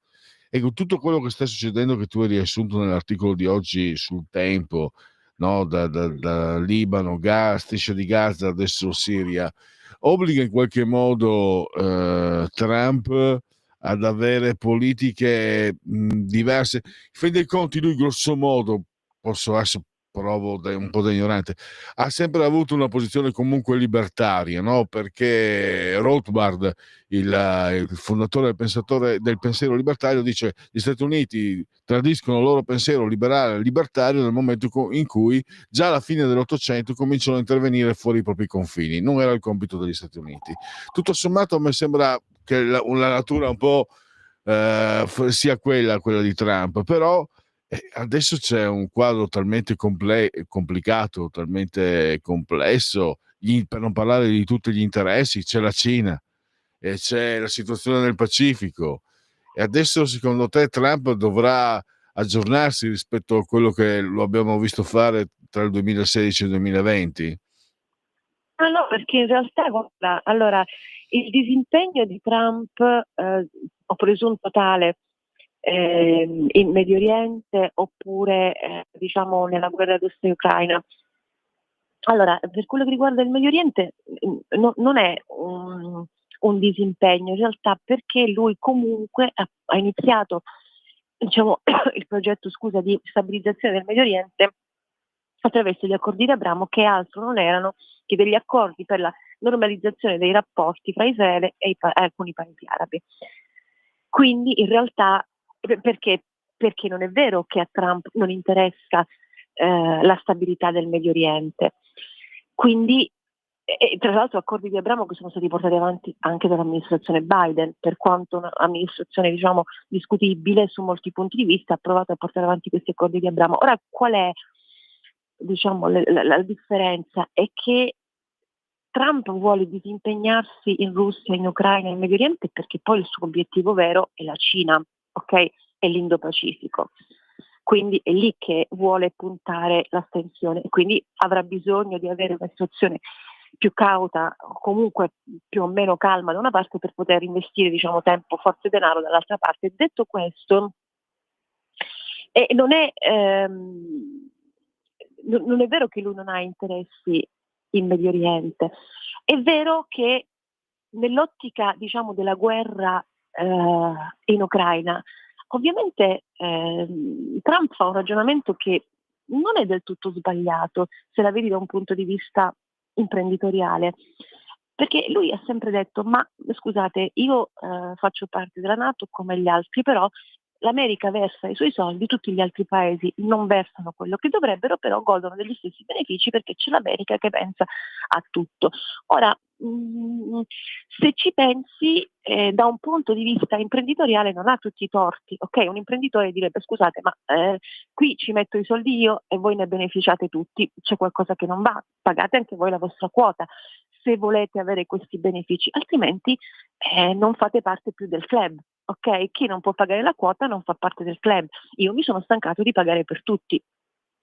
Ecco, tutto quello che sta succedendo, che tu hai riassunto nell'articolo di oggi sul Tempo, no? Da Libano, Striscia di Gaza, adesso Siria, obbliga in qualche modo Trump ad avere politiche diverse. In fin dei conti, lui grosso modo, provo un po' da ignorante, ha sempre avuto una posizione comunque libertaria, no? Perché Rothbard, il fondatore del pensiero libertario, dice: gli Stati Uniti tradiscono il loro pensiero liberale e libertario nel momento in cui già alla fine dell'Ottocento cominciano a intervenire fuori i propri confini. Non era il compito degli Stati Uniti. Tutto sommato, a me sembra che la natura un po' sia quella di Trump, però adesso c'è un quadro talmente complicato, talmente complesso, per non parlare di tutti gli interessi. C'è la Cina e c'è la situazione nel Pacifico, e adesso secondo te Trump dovrà aggiornarsi rispetto a quello che lo abbiamo visto fare tra il 2016 e il 2020? Ah no, perché in realtà, guarda, allora, il disimpegno di Trump, ho presunto tale, in Medio Oriente oppure diciamo nella guerra russa-ucraina. Allora, per quello che riguarda il Medio Oriente non è un disimpegno in realtà, perché lui comunque ha iniziato, diciamo, il progetto, di stabilizzazione del Medio Oriente attraverso gli accordi di Abramo, che altro non erano che degli accordi per la normalizzazione dei rapporti fra Israele e alcuni paesi arabi. Quindi in realtà, perché non è vero che a Trump non interessa la stabilità del Medio Oriente. Quindi, tra l'altro, accordi di Abramo che sono stati portati avanti anche dall'amministrazione Biden, per quanto un'amministrazione, diciamo, discutibile su molti punti di vista, ha provato a portare avanti questi accordi di Abramo. Ora, qual è, diciamo, la differenza? È che Trump vuole disimpegnarsi in Russia, in Ucraina, in Medio Oriente, perché poi il suo obiettivo vero è la Cina, ok? È l'Indo-Pacifico. Quindi è lì che vuole puntare l'attenzione, e quindi avrà bisogno di avere una situazione più cauta, comunque più o meno calma da una parte, per poter investire, diciamo, tempo, forza e denaro dall'altra parte. Detto questo, non è vero che lui non ha interessi in Medio Oriente. È vero che nell'ottica, diciamo, della guerra in Ucraina, ovviamente Trump fa un ragionamento che non è del tutto sbagliato se la vedi da un punto di vista imprenditoriale, perché lui ha sempre detto: ma scusate, io faccio parte della NATO come gli altri, però l'America versa i suoi soldi, tutti gli altri paesi non versano quello che dovrebbero, però godono degli stessi benefici perché c'è l'America che pensa a tutto. Ora, se ci pensi, da un punto di vista imprenditoriale non ha tutti i torti, ok? Un imprenditore direbbe: scusate, ma qui ci metto i soldi io e voi ne beneficiate tutti, c'è qualcosa che non va, pagate anche voi la vostra quota se volete avere questi benefici, altrimenti non fate parte più del club. Ok, chi non può pagare la quota non fa parte del club. Io mi sono stancato di pagare per tutti,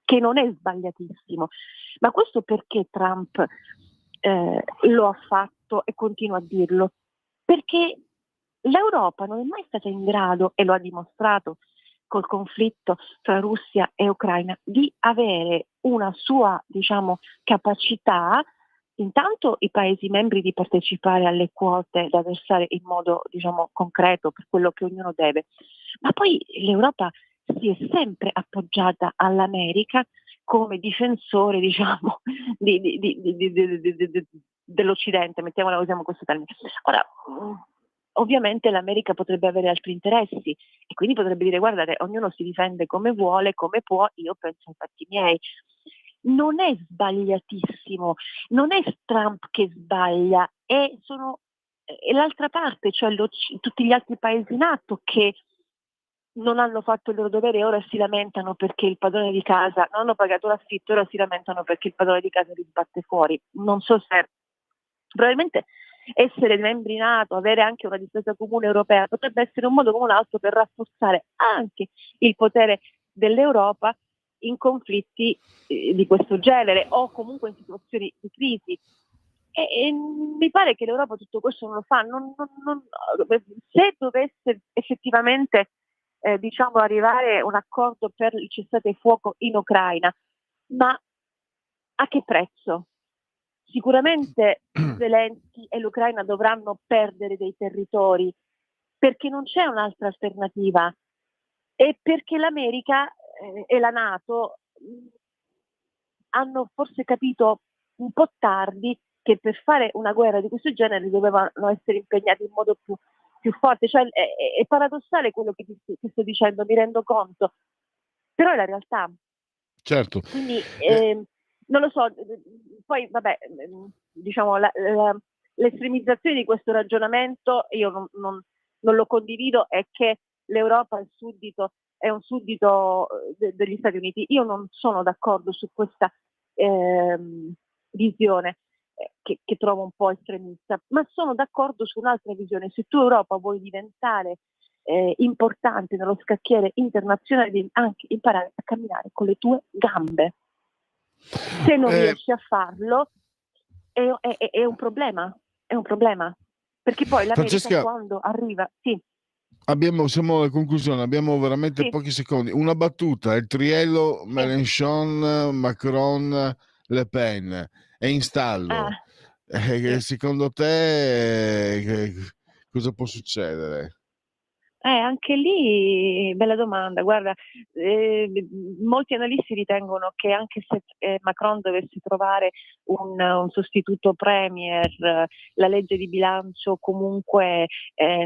che non è sbagliatissimo. Ma questo perché Trump lo ha fatto e continua a dirlo, perché l'Europa non è mai stata in grado, e lo ha dimostrato col conflitto tra Russia e Ucraina, di avere una sua, diciamo, capacità, intanto i Paesi membri di partecipare alle quote da versare in modo, diciamo, concreto per quello che ognuno deve, ma poi l'Europa si è sempre appoggiata all'America come difensore, diciamo, dell'Occidente, mettiamola, usiamo questo termine. Ora, ovviamente l'America potrebbe avere altri interessi e quindi potrebbe dire: guardate, ognuno si difende come vuole, come può, io penso ai fatti miei. Non è sbagliatissimo, non è Trump che sbaglia, è l'altra parte, cioè tutti gli altri paesi NATO che non hanno fatto il loro dovere e ora si lamentano perché il padrone di casa non hanno pagato l'affitto, ora si lamentano perché il padrone di casa li sbatte fuori. Non so se probabilmente essere membri NATO, avere anche una difesa comune europea potrebbe essere un modo come un altro per rafforzare anche il potere dell'Europa in conflitti di questo genere o comunque in situazioni di crisi. E mi pare che l'Europa tutto questo non lo fa. Se dovesse effettivamente diciamo arrivare a un accordo per il cessate il fuoco in Ucraina, ma a che prezzo? Sicuramente Zelensky e l'Ucraina dovranno perdere dei territori perché non c'è un'altra alternativa e perché l'America e la NATO hanno forse capito un po' tardi che per fare una guerra di questo genere dovevano essere impegnati in modo più forte. Cioè, è paradossale quello che sto dicendo, mi rendo conto, però è la realtà. Certo. Quindi non lo so, poi vabbè, diciamo l'estremizzazione di questo ragionamento io non lo condivido, è che l'Europa è un suddito degli Stati Uniti. Io non sono d'accordo su questa visione che trovo un po' estremista, ma sono d'accordo su un'altra visione. Se tu Europa vuoi diventare importante nello scacchiere internazionale, devi anche imparare a camminare con le tue gambe. Se non riesci a farlo è un problema, perché poi l'America Francesca, quando arriva, sì. Siamo alla conclusione, abbiamo veramente pochi secondi. Una battuta: il triello Mélenchon, Macron, Le Pen è in stallo. Secondo te cosa può succedere? Anche lì, bella domanda. Guarda, molti analisti ritengono che anche se Macron dovesse trovare un sostituto premier, la legge di bilancio comunque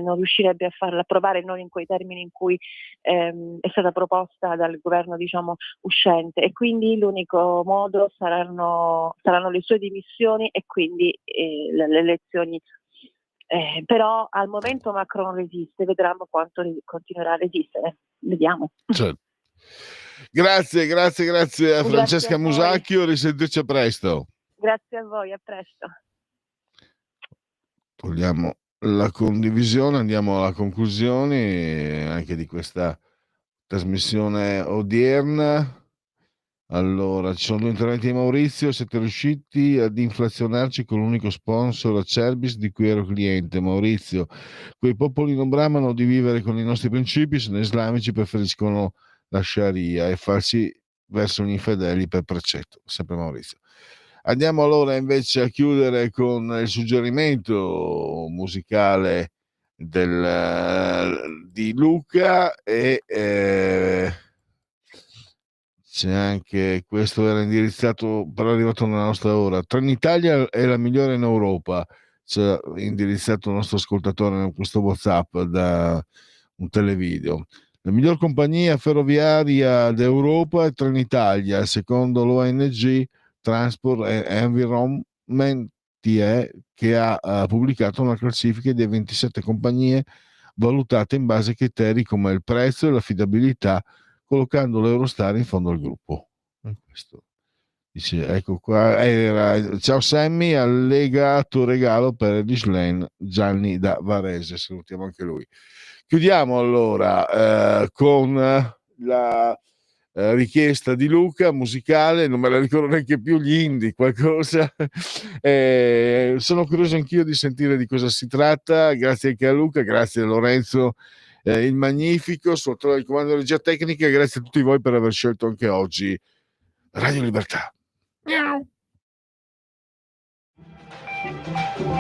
non riuscirebbe a farla approvare, non in quei termini in cui è stata proposta dal governo, diciamo, uscente, e quindi l'unico modo saranno le sue dimissioni e quindi le elezioni. Però al momento Macron resiste, vedremo quanto continuerà a resistere, vediamo. Certo. Grazie a Francesca Musacchio, risentirci a presto. Grazie a voi, a presto. Togliamo la condivisione, andiamo alla conclusione anche di questa trasmissione odierna. Allora, ci sono due interventi di Maurizio: siete riusciti ad inflazionarci con l'unico sponsor Acerbis di cui ero cliente. Maurizio: quei popoli non bramano di vivere con i nostri principi, sono islamici, preferiscono la Sharia e farsi verso gli infedeli per precetto. Sempre Maurizio. Andiamo allora invece a chiudere con il suggerimento musicale di Luca e c'è anche questo, era indirizzato, però è arrivato nella nostra ora. Trenitalia è la migliore in Europa, c'è indirizzato il nostro ascoltatore in questo WhatsApp da un televideo. La miglior compagnia ferroviaria d'Europa è Trenitalia, secondo l'ONG Transport and Environment, che ha pubblicato una classifica di 27 compagnie valutate in base a criteri come il prezzo e l'affidabilità, collocando l'Eurostar in fondo al gruppo. Questo dice, ecco qua, ciao Sammy, allegato regalo per Ghislaine Gianni da Varese, salutiamo anche lui. Chiudiamo allora con richiesta di Luca, musicale, non me la ricordo neanche più, gli indie, qualcosa. Sono curioso anch'io di sentire di cosa si tratta. Grazie anche a Luca, grazie a Lorenzo il Magnifico, sotto il comando di regia tecnica, e grazie a tutti voi per aver scelto anche oggi Radio Libertà.